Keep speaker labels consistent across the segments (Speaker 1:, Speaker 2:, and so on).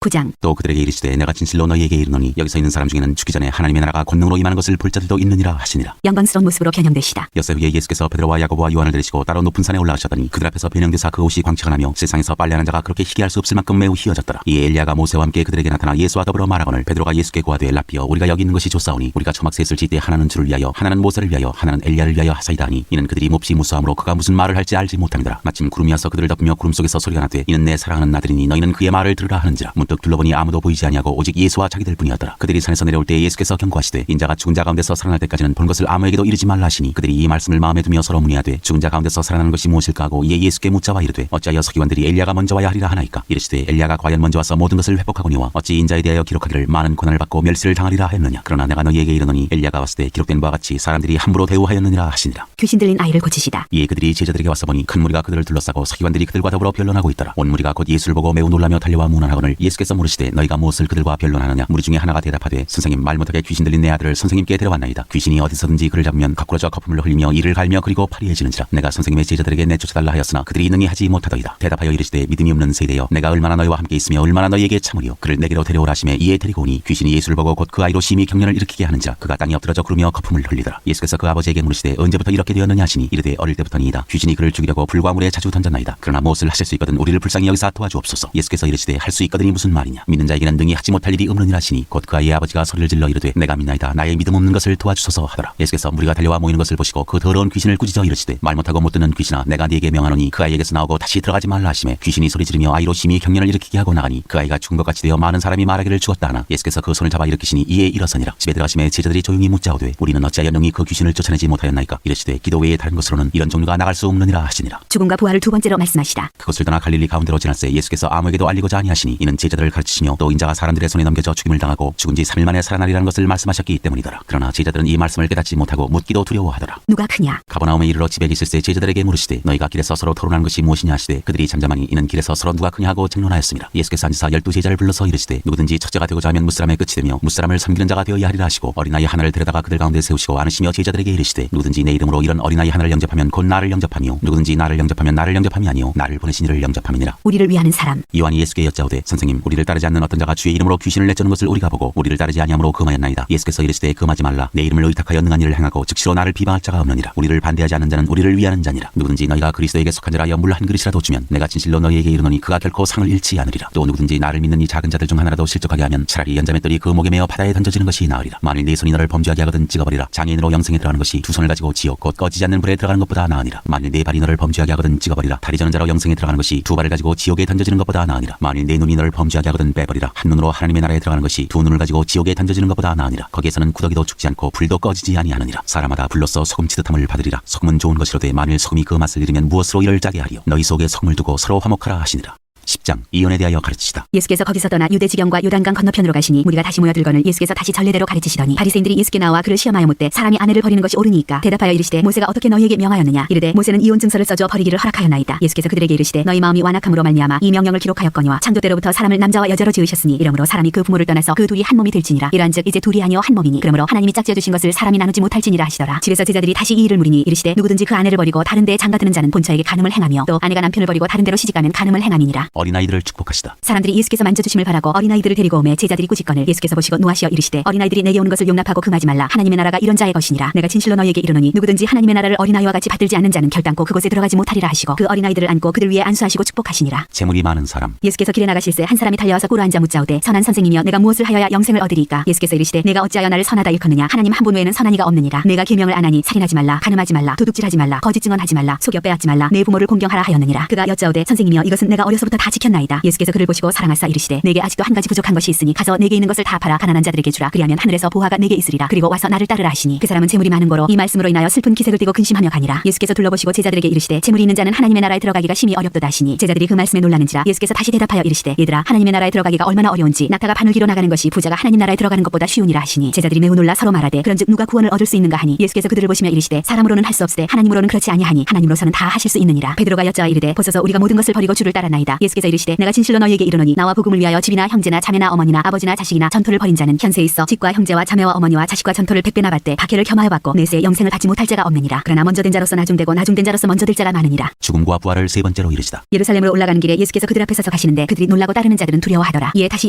Speaker 1: 9장.
Speaker 2: 또 그들에게 이르시되 내가 진실로 너희에게 이르노니 여기서 있는 사람 중에는 죽기 전에 하나님의 나라가 권능으로 임하는 것을 볼 자들도 있느니라 하시니라.
Speaker 1: 영광스러운 모습으로 변형되시다.
Speaker 2: 엿새 후에 예수께서 베드로와 야고보와 요한을 데리시고 따로 높은 산에 올라가셨더니 그들 앞에서 변형되사 그 옷이 광채가 나며 세상에서 빨래하는 자가 그렇게 희게 할 수 없을 만큼 매우 희어졌더라. 이에 엘리야가 모세와 함께 그들에게 나타나 예수와 더불어 말하거늘 베드로가 예수께 고하되 랍비여 우리가 여기 있는 것이 좋사오니 우리가 초막셋을 질 때 하나는 주를 위하여 하나는 모세를 위하여 하나는 엘리야를 위하여 하사이다 하니 이는 그들이 몹시 무수함으로 그가 무슨 말을 할지 알지 못함이더라. 마침 구름이 와서 그들을 덮으며 구름 속에서 소리가 나되 이는 내 사랑하는 아들이니 너희는 그의 말을 들으라 하는지라. 문득 둘러보니 아무도 보이지 아니하고 오직 예수와 자기들 뿐이었더라. 그들이 산에서 내려올 때 예수께서 경고하시되 인자가 죽은 자 가운데서 살아날 때까지는 본 것을 아무에게도 이르지 말라 하시니 그들이 이 말씀을 마음에 두며 서로 문의하되 죽은 자 가운데서 살아나는 것이 무엇일까 하고 이에 예수께 묻자와 이르되 어찌하여 서기관들이 엘리야가 먼저 와야 하리라 하나이까. 이르시되 엘리야가 과연 먼저 와서 모든 것을 회복하거니와 어찌 인자에 대하여 기록하기를 많은 고난을 받고 멸시를 당하리라 했느냐. 그러나 내가 너희에게 이르노니 엘리야가 왔을 때 기록된 바와 같이 사람들이 함부로 대우하였느니라 하시니라.
Speaker 1: 귀신 들린 아이를 고치시다.
Speaker 2: 이에 그들이 제자들에게 와서 보니 큰 무리가 그들을 둘러싸고 서기관들이 그들과 더불어 변론하고 있더라. 온 무리가 곧 예수를 보고 매우 놀라며 달려와 문안하거늘 예수께서 물으시되 너희가 무엇을 그들과 변론하느냐. 무리 중에 하나가 대답하되 선생님 말 못하게 귀신 들린 내 아들을 선생님께 데려왔나이다. 귀신이 어디서든지 그를 잡으면 거꾸러져 거품을 흘리며 이를 갈며 그리고 파리해지는지라. 내가 선생님의 제자들에게 내쫓아달라 하였으나 그들이 능히 하지 못하더이다. 대답하여 이르시되 믿음이 없는 세대여 내가 얼마나 너희와 함께 있으며 얼마나 너희에게 참으리요. 그를 내게로 데려오라 하시매 이에 데리고 오니 귀신이 예수를 보고 곧 그 아이로 심히 경련을 일으키게 하는지라. 그가 땅에 엎드러져 구르며 거품을 흘리더라. 예수께서 그 아버지에게 물으시되 언제부터 이렇게 되었느냐 하시니 이르되 어릴 때부터니이다. 귀신이 그를 죽이려고 불과 물에 자주 던졌나이다. 그러나 무엇을 하실 수 있거든 우리를 불쌍히 여기서 도와주옵소서. 예수께서 이르시되 할 수 있거든이 무슨 말이냐. 믿는 자에게는 능히 하지 못할 일이 없느니라 하시니 곧 그 아이의 아버지가 소리를 질러 이르되 내가 믿나이다. 나의 믿음 없는 것을 도와주소서 하더라. 예수께서 무리가 달려와 모이는 것을 보시고 그 더러운 귀신을 꾸짖어 이르시되 말 못하고 못 듣는 귀신아 내가 네게 명하노니 그 아이에게서 나오고 다시 들어가지 말라 하시매 귀신이 소리 지르며 아이로 심히 경련을 일으키게 하고 나가니 그 아이가 죽은 것 같이 되어 많은 사람이 말하기를 죽었다 하나 예수께서 그 손을 잡아 일으키시니 이에 일어서니라. 집에 들어가시매 제자들이 조용히 묻자오되 우리는 어찌하여 능히 그 귀신을 쫓아내지 못하였나이까. 이르시되 기도 외에 다른 것으로는 이런 종류가 나갈 수 없느니라 하시니라.
Speaker 1: 죽음과 부활을 두 번째로 말씀하시다.
Speaker 2: 그것을 떠나 갈릴리 가운데로 지날새 예수께서 아무에게도 알리고자 아니하시니 이는 제자들을 가르치시며 또 인자가 사람들의 손에 넘겨져 죽임을 당하고 죽은 지 3일 만에 살아나리라는 것을 말씀하셨기 때문이더라. 그러나 제자들은 이 말씀을 깨닫지 못하고 묻기도 두려워하더라.
Speaker 1: 누가 크냐.
Speaker 2: 가버나움에 이르러 집에 있을새 제자들에게 물으시되 너희가 길에서 서로 토론하는 것이 무엇이냐 하시되 그들이 잠잠하니 이는 길에서 서로 누가 크냐 하고争論하였습니다. 예수께서 앉으사 12제자를 불러서 이르시되 누구든지 첫째가 되고자 하면 무사람의 끝이 되며 무사람을 섬기는 자가 되어야 하리라 하시고 어린아이 하나를 데려다가 그들 가운데 세우시고 안으시며 제자들에게 이르시되 누구든지 내 이름으로 이런 어린아이 하나를 영접하면 곧 나를 영접하며 누구든지 나를 영접하면 나를 영접함이 아니요 나를 보내신 이를 영접함이니라.
Speaker 1: 우리를 위하는 사람.
Speaker 2: 요한이 예수께 여짜오되 선생님 우리를 따르지 않는 어떤 자가 주의 이름으로 귀신을 내쫓는 것을 우리가 보고 우리를 따르지 아니함으로 금하였나이다. 예수께서 이르시되 금하지 말라. 내 이름을 의탁하여 능한 일을 행하고 즉시로 나를 비방할 자가 없느니라. 우리를 반대하지 않는 자는 우리를 위하는 자니라. 누구든지 너희가 그리스도에게 속한 자라여 물 한 그릇이라도 주면 내가 진실로 너희에게 이르노니 그가 결코 상을 잃지 않으리라. 또 누구든지 나를 믿는 이 작은 자들 중 하나라도 실족하게 하면 차라리 연자의 뜰이 그 목에 매어 바다에 던져지는 것이 나으리라. 만일 네 손이 너를 범죄하게 하거든 찍어버리라. 장애인으로 영생에 들어가는 것이 두 손을 가지고 지옥 곧 꺼지지 않는 불에 들어가는 것보다 나으니라. 만일 네 발이 너를 범죄하게 하거든 찍어버리라. 다리 저는 자로 영생에 들어가는 것이 두 발을 가지고 지옥에 던져지는 것보다 나으니라. 만일 네 눈이 너를 범죄하게 하거든 빼버리라. 한 눈으로 하나님의 나라에 들어가는 것이 두 눈을 가지고 지옥에 던져지는 것보다 나으니라. 거기에서는 구더기도 죽지 않고 불도 꺼지지 아니하느니라. 사람마다 불로써 소금 치듯함을 받으리라. 소금은 좋은 것이로되 만일 소금이 그 맛을 잃으면 무엇으로 이를 짜게 하리요. 너희 속에 소금을 두고 서로 화목하라 하시니라. 10장 이혼에 대하여 가르치시다.
Speaker 1: 예수께서 거기서 떠나 유대 지경과 요단강 건너편으로 가시니 무리가 다시 모여들거늘 예수께서 다시 전례대로 가르치시더니 바리새인들이 예수께 나와 그를 시험하여 묻되 사람이 아내를 버리는 것이 옳으니까. 대답하여 이르시되 모세가 어떻게 너희에게 명하였느냐. 이르되 모세는 이혼 증서를 써줘 버리기를 허락하였나이다. 예수께서 그들에게 이르시되 너희 마음이 완악함으로 말미암아 이 명령을 기록하였거니와 창조 때로부터 사람을 남자와 여자로 지으셨으니 이러므로 사람이 그 부모를 떠나서 그 둘이 한 몸이 될지니라. 이러한즉 이제 둘이 아니요 한 몸이니 그러므로 하나님이 짝지어 주신 것을 사람이 나누지 못할지니라 하시더라. 집에서 제자들이 다시 이 일을 물으니 이르시되 누구든지 그 아내를 버리고 다른 데에 장가드는 자는 본처에게 간음을 행하며 또 아내가 남편을 버리고 다른 데로 시집가면 간음을 행함이니라.
Speaker 2: 어린아이들을 축복하시다.
Speaker 1: 사람들이 예수께서 만져주심을 바라고 어린아이들을 데리고 오매 제자들이 꾸짖거늘 예수께서 보시고 노하시어 이르시되 어린아이들이 내게 오는 것을 용납하고 금하지 말라. 하나님의 나라가 이런 자의 것이니라. 내가 진실로 너희에게 이르노니 누구든지 하나님의 나라를 어린아이와 같이 받들지 않는 자는 결단코 그곳에 들어가지 못하리라 하시고 그 어린아이들을 안고 그들 위에 안수하시고 축복하시니라.
Speaker 2: 재물이 많은 사람.
Speaker 1: 예수께서 길에 나가실새 한 사람이 달려와서 꿇어 앉아 묻자오되 선한 선생님이여 내가 무엇을 하여야 영생을 얻으리까. 예수께서 이르시되 내가 어찌하여 나를 선하다 일컫느냐. 하나님 한 분 외에는 선한 이가 없느니라. 내가 계명을 안 하니 살인하지 말라 간음하지 말라 도둑질하지 말라 거짓 증언하지 말라 속여 빼앗지 말라 내 부모를 공경하라 하였느니라. 그가 여짜오되 선생님이여 이것은 내가 어려서부터 다 지켰나이다. 예수께서 그를 보시고 사랑하사 이르시되 내게 아직도 한 가지 부족한 것이 있으니 가서 내게 있는 것을 다 팔아 가난한 자들에게 주라. 그리하면 하늘에서 보화가 내게 있으리라. 그리고 와서 나를 따르라 하시니 그 사람은 재물이 많은 거로 이 말씀으로 인하여 슬픈 기색을 띠고 근심하며 가니라. 예수께서 둘러보시고 제자들에게 이르시되 재물이 있는 자는 하나님의 나라에 들어가기가 심히 어렵도다 하시니 제자들이 그 말씀에 놀라는지라. 예수께서 다시 대답하여 이르시되 얘들아 하나님의 나라에 들어가기가 얼마나 어려운지 낙타가 바늘기로 나가는 것이 부자가 하나님 나라에 들어가는 것보다 쉬우니라 하시니 제자들이 매우 놀라 서로 말하되 그런즉 누가 구원을 얻을 수 있는가 하니 예수께서 그들을 보시며 이르시되 사람으로는 할 수 없으되 하나님으로는 그렇지 아니하니 하나님으로서는 다 하실 수 있느니라. 베드로가 여짜와 이르되 보소서 우리가 모든 것을 버리고 주를 따랐나이다. 예수께서 이르시되 내가 진실로 너희에게 이르노니 나와 복음을 위하여 집이나 형제나 자매나 어머니나 아버지나 자식이나 전토를 벌인 자는 현세에 있어 집과 형제와 자매와 어머니와 자식과 전토를 100배나 받되 박해를 겸하여 받고 내세 영생을 받지 못할 자가 없느니라. 그러나 먼저 된 자로서 나중되고 나중된 자로서 먼저 될 자가 많으니라.
Speaker 2: 죽음과 부활을 세 번째로 이르시다.
Speaker 1: 예루살렘으로 올라가는 길에 예수께서 그들 앞에 서서 가시는데 그들이 놀라고 따르는 자들은 두려워하더라. 이에 다시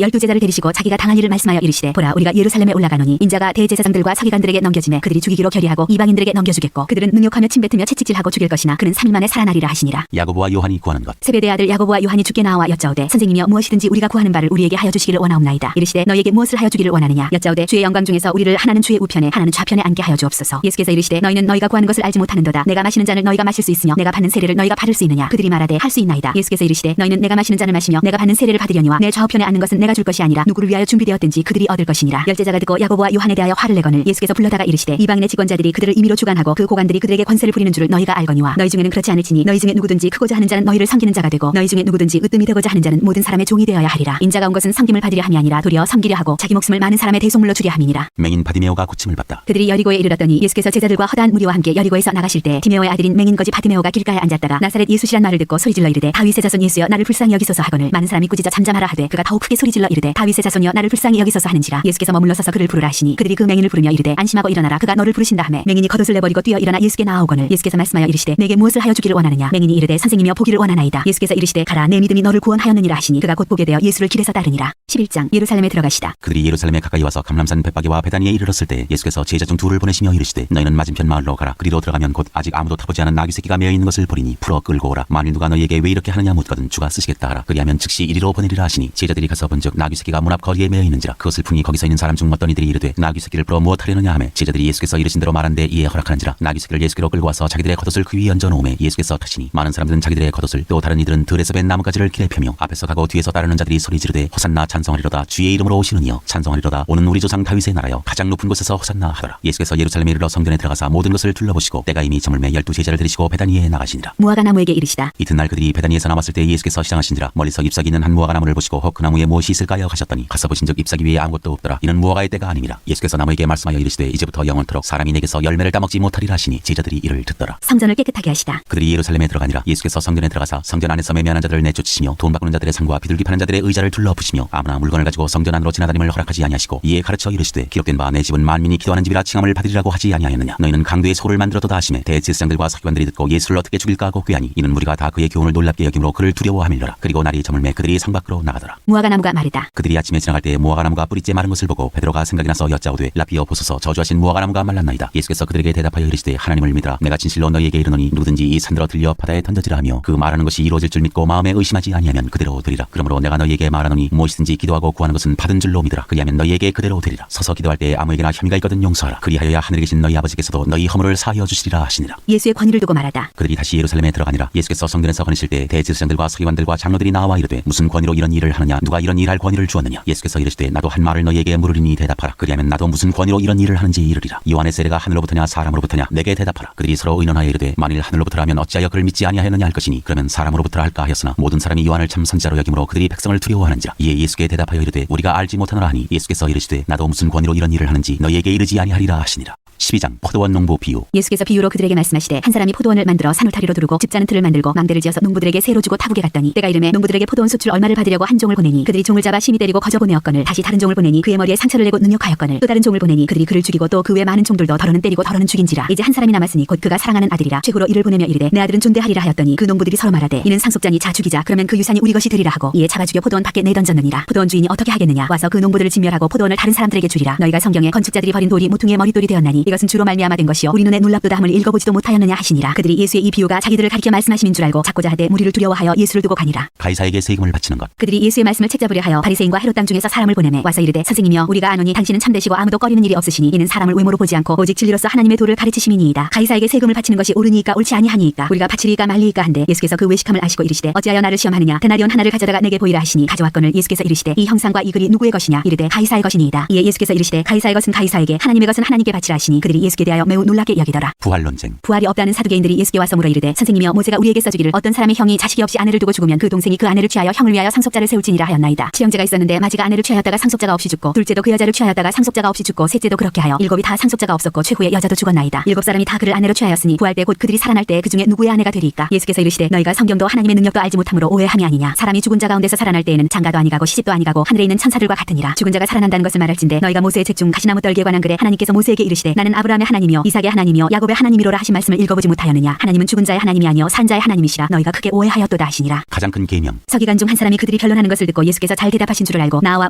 Speaker 1: 12제자를 데리시고 자기가 당할 일을 말씀하여 이르시되 보라 우리가 예루살렘에 올라가노니 인자가 대제사장들과 서기관들에게 넘겨지매 그들이 죽이기로 결의하고 이방인들에게 넘겨주겠고 그들은 능욕하며 침뱉으며 채찍질하고 죽일 것이나 그는 3일 만에 살아나리라 하시니라.
Speaker 2: 야고보와 요한이 구하는 것.
Speaker 1: 세베대의 아들 야고보와 요한이 주께 나와 여짜오되 선생님이여 무엇이든지 우리가 구하는 바를 우리에게 하여 주시기를 원하옵나이다. 이르시되 너희에게 무엇을 하여 주기를 원하느냐. 여짜오되 주의 영광 중에서 우리를 하나는 주의 우편에 하나는 좌편에 앉게 하여 주옵소서. 예수께서 이르시되 너희는 너희가 구하는 것을 알지 못하는도다. 내가 마시는 잔을 너희가 마실 수 있으며 내가 받는 세례를 너희가 받을 수 있느냐. 그들이 말하되 할 수 있나이다. 예수께서 이르시되 너희는 내가 마시는 잔을 마시며 내가 받는 세례를 받으려니와 내 좌우편에 앉는 것은 내가 줄 것이 아니라 누구를 위하여 준비되었든지 그들이 얻을 것이니라. 열제자가 듣고 야고보와 요한에 대하여 화를 내거늘 예수께서 불러다가 이르시되 이방인의 직권자들이 그들을 임의로 주관하고 그 고관들이 그들에게 권세를 부리는 줄을 너희가 알거니와 너희 중에는 그렇지 않을지니 너희 중에 누구든지 크고자 하는 자는 너희를 섬기는 자가 되고 너희 중에 누구든지 으뜸이 되고자 하는 자는 모든 사람의 종이 되어야 하리라. 인자가 온 것은 섬김을 받으려 함이 아니라 도리어 섬기려 하고 자기 목숨을 많은 사람의 대속물로 주려 함이니라.
Speaker 2: 맹인 바디메오가 고침을 받다.
Speaker 1: 그들이 여리고에 이르렀더니 예수께서 제자들과 허다한 무리와 함께 여리고에서 나가실 때 디메오의 아들인 맹인 거지 바디메오가 길가에 앉았다가 나사렛 예수시란 말을 듣고 소리질러 이르되 다윗의 자손 예수여 나를 불쌍히 여기소서 하거늘 많은 사람이 꾸짖어 잠잠하라 하되 그가 더욱 크게 소리질러 이르되 다윗의 자손이여 나를 불쌍히 여기소서 하는지라. 예수께서 머물러 서서 그를 부르라 하시니 그들이 그 맹인을 부르며 이르되 안심하고 일어나라 그가 너를 부르신다 하매 맹인이 겉옷을 내버리고 뛰어 일어나 예수께 나아오거늘 예수께서 말씀하여 이르시되 내게 무엇을 하여 주기를 원하느냐. 맹인이 이르되 선생님이여 보기를 원하나이다. 예수께서 이르시되 가라 내 믿음이 너를 구원하였느니라 하시니 그가 곧 보게 되어 예수를 길에서 따르니라. 11장 예루살렘에 들어가시다.
Speaker 2: 그들이 예루살렘에 가까이 와서 감람산 벳바게와 베다니에 이르렀을 때 예수께서 제자 중 둘을 보내시며 이르시되 너희는 맞은편 마을로 가라. 그리로 들어가면 곧 아직 아무도 타보지 않은 나귀 새끼가 매어 있는 것을 보리니 풀어 끌고 오라. 만일 누가 너희에게 왜 이렇게 하느냐 묻거든 주가 쓰시겠다 하라. 그리하면 즉시 이리로 보내리라 하시니 제자들이 가서 본즉 나귀 새끼가 문 앞 거리에 매어 있는지라. 그것을 풍이 거기서 있는 사람 중 어떤 이들이 이르되 나귀 새끼를 풀어 무엇 하려느냐 하매 제자들이 예수께서 이르신 대로 말한데 이에 허락하는지라. 나귀 새끼를 예수께로 끌고 와서 자기들의 겉옷을 그 위에 얹어 놓음에 예수께서 타시니 많은 사람들은 자기들의 겉옷을 또 다른 이들은 들에서 벤 나뭇가지를 길에 펴며 앞에서 가고 뒤에서 따르는 자들이 소리 지르되 호산나 찬송하리로다 주의 이름으로 오시는 이여 찬송하리로다 오는 우리 조상 다윗의 나라여 가장 높은 곳에서 호산나 하더라. 예수께서 예루살렘에 이르러 성전에 들어가사 모든 것을 둘러보시고 때가 이미 저물매 12제자를 들이시고 베다니에 나가시니라.
Speaker 1: 무화과 나무에게 이르시다.
Speaker 2: 이튿날 그들이 베다니에서 남았을 때 예수께서 시장하신지라. 멀리서 잎사귀 있는 한 무화과 나무를 보시고 혹 그 나무에 무엇이 있을까요 하셨더니 가서 보신즉 잎사귀 위에 아무것도 없더라. 이는 무화과의 때가 아님이라. 예수께서 나무에게 말씀하여 이르시되 이제부터 영원토록 사람이 내게서 열매를 따먹지 못하리라 하시니 제자들이 이를 듣더라.
Speaker 1: 성전을 깨끗하게 하시다.
Speaker 2: 그들이 예루살렘에 들어가니라. 예수께서 성전에 들어가사 성전 안에서 매매하는 자들을 내쫓으시며 돈 바꾸는 자들의 상과 비둘기 파는 자들의 의자를 둘러부시며 아무나 물건을 가지고 성전 안으로 지나다님을 허락하지 아니하시고 이에 가르쳐 이르시되 기록된 바 내 집은 만민이 기도하는 집이라 칭함을 받으리라고 하지 아니하였느냐. 너희는 강도의 소를 만들어도다 하시매 대제사장들과 서기관들이 듣고 예수를 어떻게 죽일까 하고 꾀하니 이는 무리가 다 그의 교훈을 놀랍게 여김으로 그를 두려워함일러라. 그리고 날이 저물매 그들이 성 밖으로 나가더라.
Speaker 1: 무화과 나무가 마르다.
Speaker 2: 그들이 아침에 지나갈 때 무화과 나무가 뿌리째 마른 것을 보고 베드로가 생각이 나서 여짜오되 라피여 보소서 저주하신 무화과 나무가 말랐나이다. 예수께서 그들에게 대답하여 이르시되 하나님을 믿으라. 내가 진실로 너희에게 이르노니 누구든지 이 산들어 들려 바다에 던져지라 하며 그 말하는 것이 이루어질 줄 믿고 마음에 의심하지 아니하면 그대로 되리라. 그러므로 내가 너희에게 말하노니 무엇이든지 기도하고 구하는 것은 받은 줄로 믿으라. 그리하면 너희에게 그대로 되리라. 서서 기도할 때 아무에게나 혐의가 있거든 용서하라. 그리하여야 하늘에 계신 너희 아버지께서도 너희 허물을 사하여 주시리라 하시니라.
Speaker 1: 예수의 권위를 두고 말하다.
Speaker 2: 그들이 다시 예루살렘에 들어가니라. 예수께서 성전에서 거니실 때 대제사장들과 서기관들과 장로들이 나와 이르되 무슨 권위로 이런 일을 하느냐. 누가 이런 일할 권위를 주었느냐. 예수께서 이르시되 나도 한 말을 너희에게 물으리니 대답하라. 그리하면 나도 무슨 권위로 이런 일을 하는지 이르리라. 요한의 세례가 하늘로부터냐 사람으로부터냐 내게 대답하라. 그들이 서로 의논하여 이르되 만일 하늘로부터라면 어찌하여 그를 믿지 아니하였느냐 할 것이니 그러면 사람으로부터라 할까 하였으나 모든 사람이 요한을 참 선지자로 여김으로 그들이 백성을 두려워하는지라. 이에 예수께 대답하여 이르되 우리가 알지 못하노라 하니 예수께서 이르시되 나도 무슨 권위로 이런 일을 하는지 너희에게 이르지 아니하리라 하시니라. 12장 포도원 농부 비유.
Speaker 1: 예수께서 비유로 그들에게 말씀하시되 한 사람이 포도원을 만들어 산울타리로 두르고 집자는 틀을 만들고 망대를 지어서 농부들에게 세로 주고 타국에 갔더니 때가 이르매 농부들에게 포도원 수출 얼마를 받으려고 한 종을 보내니 그들이 종을 잡아 심히 때리고 거저 보내었거늘 다시 다른 종을 보내니 그의 머리에 상처를 내고 능욕하였거늘 또 다른 종을 보내니 그들이 그를 죽이고 또 그 외 많은 종들도 더러는 때리고 더러는 죽인지라. 이제 한 사람이 남았으니 곧 그가 사랑하는 아들이라. 최고로 이를 보내며 이르되 내 아들은 존대하리라 하였더니 그 농부들이 서로 말하되 이는 상속자니 자 죽이자. 그러면 그 유산이 우리 것이 되리라 하고 이에 잡아 죽여 포도원 밖에 내던졌느니라. 포도원 주인이 어떻게 하겠느냐. 와서 그 농부들을 진멸하고 포도원을 다른 사람들에게 주리라. 너희가 성경에 건축자들이 버린 돌이 모퉁이의 머릿돌이 되었나니 이것은 주로 말미암아 된 것이요 우리 눈에 놀랍도다 함을 읽어보지도 못하였느냐 하시니라. 그들이 예수의 이 비유가 자기들을 가리켜 말씀하심인 줄 알고 잡고자 하되 무리를 두려워하여 예수를 두고 가니라.
Speaker 2: 가이사에게 세금을 바치는 것.
Speaker 1: 그들이 예수의 말씀을 책잡으려 하여 바리새인과 헤롯 땅 중에서 사람을 보내매 와서 이르되 선생님이여 우리가 아노니 당신은 참되시고 아무도 꺼리는 일이 없으시니 이는 사람을 외모로 보지 않고 오직 진리로서 하나님의 도를 가르치심이니이다. 가이사에게 세금을 바치는 것이 옳으니까 옳지 아니하니이까 우리가 바치리이까 말리이까 한데 예수께서 그 외식함을 아시고 이르시되 어찌하여 나를 시험하느냐. 데나리온 하나를 가져다가 내게 보이라 하시니 가져왔거늘 예수께서 이르시되 이 형상과 이 글이 누구의 것이냐. 이르되 가이사의 것이니이다. 이에 예수께서 이르시되 가이사의 것은 가이사에게 하나님의 것은 하나님께 바치라 하시니 하니 그들이 예수께 대하여 매우 놀랍게 여기더라.
Speaker 2: 부활 논쟁.
Speaker 1: 부활이 없다는 사두개인들이 예수께 와서 물어 이르되 선생님이여 모세가 우리에게 써주기를 어떤 사람의 형이 자식이 없이 아내를 두고 죽으면 그 동생이 그 아내를 취하여 형을 위하여 상속자를 세울지니라 하였나이다. 치형제가 있었는데 마지가 아내를 취하였다가 상속자가 없이 죽고 둘째도 그 여자를 취하였다가 상속자가 없이 죽고 셋째도 그렇게 하여 일곱이 다 상속자가 없었고 최후의 여자도 죽었나이다. 일곱 사람이 다 그를 아내로 취하였으니 부활 때 곧 그들이 살아날 때 그 중에 누구의 아내가 되리이까? 예수께서 이르시되 너희가 성경도 하나님의 능력도 알지 못함으로 오해함이 아니냐. 사람이 죽은 자 가운데서 살아날 때에는 장가도 아니가고 시집도 아니가고 하늘에 있는 천사들과 같으니라. 죽은 자가 살아난다는 것을 말할진대 너희가 모세의 책 중 가시나무 떨기에 관한 글에 하나님께서 모세에게 이르시되 나는 아브라함의 하나님이요 이삭의 하나님이요 야곱의 하나님이로라 하신 말씀을 읽어보지 못하였느냐. 하나님은 죽은 자의 하나님이 아니요 산 자의 하나님이시라. 너희가 크게 오해하였도다 하시니라.
Speaker 2: 가장 큰 계명.
Speaker 1: 서기관 중 한 사람이 그들이 변론하는 것을 듣고 예수께서 잘 대답하신 줄을 알고 나와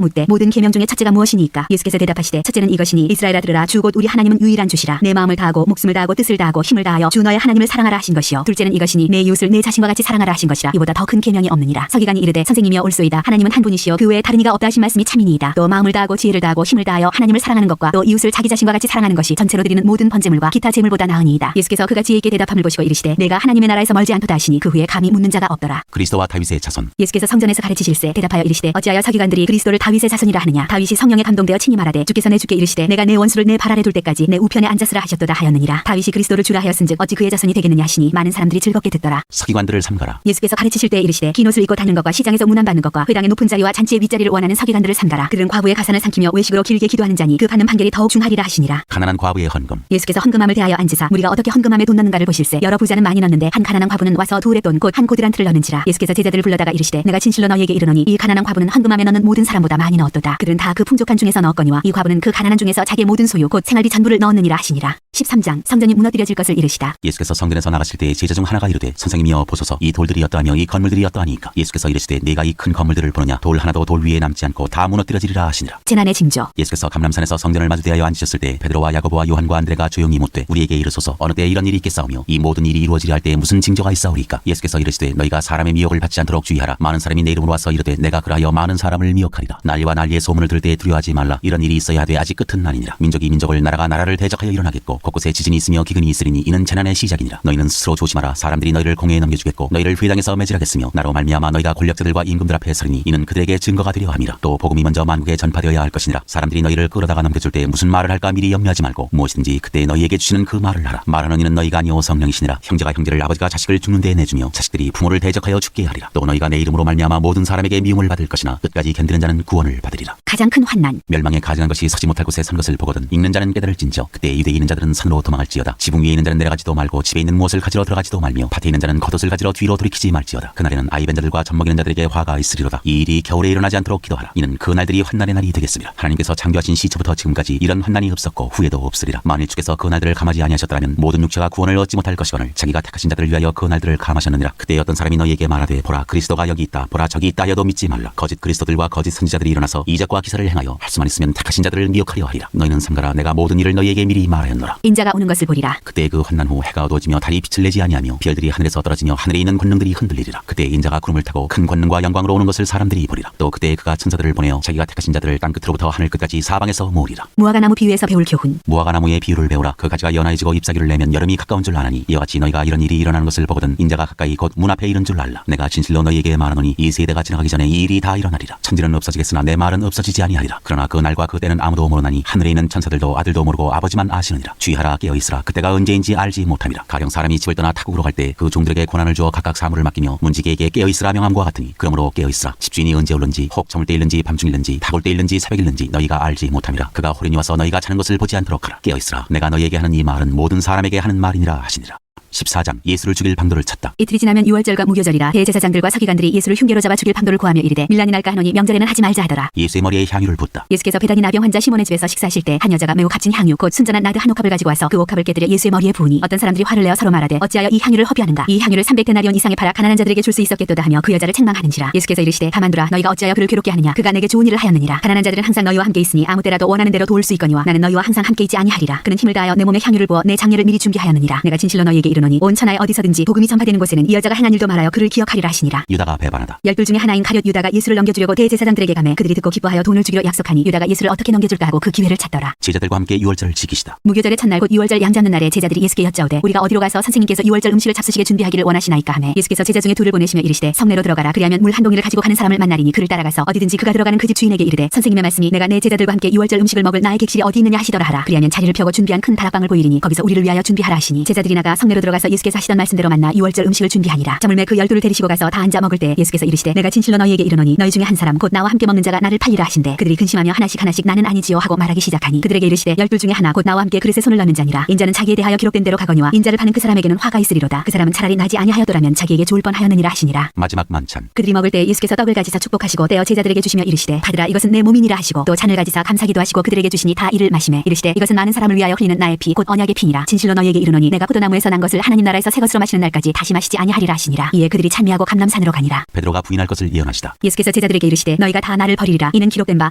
Speaker 1: 묻되 모든 계명 중에 첫째가 무엇이니까? 예수께서 대답하시되 첫째는 이것이니 이스라엘아 들으라 주 곧 우리 하나님은 유일한 주시라. 내 마음을 다하고 목숨을 다하고 뜻을 다하고 힘을 다하여 주 너의 하나님을 사랑하라 하신 것이요 둘째는 이것이니 내 이웃을 내 자신과 같이 사랑하라 하신 것이라. 이보다 더 큰 계명이 없느니라. 서기관이 이르되 선생님이여 옳소이다. 하나님은 한 분이시요 그 외에 다른 이가 없다 하신 말씀이 참이니이다. 또 마음을 다하고 지혜를 다하고 힘을 다하여 하나님을 사랑하는 것과 또 이웃을 자기 자신과 같이 사랑하는 것이 전체로 드리는 모든 번제물과 기타 제물보다 나으니이다. 예수께서 그가 지혜 있게 대답함을 보시고 이르시되 내가 하나님의 나라에서 멀지 않도다 하시니 그 후에 감히 묻는 자가 없더라.
Speaker 2: 그리스도와 다윗의 자손.
Speaker 1: 예수께서 성전에서 가르치실세 대답하여 이르시되 어찌하여 서기관들이 그리스도를 다윗의 자손이라 하느냐. 다윗이 성령에 감동되어 친히 말하되 주께서 내 주께 이르시되 내가 내 원수를 내 발 아래 둘 때까지 내 우편에 앉았으라 하셨도다 하였느니라. 다윗이 그리스도를 주라 하였은즉 어찌 그의 자손이 되겠느냐 하시니 많은 사람들이 즐겁게 듣더라.
Speaker 2: 서기관들을 삼가라.
Speaker 1: 예수께서 가르치실 때 이르시되 긴 옷을 입고 다니는 것과 시장에서 문안받는 것과 회당의 높은 자리와 잔치의 윗자리를 원하는 서기관들을 삼가라. 그들은 과부의 가산을 삼키며 외식으로 길게 기도하는 자니 그 받는 판결이 더욱 중하리라 하시니라.
Speaker 2: 가난한 과부의 헌금.
Speaker 1: 예수께서 헌금함을 대하여 앉으사 우리가 어떻게 헌금함에 돈 넣는가를 보실세. 여러 부자는 많이 넣는데 한 가난한 과부는 와서 둘의 돈 곧 한 고드란트를 넣는지라. 예수께서 제자들을 불러다가 이르시되 내가 진실로 너희에게 이르노니 이 가난한 과부는 헌금함에 넣는 모든 사람보다 많이 넣었도다. 그들은 다 그 풍족한 중에서 넣었거니와 이 과부는 그 가난한 중에서 자기의 모든 소유 곧 생활비 전부를 넣었느니라 하시니라. 13장 성전이 무너뜨려질 것을 이르시다.
Speaker 2: 예수께서 성전에서 나가실 때 제자 중 하나가 이르되 선생님이여 보소서 이 돌들이 어떠하며 이 건물들이 어떠하니까? 예수께서 이르시되 네가 이 큰 건물들을 보느냐? 돌 하나도 돌 위에 남지 않고 다 무너뜨려지리라 하시니라.
Speaker 1: 재난의 징조.
Speaker 2: 예수께서 감람산에서 성전을 마주대하여 앉으셨을 때 베드로와 야고보와 요한과 안드레가 조용히 묻되 우리에게 이르소서 어느 때 이런 일이 있겠사오며 이 모든 일이 이루어지려 할 때 무슨 징조가 있사오리까? 예수께서 이르시되 너희가 사람의 미혹을 받지 않도록 주의하라. 많은 사람이 내 이름으로 와서 이르되 내가 그라하여 많은 사람을 미혹하리라. 난리와 난리의 소문을 들을 때 두려워하지 말라. 이런 일이 있어야 하되 아직 끝은 아니니라. 민족이 민족을 나라가 나라를 대적하여 일어나겠고 곳곳에 지진이 있으며 기근이 있으리니 이는 재난의 시작이니라. 너희는 스스로 조심하라. 사람들이 너희를 공회에 넘겨주겠고 너희를 회당에서 매질하겠으며 나로 말미암아 너희가 권력자들과 임금들 앞에 서리니 이는 그들에게 증거가 되려 함이라. 또 복음이 먼저 만국에 전파되어야 할 것이니라. 사람들이 너희를 끌어다가 넘겨줄 때 무슨 말을 할까 미리 염려하지 말고 무엇이든지 그때 너희에게 주시는 그 말을 하라. 말하는 이는 너희가 아니오 성령이시니라. 형제가 형제를 아버지가 자식을 죽는 데에 내주며 자식들이 부모를 대적하여 죽게 하리라. 또 너희가 내 이름으로 말미암아 모든 사람에게 미움을 받을 것이나 끝까지 견디는 자는 구원을 받으리라.
Speaker 1: 가장 큰 환난.
Speaker 2: 멸망에 가증한 것이 서지 못할 곳에 선 것을 보거든 읽는 자는 깨달을진저 그때 유대에 있는 자들은 산으로 도망할지어다. 지붕 위에 있는 자는 내려가지도 말고 집에 있는 무엇을 가지러 들어가지도 말며 밭에 있는 자는 겉옷을 가지러 뒤로 돌이키지 말지어다. 그날에는 아이 벤 자들과 젖먹이는 자들에게 화가 있으리로다. 이 일이 겨울에 일어나지 않도록 기도하라. 이는 그 날들이 환난의 날이 되겠습니다. 하나님께서 창조하신 시초부터 지금까지 이런 환난이 없었고 후에도 없으리라. 만일 주께서 그 날들을 감하지 아니하셨더라면 모든 육체가 구원을 얻지 못할 것이거늘 자기가 택하신 자들을 위하여 그 날들을 감하셨느니라. 그때 어떤 사람이 너희에게 말하되 보라 그리스도가 여기 있다 보라 저기 있다 하여도 믿지 말라. 거짓 그리스도들과 거짓 선지자들이 일어나서 이적과 기사를 행하여 할 수만 있으면 택하신 자들을 미혹하려 하리라. 너희는 삼가라. 내가 모든 일을 너희에게 미리 말하였노라.
Speaker 1: 인자가 오는 것을 보리라.
Speaker 2: 그때 그 환난 후 해가 어두워지며 달이 빛을 내지 아니하며 별들이 하늘에서 떨어지며 하늘에 있는 권능들이 흔들리리라. 그때 인자가 구름을 타고 큰 권능과 영광으로 오는 것을 사람들이 보리라. 또 그때 그가 천사들을 보내어 자기가 택하신 자들을 땅 끝으로부터 하늘 끝까지 사방에서 모으리라.
Speaker 1: 무화과나무 비유에서 배울 교훈.
Speaker 2: 무화과나무의 비유를 배우라. 그 가지가 연하여지고 잎사귀를 내면 여름이 가까운 줄 아나니 이와 같이 너희가 이런 일이 일어나는 것을 보거든 인자가 가까이 곧 문 앞에 이른 줄 알라. 내가 진실로 너희에게 말하노니 이 세대가 지나가기 전에 이 일이 다 일어나리라. 천지는 없어지겠으나 내 말은 없어지지 아니하리라. 그러나 그 날과 그 때는 아무도 모르나니 하늘에 있는 천사들도 아들도 모르고 아버지만 아시느니라. 주의하라 깨어있으라. 그때가 언제인지 알지 못함이라. 가령 사람이 집을 떠나 타국으로 갈 때 그 종들에게 권한을 주어 각각 사물을 맡기며 문지기에게 깨어있으라 명함과 같으니 그러므로 깨어있으라. 집주인이 언제 올는지 혹 저물 때 일는지 밤중 일는지 타골 때 일는지 새벽 일는지 너희가 알지 못함이라. 그가 호련히 와서 너희가 자는 것을 보지 않도록 하라. 깨어있으라. 내가 너희에게 하는 이 말은 모든 사람에게 하는 말이니라 하시니라. 14장 예수를 죽일 방도를 찾다.
Speaker 1: 이틀이 지나면 유월절과 무교절이라 대제사장들과 서기관들이 예수를 흉계로 잡아 죽일 방도를 구하며 이르되 밀란이 날까 하노니 명절에는 하지 말자 하더라.
Speaker 2: 예수의 머리에 향유를 붓다.
Speaker 1: 예수께서 베다니 나병 환자 시몬의 집에서 식사하실 때 한 여자가 매우 값진 향유 곧 순전한 나드 한 옥합을 가지고 와서 그 옥합을 깨뜨려 예수의 머리에 부으니 어떤 사람들이 화를 내어 서로 말하되 어찌하여 이 향유를 허비하는가? 이 향유를 300데나리온 이상에 팔아 가난한 자들에게 줄 수 있었겠도다 하며 그 여자를 책망하는지라. 예수께서 이르시되 가만두라. 너희가 어찌하여 그를 괴롭게 하느냐? 그가 내게 좋은 일을 하였느니라. 가난한 자들은 항상 너희와 함께 있으니 아무 때라도 원하는 대로 도울 수 있거니와 나는 너희와 항상 함께 있지 아니하리라. 그는 힘을 다하여 내 몸에 향유를 부어 내 장례를 미리 준비하였느니라. 내가 진실로 너희에게 이르노니 이르노니 온 천하에 어디서든지 복음이 전파되는 곳에는 이 여자가 행한 일도 말하여 그를 기억하리라 하시니라.
Speaker 2: 유다가 배반하다.
Speaker 1: 열둘 중에 하나인 가룟 유다가 예수를 넘겨주려고 대제사장들에게 가매 그들이 듣고 기뻐하여 돈을 주기로 약속하니 유다가 예수를 어떻게 넘겨줄까 하고 그 기회를 찾더라.
Speaker 2: 제자들과 함께 유월절을 지키시다.
Speaker 1: 무교절의 첫날 곧 유월절 양 잡는 날에 제자들이 예수께 여짜오되 우리가 어디로 가서 선생님께서 유월절 음식을 잡수시게 준비하기를 원하시나이까 하매 예수께서 제자 중에 둘을 보내시며 이르시되 성내로 들어가라. 그리하면 물 한 동이를 가지고 가는 사람을 만나리니 그를 따라가서 어디든지 그가 들어가는 그 집 주인에게 이르되 선생님의 말씀이 내가 내 제자들과 함께 유월절 음식을 먹을 나의 객실이 어디 있느냐 하시더라 하라. 그리하면 자리를 펴고 준비한 큰 다락방을 보이리니 거기서 우리를 위하여 준비하라 하시니 제자들이 나가 성내로 들어가서 예수께서 하시던 말씀대로 만나 유월절 음식을 준비하니라. 저물매 그 열둘을 데리시고 가서 다 앉아 먹을 때 예수께서 이르시되 내가 진실로 너희에게 이르노니 너희 중에 한 사람 곧 나와 함께 먹는 자가 나를 팔리라 하신대 그들이 근심하며 하나씩 나는 아니지요 하고 말하기 시작하니 그들에게 이르시되 열둘 중에 하나 곧 나와 함께 그릇에 손을 넣는 자니라. 인자는 자기에 대하여 기록된 대로 가거니와 인자를 파는 그 사람에게는 화가 있으리로다. 그 사람은 차라리 나지 아니하였더라면 자기에게 좋을 뻔하였느니라 하시니라.
Speaker 2: 마지막 만찬.
Speaker 1: 그들이 먹을 때 예수께서 떡을 가지사 축복하시고 떼어 제자들에게 주시며 이르시되 받으라 이것은 내 몸이니라 하시고 또 잔을 가지사 감사기도 하시고 그들에게 주시니 다 이를 마시매 이르시되 이것은 많은 사람을 위하여 흘리는 나의 피 곧 언약의 피니라. 진실로 너희에게 이르노니 내가 포도나무에서 난 것을 하나님 나라에서 새 것으로 마시는 날까지 다시 마시지 아니하리라 하시니라. 이에 그들이 찬미하고 감람산으로 가니라.
Speaker 2: 베드로가 부인할 것을 예언하시다.
Speaker 1: 예수께서 제자들에게 이르시되 너희가 다 나를 버리리라. 이는 기록된 바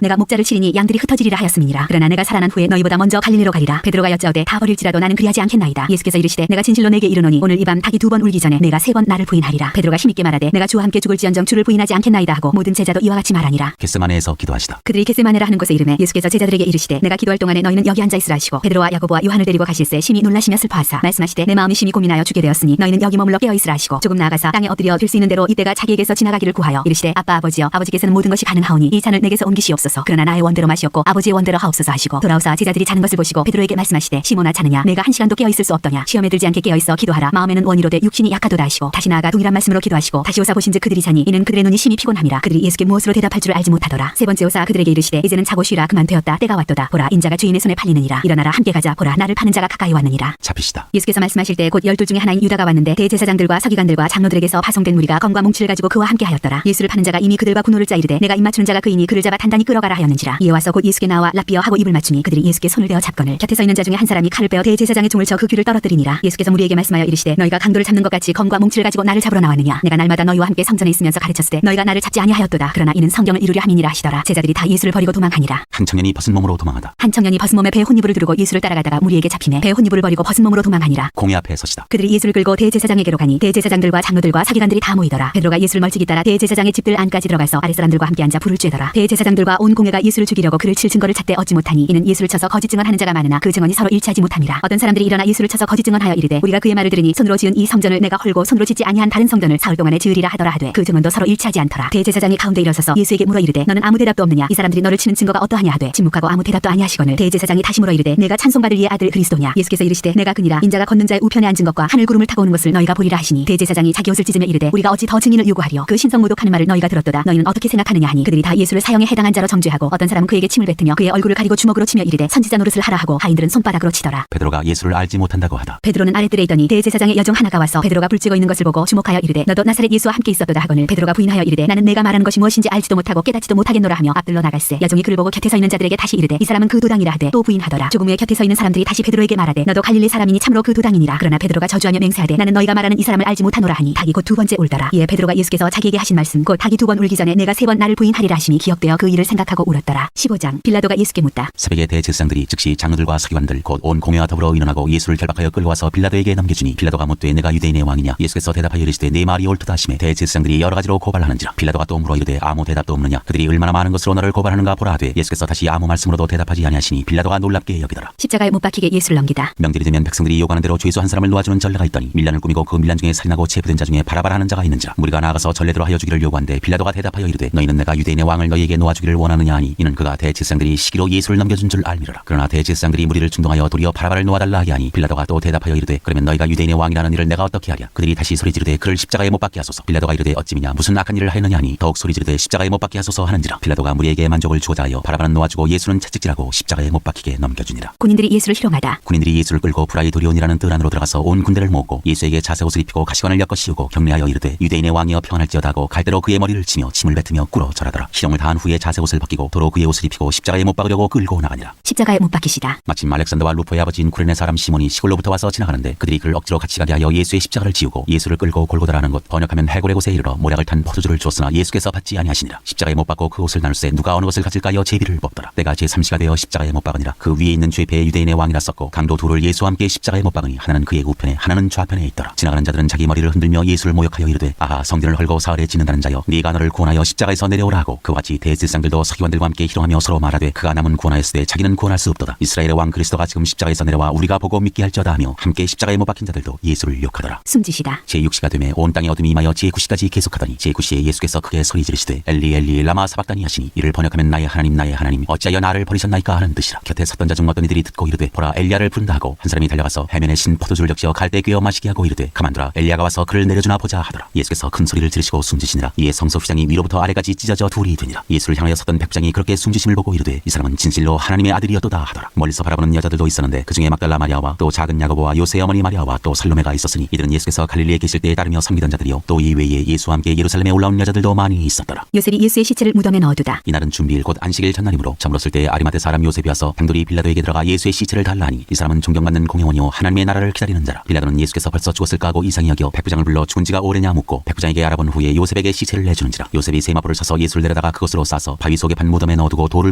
Speaker 1: 내가 목자를 치리니 양들이 흩어지리라 하였음이니라. 그러나 내가 살아난 후에 너희보다 먼저 갈릴리로 가리라. 베드로가 여짜오되 다 버릴지라도 나는 그리하지 않겠나이다. 예수께서 이르시되 내가 진실로 내게 이르노니 오늘 이 밤 닭이 2번 울기 전에 내가 3번 나를 부인하리라. 베드로가 힘있게 말하되 내가 주와 함께 죽을지언정 주를 부인하지 않겠나이다 하고 모든 제자도 이와 같이 말하니라.
Speaker 2: 겟세마네에서 기도하시다.
Speaker 1: 그들이 겟세마네라 하는 곳에 이르매 예수께서 제자들에게 이르시되 내가 기도할 동안에 너희는 여기 앉아 있으라 하시고 베드로와 야고보와 요한을 데리고 가실새 심히 놀라시며 슬퍼하사 말씀하시되 내 마음이 심히 고민하여 죽게 되었으니 너희는 여기 머물러 깨어 있으라 하시고 조금 나아가사 땅에 엎드려 될 수 있는 대로 이때가 자기에게서 지나가기를 구하여 이르시되 아빠 아버지여 아버지께서는 모든 것이 가능하오니 이 잔을 내게서 옮기시옵소서. 그러나 나의 원대로 마시옵고 아버지의 원대로 하옵소서 하시고 돌아오사 제자들이 자는 것을 보시고 베드로에게 말씀하시되 시몬아 자느냐 내가 한 시간도 깨어 있을 수 없더냐. 시험에 들지 않게 깨어 있어 기도하라. 마음에는 원이로되 육신이 약하도다 하시고 다시 나아가 동일한 말씀으로 기도하시고 다시 오사 보신즉 그들이 자니 이는 그들의 눈이 심히 피곤함이라. 그들이 예수께 무엇으로 대답할 줄을 알지 못하더라. 세 번째 오사 그들에게 이르시되 이제는 자고 쉬라. 그만 되었다. 때가 왔도다. 보라 인자가 주인의 손에 팔리느니라. 일어나라 함께 가자. 보라 나를 파는 자가 가까이 왔느니라.
Speaker 2: 잡히시다.
Speaker 1: 예수께서 말씀하실 때 곧 열둘 중에 하나인 유다가 왔는데 대제사장들과 서기관들과 장로들에게서 파송된 무리가 검과 뭉치를 가지고 그와 함께 하였더라. 예수를 파는 자가 이미 그들과 군노를 짜 이르되 내가 입 맞추는 자가 그이니 그를 잡아 단단히 끌어가라 하였는지라. 이에 와서 곧 예수께 나와 랍비여 하고 입을 맞추니 그들이 예수께 손을 대어 잡거늘 곁에 서 있는 자 중에 한 사람이 칼을 빼어 대제사장의 종을 쳐 그 귀를 떨어뜨리니라. 예수께서 무리에게 말씀하여 이르시되 너희가 강도를 잡는 것 같이 검과 뭉치를 가지고 나를 잡으러 나왔느냐. 내가 날마다 너희와 함께 성전에 있으면서 가르쳤을 때 너희가 나를 잡지 아니하였도다. 그러나 이는 성경을 이루려 함이니라 하시더라. 제자들이 다 예수를 버리고 도망하니라.
Speaker 2: 한 청년이 벗은 몸으로 도망하다.
Speaker 1: 한 청년이 벗은 몸에 배 혼이불을 두르고 예수를 따라가다가 무리에게 잡히매 배 혼이불을 버리고 벗은 몸으로 도망하니라.
Speaker 2: 공회 앞에 서시다.
Speaker 1: 그들이 예수를 끌고 대제사장에게로 가니 대제사장들과 장로들과 서기관들이 다 모이더라. 베드로가 예수를 멀찍이 따라 대제사장의 집들 안까지 들어가서 아랫사람들과 함께 앉아 불을 쬐더라. 대제사장들과 온 공회가 예수를 죽이려고 그를 칠 증거를 찾되 얻지 못하니 이는 예수를 쳐서 거짓 증언하는 자가 많으나 그 증언이 서로 일치하지 못함이라. 어떤 사람들이 일어나 예수를 쳐서 거짓 증언하여 이르되 우리가 그의 말을 들으니 손으로 지은 이 성전을 내가 헐고 손으로 짓지 아니한 다른 성전을 사흘 동안에 지으리라 하더라 하되 그 증언도 서로 일치하지 않더라. 대제사장이 가운데 일어서서 예수에게 물어 이르되 너는 아무 대답도 없느냐. 이 사람들이 너를 치는 증거가 어떠하냐 하되 침묵하고 아무 대답도 아니하시거늘 대제사장이 다시 물어 이르되 내가 찬송받을 이의 아들 그리스도냐. 예수께서 이르시되 내가 그니라. 인자가 걷는 자의 우편에 앉은 것과 하늘 구름을 타고 오는 것을 너희가 보리라 하시니 대제사장이 자기 옷을 찢으며 이르되 우리가 어찌 더 증인을 요구하리요. 그 신성모독하는 말을 너희가 들었도다. 너희는 어떻게 생각하느냐 하니 그들이 다 예수를 사형에 해당한 자로 정죄하고 어떤 사람은 그에게 침을 뱉으며 그의 얼굴을 가리고 주먹으로 치며 이르되 선지자 노릇을 하라 하고 하인들은 손바닥으로 치더라.
Speaker 2: 베드로가 예수를 알지 못한다고 하다.
Speaker 1: 베드로는 아랫뜰에 있더니 대제사장의 여종 하나가 와서 베드로가 불 쬐고 있는 것을 보고 주목하여 이르되 너도 나사렛 예수와 함께 있었도다 하거늘 베드로가 부인하여 이르되 나는 내가 말하는 것이 무엇인지 알지도 못하고 깨닫지도 못하겠노라 하며 앞들로 나갈새 여종이 그를 보고 곁에 서 있는 자들에게 다시 이르되 이 사람은 그 도당이라 하되 또 부인하더라. 조금 후에 곁에 서 있는 사람들이 다시 베드로에게 말하되 너도 갈릴리 사람이니 참으로 그 도당이니라. 그러나 베드로가 저주하며 맹세하되 나는 너희가 말하는 이 사람을 알지 못하노라 하니 닭이 곧 두 번째 울더라. 이에 베드로가 예수께서 자기에게 하신 말씀 곧 닭이 2번 울기 전에 내가 3번 나를 부인하리라 하심이 기억되어 그 일을 생각하고 울었더라. 15장 빌라도가 예수께 묻다.
Speaker 2: 새벽에 대제사장들이 즉시 장로들과 서기관들 곧 온 공회와 더불어 일어나고 예수를 결박하여 끌고 와서 빌라도에게 넘겨주니 빌라도가 묻되 내가 유대인의 왕이냐. 예수께서 대답하여 이르시되 네 말이 옳도다 하시매 대제사장들이 여러 가지로 고발하는지라. 빌라도가 또 물어 이르되 아무 대답도 없느냐. 그들이 얼마나 많은 것으로 너를 고발하는가 보라 하되 예수께서 다시 아무 말씀으로도 대답하지 아니하시니 빌라도가 놀랍게 여기더라.
Speaker 1: 십자가에 못 박히게 예수를 넘기다.
Speaker 2: 명절이 되면 백성들이 요구하는 대로 죄수 한 사람을 놓아주는 전례가 있더니 밀란을 꾸미고 그 밀란 중에 살인하고 체포된 자 중에 바라바라 하는 자가 있는지라. 무리가 나아가서 전례대로 하여 주기를 요구한데 빌라도가 대답하여 이르되 너희는 내가 유대인의 왕을 너희에게 놓아주기를 원하느냐 하니 이는 그가 대제사장들이 시기로 예수를 넘겨준 줄 알미러라. 그러나 대제사장들이 무리를 충동하여 도리어 바라바를 놓아달라 하게 하니 빌라도가 또 대답하여 이르되 그러면 너희가 유대인의 왕이라는 일을 내가 어떻게 하랴. 그들이 다시 소리 지르되 그를 십자가에 못 박게 하소서. 빌라도가 이르되 어찌미냐 무슨 악한 일을 하였느냐 하니 더욱 소리 지르되 십자가에 못 박게 하소서 하는지라. 빌라도가 무리에게 만족을 주고자 하여 바라바는 놓아주고 예수는 채찍질하고 십자가에 못 박히게 넘겨주니라.
Speaker 1: 군인들이 예수를 희롱하다.
Speaker 2: 군인들이 예수를 끌고 브라이도리온이라는 뜰 안으로 들어가서 온 군대를 모으고 예수에게 자색옷을 입히고 가시관을 엮어 씌우고 격려하여 이르되 유대인의 왕이여 평안할지어다 하고 갈대로 그의 머리를 치며 침을 뱉으며 꿇어 절하더라. 희롱을 다한 후에 자색옷을 벗기고 도로 그의 옷을 입히고 십자가에 못 박으려고 끌고 나가니라.
Speaker 1: 십자가에 못 박히시다.
Speaker 2: 마침 알렉산더와 루포의 아버지인 쿠레네 사람 시몬이 시골로부터 와서 지나가는데 그들이 그를 억지로 같이 가게 하여 예수의 십자가를 지우고 예수를 끌고 골고다라는 곳 번역하면 해골의 곳에 이르러 모략을 탄 포도주를 줬으나 예수께서 받지 아니하시니라. 십자가에 못 박고 그 옷을 나눌세 누가 어느 것을 가질까 하여 제비를 뽑더라. 때가 제3시가 되어 십자가에 못 박으니라. 그 위에 있는 죄패의 유대인의 왕이라 썼고 강도 둘을 예수와 함께 십자가에 못 박으니 하나는 그의 우편 우편에 하나는 좌편에 있더라. 지나가는 자들은 자기 머리를 흔들며 예수를 모욕하여 이르되 아하 성전을 헐고 사흘에 짓는다는 자여 네가 너를 구원하여 십자가에서 내려오라 하고 그와 같이 대제사장들도 서기관들과 함께 희롱하며 서로 말하되 그가 남은 구원하였으되 자기는 구원할 수 없도다. 이스라엘의 왕 그리스도가 지금 십자가에서 내려와 우리가 보고 믿게 할지어다 하며 함께 십자가에 못 박힌 자들도 예수를 욕하더라.
Speaker 1: 숨지시다.
Speaker 2: 제6시가 되매 온 땅에 어둠이 임하여 제9시까지 계속하더니 제9시에 예수께서 크게 소리 지르시되 엘리 엘리 라마 사박다니 하시니 이를 번역하면 나의 하나님 어찌하여 나를 버리셨나이까 하는 뜻이라. 곁에 섰던 자 중 어떤 이들이 듣고 이르되 보라 엘리야를 부른다 하고 한 사람이 달려가서 해면에 신 포도주를 적시어 갈대 꿰어 마시게 하고 이르되 가만두라 엘리야가 와서 그를 내려주나 보자 하더라. 예수께서 큰 소리를 지르시고 숨지시니라. 이에 성소 휘장이 위로부터 아래까지 찢어져 둘이 되니라. 예수를 향하여 섰던 백부장이 그렇게 숨지심을 보고 이르되 이 사람은 진실로 하나님의 아들이었도다 하더라. 멀리서 바라보는 여자들도 있었는데 그 중에 막달라 마리아와 또 작은 야고보와 요새의 어머니 마리아와 또 살로메가 있었으니 이들은 예수께서 갈릴리에 계실 때에 따르며 섬기던 자들이요 또 이 외에 예수와 함께 예루살렘에 올라온 여자들도 많이 있었더라.
Speaker 1: 요셉이 예수의 시체를 무덤에 넣어두다.
Speaker 2: 이날은 준비일 곧 안식일 전날이므로 저물었을 때 아리마대 사람 요셉이 와서 당돌이 빌라도에게 들어가 예수의 시체를 달라 하니 이 사람은 존경받는 공회원이요 하나님의 나라를 기다리는 자라. 빌라도는 예수께서 벌써 죽었을까 하고 이상히 여겨 백부장을 불러 죽은 지가 오래냐 묻고 백부장에게 알아본 후에 요셉에게 시체를 내주는지라. 요셉이 세마포를 사서 예수를 내려다가 그것으로 싸서 바위 속에 판 무덤에 넣어두고 돌을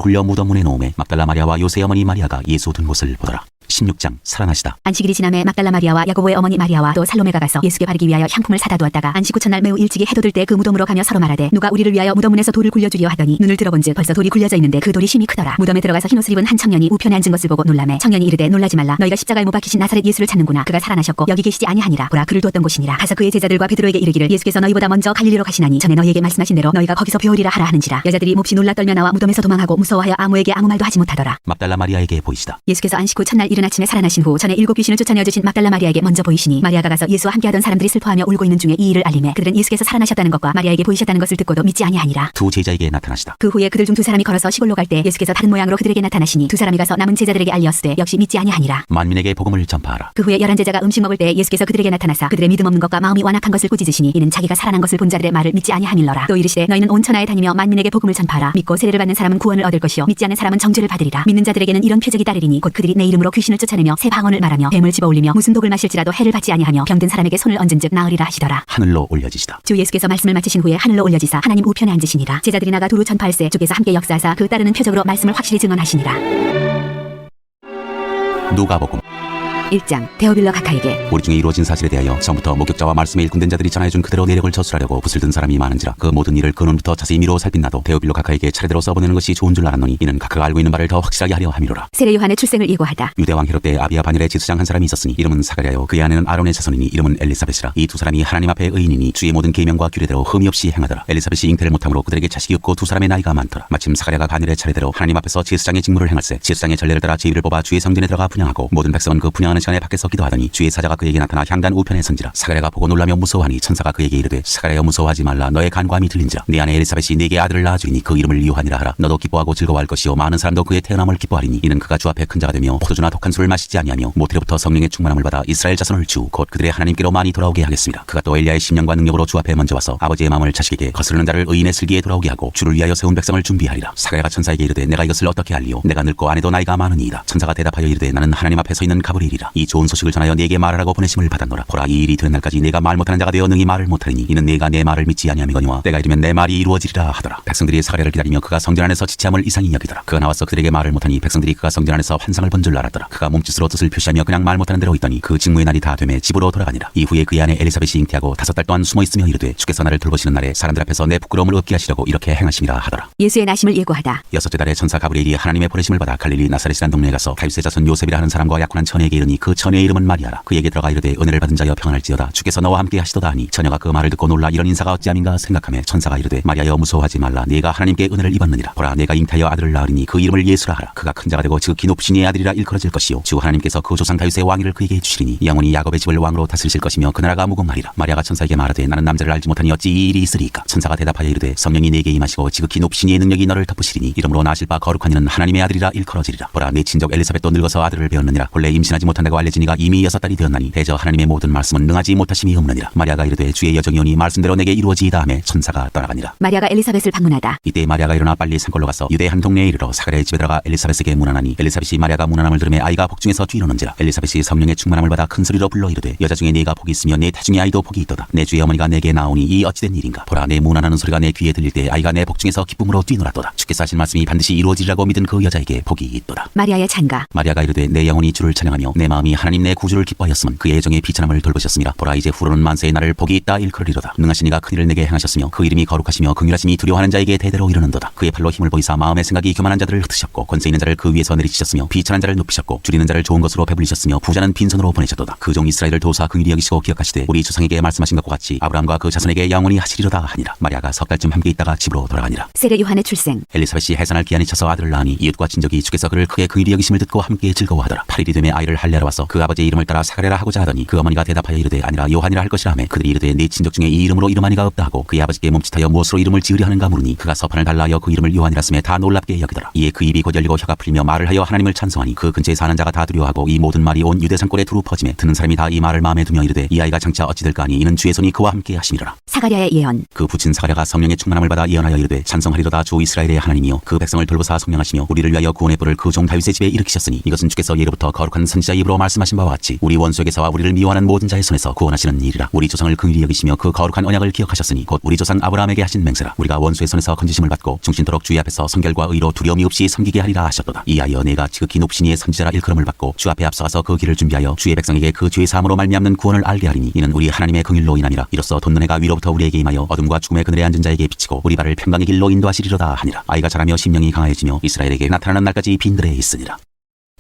Speaker 2: 굴려 무덤 문에 놓음에 막달라 마리아와 요새의 어머니 마리아가 예수 둔 곳을 보더라. 16장 살아나시다.
Speaker 1: 안식일이 지남에 막달라 마리아와 야고보의 어머니 마리아와 또 살로메가 가서 예수께 바르기 위하여 향품을 사다 두었다가 안식 후 첫날 매우 일찍이 해돋을 때 그 무덤으로 가며 서로 말하되 누가 우리를 위하여 무덤 문에서 돌을 굴려주려 하더니 눈을 들어본즉 벌써 돌이 굴려져 있는데 그 돌이 심히 크더라. 무덤에 들어가서 흰옷을 입은 한 청년이 우편에 앉은 것을 보고 놀라매 청년이 이르되 놀라지 말라 너희가 십자가에 못 박히신 나사렛 예수를 찾는구나. 그가 살아나셨고 여기 계시지 아니하니라. 보라 그를 두었던 곳이니라. 가서 그의 제자들과 베드로에게 이르기를 예수께서 너희보다 먼저 갈릴리로 가시나니 전에 너희에게 말씀하신 대로 너희가 거기서 배우리라 하라 하는지라. 여자들이 몹시 놀라 떨며 나와 무덤에서 도망하고 무서워하여 아무에게 아무 말도 하지 못하더라.
Speaker 2: 막달라 마리아에게 보이시다.
Speaker 1: 예수께서 안식 후 첫날 이른 아침에 살아나신 후 전에 7 귀신을 쫓아내어 주신 막달라 마리아에게 먼저 보이시니 마리아가 가서 예수와 함께하던 사람들이 슬퍼하며 울고 있는 중에 이 일을 알림해 그들은 예수께서 살아나셨다는 것과 마리아에게 보이셨다는 것을 듣고도 믿지 아니하니라.
Speaker 2: 두 제자에게 나타나시다.
Speaker 1: 그 후에 그들 중 두 사람이 걸어서 시골로 갈 때 예수께서 다른 모양으로 그들에게 나타나시니 두 사람이 가서 남은 제자들에게 알리었으되 역시 믿지 아니하니라.
Speaker 2: 만민에게 복음을 전파하라.
Speaker 1: 그 후에 11 제자가 음식 먹을 때 예수께서 그들에게 나타나사 그들의 믿음 없는 것과 마음이 완악한 것을 꾸짖으시니 이는 자기가 살아난 것을 본 자들의 말을 믿지 아니함일러라. 또 이르시되 너희는 온 천하에 다니며 만민에게 복음을 전파하라. 믿고 세례를 받는 사람은 구원을 얻을 것이요 믿지 않는 사람은 정죄를 받으리라. 믿는 자들에게는 이런 표적이 따르리니 곧 그들이 내 이름으로 귀신을 쫓아내며 새 방언을 말하며 뱀을 집어올리며 무슨 독을 마실지라도 해를 받지 아니하며 병든 사람에게 손을 얹은즉 나으리라 하시더라.
Speaker 2: 하늘로 올려지시다.
Speaker 1: 주 예수께서 말씀을 마치신 후에 하늘로 올려지사 하나님 우편에 앉으시니라. 제자들이 나가 두루 전파할세 주께서 함께 역사하사 그 따르는 표적으로 말씀을 확실히 증언하시니라.
Speaker 2: 누가복음
Speaker 1: 1장 데오빌러 가카에게
Speaker 2: 우리 중에 이루어진 사실에 대하여 처음부터 목격자와 말씀에 일꾼된 자들이 전해준 그대로 내력을 저술하려고 붓을 든 사람이 많은지라 그 모든 일을 근원부터 자세히 미루어 살핀나도 데오빌로 가카에게 차례대로 써보내는 것이 좋은 줄 알았노니 이는 가카가 알고 있는 바를 더 확실하게 하려 함이로라.
Speaker 1: 세례 요한의 출생을 예고하다.
Speaker 2: 유대왕 헤롯 때 아비야 바닐의 지수장 한 사람이 있었으니 이름은 사가랴요 그의 아내는 아론의 자손이니 이름은 엘리사벳이라. 이 두 사람이 하나님 앞에 의인이니 주의 모든 계명과 규례대로 흠이 없이 행하더라. 엘리사벳이 잉태를 못함으로 그들에게 자식이 없고 두 사람의 나이가 많더라. 마침 사가랴가 바닐의 차례대로 하나님 앞에서 제수장의 직무를 행할세 제수장의 전례를 따라 제비를 뽑아 주의 성전에 들어가 분향하고 모든 백성은 그 분향하는 시간에 밖에서 기도하더니 주의 사자가 그에게 나타나 향단 우편에 선지라. 사가랴가 보고 놀라며 무서워하니 천사가 그에게 이르되 사가랴여 무서워하지 말라 너의 간구함이 들린지라. 네 아내 엘리사벳이 네게 아들을 낳아주이니 그 이름을 요한이라 하라. 너도 기뻐하고 즐거워할 것이요 많은 사람도 그의 태어남을 기뻐하리니 이는 그가 주 앞에 큰 자가 되며 포도주나 독한 술을 마시지 아니하며 모태로부터 성령의 충만함을 받아 이스라엘 자손을 주 곧 그들의 하나님께로 많이 돌아오게 하겠습니다. 그가 또 엘리야의 심령과 능력으로 주 앞에 먼저 와서 아버지의 마음을 자식에게 거스르는 자를 의인의 슬기에 돌아오게 하고 주를 위하여 세운 백성을 준비하리라. 사가랴가 천사에게 이르되 내가 이것을 어떻게 알리오 내가 늙고 아내도 나이가 많으니이다. 천사가 대답하여 이르되 나는 하나님 앞에 서 있는 가브리엘이라. 이 좋은 소식을 전하여 네게 말하라고 보내심을 받았노라. 보라 이 일이 되는 날까지 내가 말 못하는 자가 되어 능히 말을 못하리니 이는 네가 내 말을 믿지 아니함이거니와 때가 이르면 내 말이 이루어지리라 하더라. 백성들이 사가랴를 기다리며 그가 성전 안에서 지체함을 이상히 여기더라. 그가 나와서 그들에게 말을 못하니 백성들이 그가 성전 안에서 환상을 본 줄 알았더라. 그가 몸짓으로 뜻을 표시하며 그냥 말 못하는 대로 있더니 그 직무의 날이 다 되매 집으로 돌아가니라. 이후에 그의 아내 엘리사벳이 잉태하고 5달 동안 숨어 있으며 이르되 주께서 나를 돌보시는 날에 사람들 앞에서 내 부끄러움을 얻게 하시려고 이렇게 행하심이라 하더라.
Speaker 1: 예수의 나심을 예고하다.
Speaker 2: 6째 달에 천사 가브리엘이 하나님의 보내심을 받아 갈릴리 나사렛이라는 동네에 가서 다윗의 자손 요셉이라 하는 사람과 약혼한 처녀에게 이르니 그 처녀의 이름은 마리아라. 그에게 들어가 이르되 은혜를 받은 자여 평안할지어다 주께서 너와 함께 하시도다 하니 처녀가 그 말을 듣고 놀라 이런 인사가 어찌함인가 생각하며 천사가 이르되 마리아여 무서워하지 말라 네가 하나님께 은혜를 입었느니라. 보라 내가 잉태하여 아들을 낳으리니 그 이름을 예수라 하라. 그가 큰 자가 되고 지극히 높으신 이의 아들이라 일컬어질 것이요 주 하나님께서 그 조상 다윗의 왕위를 그에게 주시리니 영원히 야곱의 집을 왕으로 다스리실 것이며 그 나라가 무궁하리라. 마리아가 천사에게 말하되 나는 남자를 알지 못하니 어찌 이 일이 있으리까. 천사가 대답하여 이르되 성령이 네게 임하시고 지극히 높으신 이의 능력이 너를 덮으시리니 이름으로 나실 바 거룩한 이는 하나님의 아들이라 일컬어지리라. 보라 내 친족 엘리사벳도 늙어서 아들을 배웠느니라. 본래 임신하지 못한다고 알려진 이가 이미 6달이 되었나니 대저 하나님의 모든 말씀은 능하지 못하심이 없느니라. 마리아가 이르되 주의 여정이오니 말씀대로 내게 이루어지이다 하며 천사가 떠나가니라.
Speaker 1: 마리아가 엘리사벳을 방문하다.
Speaker 2: 이때 마리아가 일어나 빨리 산골로 가서 유대 한 동네에 이르러 사가랴의 집에 들어가 엘리사벳에게 문안하니 엘리사벳이 마리아가 문안함을 들으며 아이가 복중에서 뛰노는지라. 엘리사벳이 성령의 충만함을 받아 큰 소리로 불러 이르되 여자 중에 네가 복이 있으며 내 태중의 아이도 복이 있도다. 내 주의 어머니가 내게 나오니 이 어찌된 일인가. 보라 내 문안하는 소리가 내 귀에 들릴 때 아이가 내 복중에서 기쁨으로 뛰노라도다. 주께서 하신 말씀이 반드시 이루어지리라고 믿은 그 여자에게 복이 있도다.
Speaker 1: 마리아의 찬가.
Speaker 2: 마리아가 이르되 내 영혼이 주를 찬양하며 내 마음이 마음이 하나님 내 구주를 기뻐하였으면 그의 정의 비천함을 돌보셨습니다. 보라 이제 후로는 만세의 날을 복이 있다 일컬으리로다. 능하신 이가 큰 일을 내게 행하셨으며 그 이름이 거룩하시며 긍휼하심이 두려워하는 자에게 대대로 이르는도다. 그의 팔로 힘을 보이사 마음의 생각이 교만한 자들을 흩으셨고 권세 있는 자를 그 위에서 내리치셨으며 비천한 자를 높이셨고 줄이는 자를 좋은 것으로 배불리셨으며 부자는 빈손으로 보내셨도다. 그 종 이스라엘을 도우사 긍휼히 여기시고 기억하시되 우리 조상에게 말씀하신 것과 같이 아브라함과 그 자손에게 영원히 하시리로다 하니라. 마리아가 석 달쯤 함께 있다가 집으로 돌아가니라.
Speaker 1: 세례 요한의 출생.
Speaker 2: 엘리사벳이 해산할 기한이 차서 아들을 낳으니 이웃과 친족이 주께서 그를 크게 긍휼히 여기심을 듣고 함께 즐거워하더라. 8일이 되매 아이를 할례하러 와서 그 아버지의 이름을 따라 사가랴라 하고자 하더니 그 어머니가 대답하여 이르되 아니라 요한이라 할 것이라 하매 그들이 이르되 네 친족 중에 이 이름으로 이름한 이가 없다 하고 그의 아버지께 몸짓하여 무엇으로 이름을 지으려 하는가 물으니 그가 서판을 달라하여 그 이름을 요한이라 쓰매 다 놀랍게 여기더라. 이에 그 입이 곧 열리고 혀가 풀리며 말을 하여 하나님을 찬송하니 그 근처에 사는 자가 다 두려워하고 이 모든 말이 온 유대 산골에 두루 퍼지매 듣는 사람이 다 이 말을 마음에 두며 이르되 이 아이가 장차 어찌 될까 하니 이는 주의 손이 그와 함께 하심이라.
Speaker 1: 사가랴의 예언.
Speaker 2: 그 부친 사가랴가 성령의 충만함을 받아 예언하여 이르되 찬송하리로다 주 이스라엘의 하나님이여 그 백성을 돌보사 성령하시며 우리를 위하여 구원의 뿔을 그 종 다윗의 집에 일으키셨으니 이것은 주께서 예로부터 거룩한 선지자 입으로 말씀하신 바와 같이 우리 원수에게서와 우리를 미워하는 모든 자의 손에서 구원하시는 일이라. 우리 조상을 긍휼히 여기시며 그 거룩한 언약을 기억하셨으니 곧 우리 조상 아브라함에게 하신 맹세라. 우리가 원수의 손에서 건지심을 받고 중신토록 주의 앞에서 성결과 의로 두려움이 없이 섬기게 하리라 하셨도다. 이하여 내가 지극히 높으신 이의 선지자라 일컬음을 받고 주 앞에 앞서가서 그 길을 준비하여 주의 백성에게 그 죄 사함으로 말미암는 구원을 알게 하리니 이는 우리 하나님의 긍휼로 인함이라. 이로써 돋는 해가 위로부터 우리에게 임하여 어둠과 죽음의 그늘에 앉은 자에게 비치고 우리 발을 평강의 길로 인도하시리로다 하니라. 아이가 자라며 심령이 강하여지며 이스라엘에게 나타나는 날까지 빈들에 있으니라.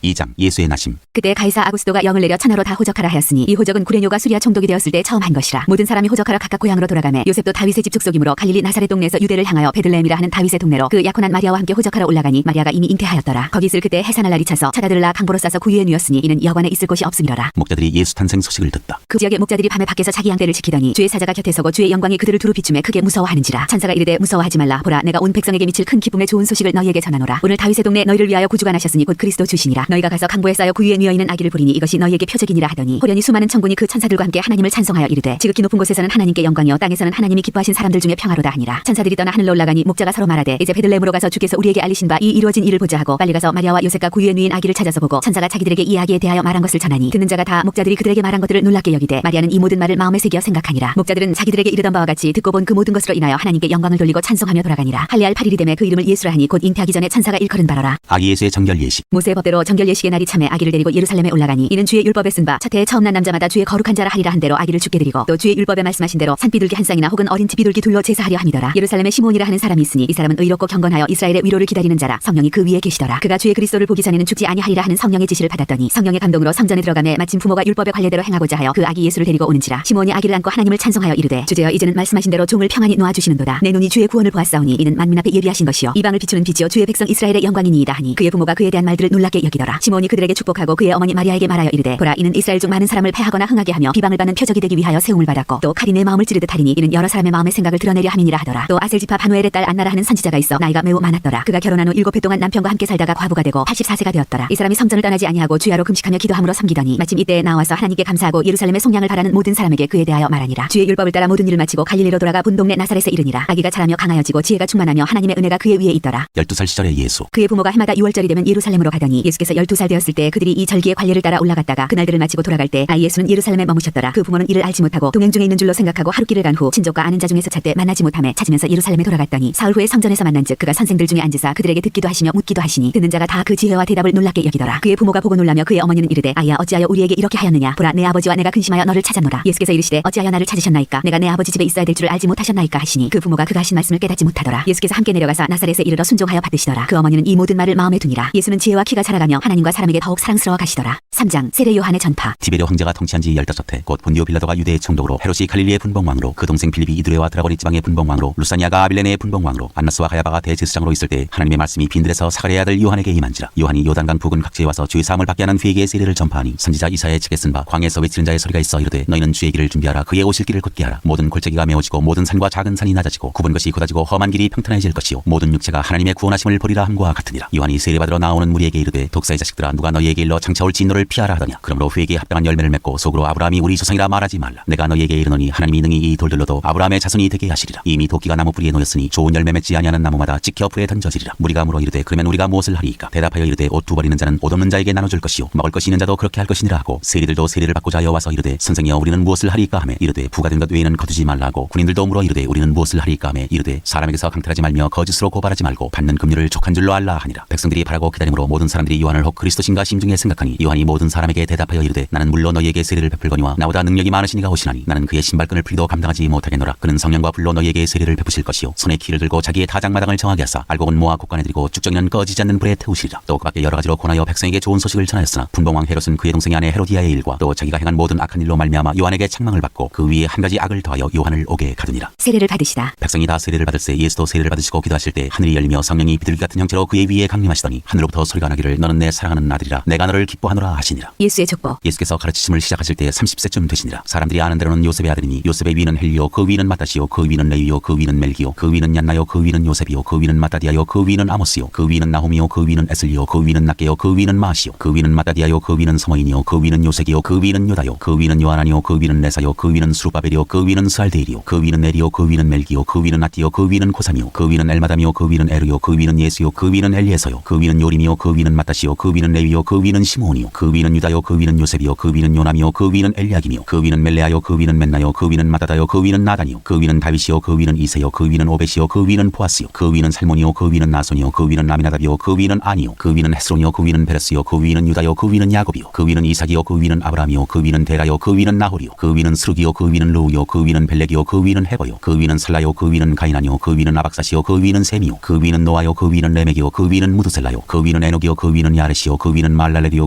Speaker 2: 2장 예수의 나심.
Speaker 1: 그때 가이사 아구스도가 영을 내려 천하로 다 호적하라 하였으니 이 호적은 구레뇨가 수리아 총독이 되었을 때 처음 한 것이라. 모든 사람이 호적하러 각각 고향으로 돌아가매 요셉도 다윗의 집 축속이므로 갈릴리 나사렛 동네에서 유대를 향하여 베들레헴이라 하는 다윗의 동네로 그 약혼한 마리아와 함께 호적하러 올라가니 마리아가 이미 잉태하였더라. 거기 있을 그때 해산할 날이 차서 차다들을 낳아 강보로 싸서 구유에 누였으니 이는 여관에 있을 곳이 없음이로라.
Speaker 2: 목자들이 예수 탄생 소식을 듣다.
Speaker 1: 그 지역의 목자들이 밤에 밖에서 자기 양떼를 지키더니 주의 사자가 곁에 서고 주의 영광이 그들을 두루 비추매 크게 무서워하는지라. 천사가 이르되 무서워하지 말라. 보라 내가 온 백성에게 미칠 큰 기쁨의 좋은 소식을 너희에게 전하노라. 오늘 다윗의 동네 너희를 위하여 구주가 나셨으니 곧 그리스도 주시니라. 너희가 가서 강보에 쌓여 구유에 누워 있는 아기를 보리니 이것이 너희에게 표적이니라 하더니 호련히 수많은 천군이 그 천사들과 함께 하나님을 찬송하여 이르되 지극히 높은 곳에서는 하나님께 영광이요 땅에서는 하나님이 기뻐하신 사람들 중에 평화로다 하니라. 천사들이 떠나 하늘로 올라가니 목자가 서로 말하되 이제 베들레헴으로 가서 주께서 우리에게 알리신 바 이 이루어진 일을 보자 하고 빨리 가서 마리아와 요셉과 구유에 누인 아기를 찾아서 보고 천사가 자기들에게 이 아기에 대하여 말한 것을 전하니 듣는 자가 다 목자들이 그들에게 말한 것들을 놀랍게 여기되 마리아는 이 모든 말을 마음에 새겨 생각하니라. 목자들은 자기들에게 이르던 바와 같이 듣고 본 그 모든 것으로 인하여 하나님께 영광을 돌리고 찬송하며 돌아가니라. 할례할 8일이 되매 그 이름을 예수라 하니 곧 잉태하기 전에 천사가 일컬은 바로라.
Speaker 2: 아기 예수의 정결 예식.
Speaker 1: 모세의 법대로 정결 예식의 날이 참에 아기를 데리고 예루살렘에 올라가니 이는 주의 율법에 쓴 바 첫 해에 처음 난 남자마다 주의 거룩한 자라 하리라 한 대로 아기를 죽게 드리고 또 주의 율법에 말씀하신 대로 산비둘기 한 쌍이나 혹은 어린 비둘기 둘로 제사하려 함이더라. 예루살렘에 시므온이라 하는 사람이 있으니 이 사람은 의롭고 경건하여 이스라엘의 위로를 기다리는 자라. 성령이 그 위에 계시더라. 그가 주의 그리스도를 보기 전에는 죽지 아니하리라 하는 성령의 지시를 받았더니 성령의 감동으로 성전에 들어가매 마침 부모가 율법의 관례대로 행하고자 하여 그 아기 예수를 데리고 오는지라. 시므온이 아기를 안고 하나님을 찬송하여 이르되 주제여 이제는 말씀하신 대로 종을 평안히 놓아주시는도다. 내 눈이 주의 구원을 보았사오니 이는 만민 앞에 예비하신 것이요 이방을 비추는 빛이요 주의 백성 이스라엘의 영광이니이다 하니 그의 부모가 그에 대한 말들을 놀랍게 여기더라. 시므온이 그들에게 축복하고 그의 어머니 마리아에게 말하여 이르되 보라 이는 이스라엘 중 많은 사람을 패하거나 흥하게 하며 비방을 받는 표적이 되기 위하여 세움을 받았고 또 칼이 내 마음을 찌르듯 하리니 이는 여러 사람의 마음의 생각을 드러내려 함이니라 하더라. 또 아셀지파 바누엘의 딸 안나라 하는 선지자가 있어 나이가 매우 많았더라. 그가 결혼한 후 7해 동안 남편과 함께 살다가 과부가 되고 84세가 되었더라. 이 사람이 성전을 떠나지 아니하고 주야로 금식하며 기도함으로 섬기더니 마침 이때에 나와서 하나님께 감사하고 예루살렘의 속량을 바라는 모든 사람에게 그에 대하여 말하니라. 주의 율법을 따라 모든 일을 마치고 갈릴리로 돌아가 본 동네 나사렛에 이르니라. 아기가 자라며 강하여지고 지혜가 충만하며 하나님의 은혜가 그의 위에 있더라.
Speaker 2: 12살 시절의 예수.
Speaker 1: 그의 부모가 해마다 6월절이 되면 예루살렘으로 가더니 예수께서 12살 되었을 때 그들이 이 절기의 관례를 따라 올라갔다가 그날들을 마치고 돌아갈 때 아이 예수는 예루살렘에 머무셨더라. 그 부모는 이를 알지 못하고 동행 중에 있는 줄로 생각하고 하루길을 간 후 친족과 아는 자 중에서 찾되 만나지 못하매 찾으면서 예루살렘에 돌아갔더니 사흘 후에 성전에서 만난즉 그가 선생들 중에 앉으사 그들에게 듣기도 하시며 묻기도 하시니 듣는 자가 다 그 지혜와 대답을 놀랍게 여기더라. 그의 부모가 보고 놀라며 그의 어머니는 이르되 아이야 어찌하여 우리에게 이렇게 하였느냐. 보라 내 아버지와 내가 근심하여 너를 찾았노라. 예수께서 이르시되 어찌하여 나를 찾으셨나이까. 내가 내 아버지 집에 있어야 될 줄을 알지 못하셨나이까 하시니 그 부모가 그가 하신 말씀을 깨닫지 못하더라. 예수께서 함께 내려가사 나사렛에 이르러 순종하여 받으시더라. 그 어머니는 이 모든 말을 마음에 두니라. 예수는 지혜와 키가 자라가며 하나님과 사람에게 더욱 사랑스러워 가시더라. 3장 세례 요한의 전파.
Speaker 2: 디베르 황제가 통치한 지 15해 곧 본디오 빌라도가 유대의 총독으로 헤롯이 갈릴리의 분봉왕으로 그 동생 빌립이 이두레와 드라고니 지방의 분봉왕으로 루사니아가 아빌레네의 분봉왕으로 안나스와 가야바가 대제사장으로 있을 때 하나님의 말씀이 빈들에서 사가랴의 아들 요한에게 임한지라. 요한이 요단강 부근 각지에 와서 주의 사함을 받게 하는 회개의 세례를 전파하니 선지자 이사야의 책에 쓴 바 광야에서 외치는 자의 소리가 있어 이르되 너희는 주의 길을 준비하라. 그의 오실 길을 곧게 하라. 모든 골짜기가 메워지고 모든 산과 작은 산이 낮아지고 굽은 것이 곧아지고 험한 길이 평탄해질 것이요 모든 육체가 하나님의 구원하심을 보리라 함과 같으니라. 요한이 세례받으러 나오는 무리에게 이르되 독사의 자식들아 누가 너희에게 일러 장차 올 진노를 피하라 하더냐. 그러므로 회개에 합당한 열매를 맺고 속으로 아브라함이 우리 조상이라 말하지 말라. 내가 너희에게 이르노니 하나님이 능히 이 돌들로도 아브라함의 자손이 되게 하시리라. 이미 도끼가 나무 뿌리에 놓였으니 좋은 열매 맺지 아니하는 나무마다 찍혀 불에 던져지리라. 무리가 물어 이르되 그러면 우리가 무엇을 하리이까. 대답하여 이르되 옷 두 벌 있는 자는 옷 없는 자에게 나눠줄 것이요 먹을 것이 있는 자도 그렇게 할 것이니라 하고 세리들도 세리를 받고자 하여 와서 이르되 선생이여 우리는 무엇을 하리이까 하매 이르되 부가된 것 외에는 거두지 말라 하고 군인들도 물어 이르되 우리는 무엇을 하리이까 하매 이르되 사람에게서 강탈하지 말며 거짓으로 고발하지 말고 받는 금류를 족한 줄로 알라 하니라. 백성들이 바라고 기다림으로 모든 사람들이 요한을 혹 그리스도신가 심중에 생각하니 요한이 모든 사람에게 대답하여 이르되 나는 물로 너희에게 세례를 베풀거니와 나보다 능력이 많으시니가 오시나니 나는 그의 신발끈을 풀이도 감당하지 못하겠노라. 그는 성령과 불로 너희에게 세례를 베푸실 것이요 손에 키를 들고 자기의 타작마당을 정하게 하사 알곡은 모아 곳간에 들이고 쭉정이는 꺼지지 않는 불에 태우시리라. 또 그 밖에 여러 가지로 권하여 백성에게 좋은 소식을 전하였으나 분봉왕 헤롯은 그의 동생의 아내 헤로디아의 일과 또 자기가 행한 모든 악한 일로 말미암아 요한에게 책망을 받고 그 위에 한 가지 악을 더하여 요한을 오게 가두니라.
Speaker 1: 세례를 받으시다.
Speaker 2: 백성이 다 세례를 받을새 예수도 세례를 받으시고 기도하실 때 하늘이 열리며 성령이 비둘기 같은 형체로 그의 위에 강림하시더니 하늘로부터 소리가 나기를 너는 내 사랑하는 아들이라 내가 너를 기뻐하노라 하시니라.
Speaker 1: 예수의 족보.
Speaker 2: 예수께서 가르치심을 시작하실 때 30세쯤 되시니라. 사람들이 아는 대로는 요셉의 아들이니 요셉의 위는 헬리요 그 위는 마따시요 그 위는 레위요 그 위는 멜기요 그 위는 얀나요 그 위는 요셉이요 그 위는 마따디아요 그 위는 아모스요 그 위는 나홈이요 그 위는 에슬리요 그 위는 낫게요 그 위는 마시요 그 위는 마따디아요 그 위는 서머인이요 그 위는 요색이요 그 위는 요다요 그 위는 요하나니요 그 위는 레사요 그 위는 수르바벨이요 그 위는 스알데일이요 그 위는 네리요 그 위는 멜기요 그 위는 아띠요 그 위는 고삼이요 그 위는 엘마담이요 그 위는 에르요 그 위는 예수요 그 위는 엘리에서요 그 위는 요림이요 그 위는 마따시요 그 위는 레위요 그 위는 시므온이요 그 위는 유다요 그 위는 요셉이요 그 위는 요남이요 그 위는 엘리야김이요 그 위는 멜레아요 그 위는 멘나요 그 위는 마다다요 그 위는 나단이요 그 위는 다윗이요 그 위는 이세요 그 위는 오벳이요 그 위는 보아스요 그 위는 살몬이요 그 위는 나손이요 그 위는 라미나답이요 그 위는 아니요 그 위는 헤스론이요 그 위는 베레스요 그 위는 유다요 그 위는 야곱이요 그 위는 이삭이요 그 위는 아브라함이요 그 위는 데라요 그 위는 나홀이요 그 위는 스루기요 그 위는 르우요 그 위는 벨렉이요 그 위는 헤버요 그 위는 살라요 그 위는 가이나니요 그 위는 아박사시요 그 위는 셈이요 그 위는 노아요 그 위는 레멕이요 그 위는 무드셀라요 그 위는 에녹이요 그 위는 야레시요 그 위는 말랄레리요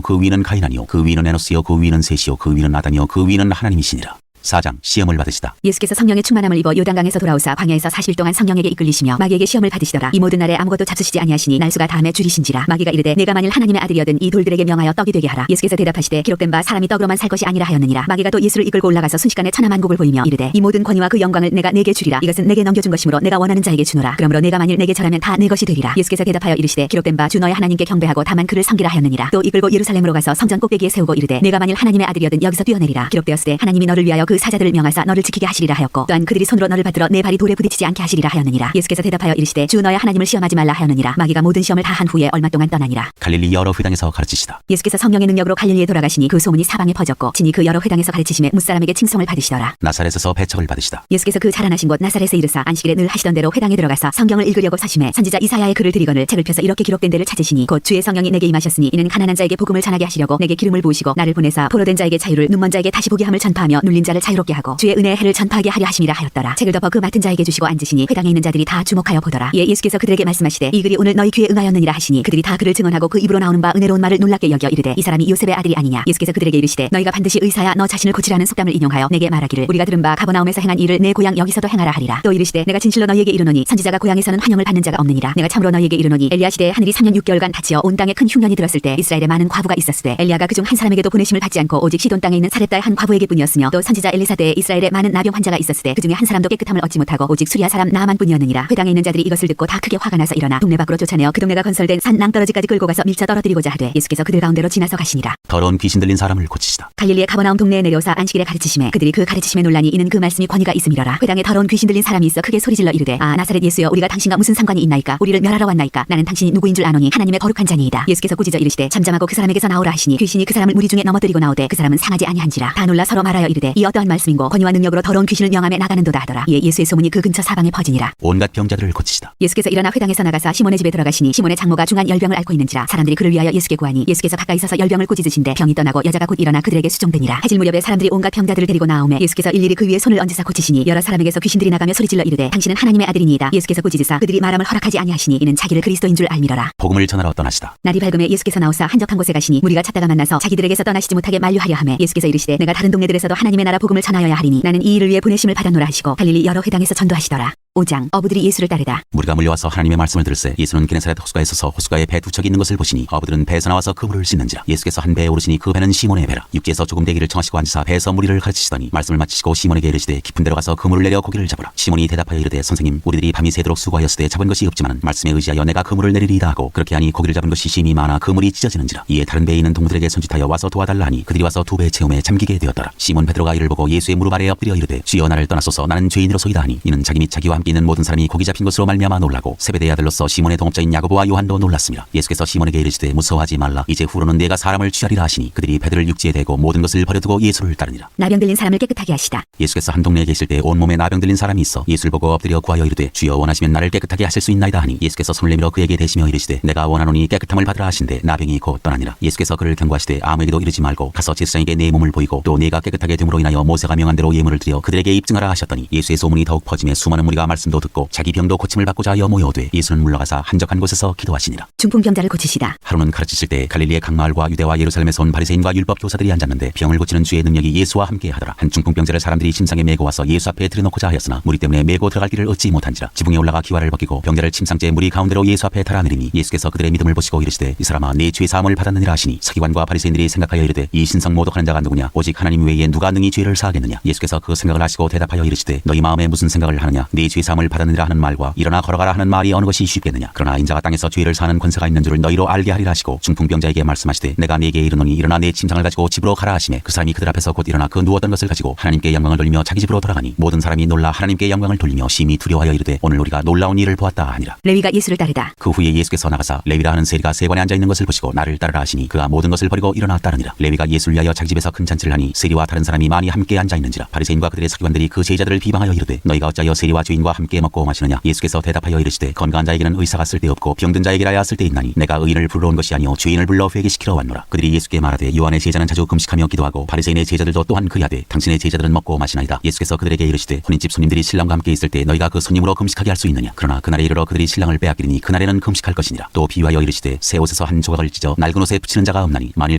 Speaker 2: 그 위는 가이나니요 그 위는 에노스요 그 위는 셋이요 그 위는 아담이요 그 위는 하나님이시니라. 4장 시험을 받으시다.
Speaker 1: 예수께서 성령의 충만함을 입어 요단강에서 돌아오사 광야에서 40일 동안 성령에게 이끌리시며 마귀에게 시험을 받으시더라. 이 모든 날에 아무것도 잡수시지 아니하시니 날수가 다음에 줄이신지라. 마귀가 이르되 내가 만일 하나님의 아들이여든 이 돌들에게 명하여 떡이 되게 하라. 예수께서 대답하시되 기록된 바 사람이 떡으로만 살 것이 아니라 하였느니라. 마귀가 또 예수를 이끌고 올라가서 순식간에 천하만국을 보이며 이르되 이 모든 권위와 그 영광을 내가 내게 주리라. 이것은 내게 넘겨준 것이므로 내가 원하는 자에게 주노라. 그러므로 내가 만일 내게 절하면 다 내 것이 되리라. 예수께서 대답하여 이르시되 기록된 바 주 너의 하나님께 경배하고 다만 그를 섬기라 하였느니라. 또 이끌고 예루살렘으로 가서 성전 꼭대기에 세우고 이르되 내가 만일 하나님의 아들이여든 여기서 뛰어내리라. 기록되었으되 하나님이 너를 위하여 그 사자들을 명하사 너를 지키게 하시리라 하였고 또한 그들이 손으로 너를 받들어 내 발이 돌에 부딪히지 않게 하시리라 하였느니라. 예수께서 대답하여 이르시되 주 너의 하나님을 시험하지 말라 하였느니라. 마귀가 모든 시험을 다 한 후에 얼마 동안 떠나니라.
Speaker 2: 갈릴리 여러 회당에서 가르치시다.
Speaker 1: 예수께서 성령의 능력으로 갈릴리에 돌아가시니 그 소문이 사방에 퍼졌고 진이 그 여러 회당에서 가르치심에 무사람에게 칭송을 받으시더라.
Speaker 2: 나사렛에서 배척을 받으시다.
Speaker 1: 예수께서 그 자라나신 곳 나사렛에 이르사 안식일에 늘 하시던 대로 회당에 들어가서 성경을 읽으려고 서심해 선지자 이사야의 글을 들이거늘 책을 펴서 이렇게 기록된 데를 찾으시니 곧 주의 성령이 내게 임하셨으니 이는 가난한 자에게 복음을 전하게 하시려고 내게 기름을 부으시고 나를 보내사 포로된 자에게 자유를 눈먼 자에게 다시 보게 함을 전파하며 눌린 자를 자유롭게 하고 주의 은혜의 해를 전파하게 하려 하심이라 하였더라. 책을 덮어 그 맡은 자에게 주시고 앉으시니 회당에 있는 자들이 다 주목하여 보더라. 예, 예수께서 그들에게 말씀하시되 이 글이 오늘 너희 귀에 응하였느니라 하시니 그들이 다 그를 증언하고 그 입으로 나오는 바 은혜로운 말을 놀랍게 여겨 이르되 이 사람이 요셉의 아들이 아니냐. 예수께서 그들에게 이르시되 너희가 반드시 의사야 너 자신을 고치라는 속담을 인용하여 내게 말하기를 우리가 들은 바 가버나움에서 행한 일을 내 고향 여기서도 행하라 하리라. 또 이르시되 내가 진실로 너희에게 이르노니 선지자가 고향에서는 환영을 받는 자가 없느니라. 내가 참으로 너희에게 이르노니 엘리야 시대에 하늘이 3년 6개월간 닫히어 온 땅에 큰 흉년이 들었을 때 이스라엘에 많은 과부가 있었으되 엘리야가 그중 한 사람에게도 보내심을 받지 않고 오직 시돈 땅에 있는 사렙다의 한 과부에게뿐이었으며 또 선지자 엘리사 때에 이스라엘에 많은 나병 환자가 있었으되 그중에 한 사람도 깨끗함을 얻지 못하고 오직 수리아 사람 나만뿐이었느니라. 회당에 있는 자들이 이것을 듣고 다 크게 화가 나서 일어나 동네 밖으로 쫓아내어 그 동네가 건설된 산 낭떠러지까지 끌고 가서 밀쳐 떨어뜨리고자 하되 예수께서 그들 가운데로 지나서 가시니라.
Speaker 2: 더러운 귀신 들린 사람을 고치시다.
Speaker 1: 갈릴리의 가버나움 동네에 내려오사 안식일에 가르치심에 그들이 그 가르치심에 논란이 이는 그 말씀이 권위가 있음이러라. 회당에 더러운 귀신 들린 사람이 있어 크게 소리질러 이르되 아 나사렛 예수여 우리가 당신과 무슨 상관이 있나이까. 우리를 멸하러 왔나이까. 나는 당신이 누구인 줄 아노니 하나님의 거룩한 자니이다. 예수께서 꾸짖어 이르시되 잠잠하고 그 사람에게서 나오라 하시니 귀신이 그 사람을 무리 중에 넘어뜨리고 나오되 그 사람은 상하지 아니한지라. 다 놀라 서로 말하여 이르되 이 어떠한 말씀인고 권위와 능력으로 더러운 귀신을 명함에 나가는도다 하더라. 예, 예수의 소문이 그 근처 사방에 퍼지니라.
Speaker 2: 온갖 병자들을 고치시다.
Speaker 1: 예수께서 일어나 회당에서 나가사 시몬의 집에 들어가시니 시몬의 장모가 중한 열병을 앓고 있는지라. 사람들이 그를 위하여 예수께 구하니 예수께서 가까이 서서 열병을 꾸짖으신데 병이 떠나고 여자가 곧 일어나 그들에게 수종되니라. 해질 무렵에 사람들이 온갖 병자들을 데리고 나오매 예수께서 일일이 그 위에 손을 얹으사 고치시니 여러 사람에게서 귀신들이 나가며 소리질러 이르되 당신은 하나님의 아들이니이다. 예수께서 꾸짖으사 그들이 말함을 허락하지 아니하시니 이는 자기를 그리스도인 줄 알미러라.
Speaker 2: 복음을 전하러 떠나시다.
Speaker 1: 날이 밝음에 예수께서 나오사 한적한 곳에 가시니 무리가 찾다가 만나서 자기들에게서 떠나시지 못하게 만류하려 하매 예수께서 이르시되 내가 다른 동네들에서도 하나님의 나라 복음을 전하여야 하리니 나는 이 일을 위해 보내심을 받았노라 하시고 갈릴리 여러 회당에서 전도하시더라. 5장 어부들이 예수를 따르다.
Speaker 2: 무리가 물려와서 하나님의 말씀을 들을세 예수는 게네사렛 호수가에 서서 호수가에 배 두 척이 있는 것을 보시니 어부들은 배에서 나와서 그 물을 씻는지라. 예수께서 한 배에 오르시니 그 배는 시몬의 배라. 육지에서 조금 대기를 청하시고 앉으사 배에서 무리를 가르치시더니 말씀을 마치시고 시몬에게 이르시되 깊은 데로 가서 그물을 내려 고기를 잡으라. 시몬이 대답하여 이르되 선생님 우리들이 밤이 새도록 수고하였을 때 잡은 것이 없지만 말씀에 의지하여 내가 그물을 내리리이다 하고 그렇게 하니 고기를 잡은 것이 심히 많아 그물이 찢어지는지라. 이에 다른 배에 있는 동무들에게 손짓하여 와서 도와달라 하니 그들이 와서 두 배의 체험에 잠기게 되었더라. 시몬 베드로가 이를 보고 예수의 무릎 아래에 엎드려 이르되 주여 나를 떠나소서 나는 죄인으로소이다 하니 이는 자기 및 자기와 함께 있는 모든 사람이 고기 잡힌 것으로 말미암아 놀라고 세베대의 아들로서 시몬의 동업자인 야고보와 요한도 놀랐습니다. 예수께서 시몬에게 이르시되 무서워하지 말라. 이제 후로는 내가 사람을 취하리라 하시니 그들이 배들을 육지에 대고 모든 것을 버려두고 예수를 따르니라.
Speaker 1: 나병 들린 사람을 깨끗하게 하시다.
Speaker 2: 예수께서 한 동네에 계실 때 온몸에 나병 들린 사람이 있어 예수를 보고 엎드려 구하여 이르되 주여 원하시면 나를 깨끗하게 하실 수 있나이다 하니 예수께서 손을 내밀어 그에게 대시며 이르시되 내가 원하노니 깨끗함을 받으라 하신대 나병이 곧 떠나니라. 예수께서 그를 경고하시되 아무에게도 이르지 말고 가서 제사장에게 네 몸을 보이고 또 네가 깨끗하게 됨으로 인하여 모세가 명한 대로 예물을 드려 그들에게 입증하라 하셨더니 예수의 소문이 더욱 퍼짐에 수많은 무리가 말씀도 듣고 자기 병도 고침을 받고자 하여 모여오되 예수는 물러가사 한적한 곳에서 기도하시니라.
Speaker 1: 중풍병자를 고치시다.
Speaker 2: 하루는 가르치실 때 갈릴리의 각 마을과 유대와 예루살렘에서 온 바리새인과 율법 교사들이 앉았는데 병을 고치는 주의 능력이 예수와 함께 하더라. 한 중풍병자를 사람들이 침상에 메고 와서 예수 앞에 들여놓고자 하였으나 무리 때문에 메고 들어갈 길을 얻지 못한지라. 지붕에 올라가 기와를 벗기고 병자를 침상째 무리 가운데로 예수 앞에 달아내리니 예수께서 그들의 믿음을 보시고 이르시되 이 사람아 네 죄 사함을 받았느니라 하시니 서기관과 바리새인들이 생각하여 이르되 이 신성 모독하는 자가 누구냐 오직 하나님 외에 누가 능히 죄를 사하겠느냐. 예수께서 그 생각을 하시고 대답하여 이르시되 너희 마음에 무슨 생각을 하느냐 네 죄 사함을 받았느니라 하는 말과 일어나 걸어가라 하는 말이 어느 것이 쉽겠느냐. 그러나 인자가 땅에서 죄를 사하는 권세가 있는 줄을 너희로 알게 하리라 하시고 중풍병자에게 말씀하시되 내가 네게 이르노니 일어나 내 침상을 가지고 집으로 가라 하시매 그 사람이 그들 앞에서 곧 일어나 그 누웠던 것을 가지고 하나님께 영광을 돌리며 자기 집으로 돌아가니 모든 사람이 놀라 하나님께 영광을 돌리며 심히 두려워하여 이르되 오늘 우리가 놀라운 일을 보았다 하니라.
Speaker 1: 레위가 예수를 따르다.
Speaker 2: 그 후에 예수께서 나가사 레위라 하는 세리가 세관에 앉아 있는 것을 보시고 나를 따르라 하시니 그가 모든 것을 버리고 일어나 따르니라. 레위가 예수를 위하여 자기 집에서 큰 잔치를 하니 세리와 다른 사람이 많이 함께 앉아 있는지라. 바리새인과 그들의 서기관들이 그 제자들을 비방하여 이르되 너희가 어찌하여 세리와 죄인과 함께 먹고 마시느냐. 예수께서 대답하여 이르시되 건강한 자에게는 의사가 쓸데없고 병든 자에게라야 쓸데있나니 내가 의인을 불러 온 것이 아니요 죄인을 불러 회개시키러 왔노라. 그들이 예수께 말하되 요한의 제자는 자주 금식하며 기도하고 바리새인의 제자들도 또한 그리하되 당신의 제자들은 먹고 마시나이다. 예수께서 그들에게 이르시되 혼인집 손님들이 신랑과 함께 있을 때 너희가 그 손님으로 금식하게 할 수 있느냐. 그러나 그날에 이르러 그들이 신랑을 빼앗기리니 그날에는 금식할 것이니라. 또 비유하여 이르시되 새 옷에서 한 조각을 찢어 낡은 옷에 붙이는 자가 없나니 만일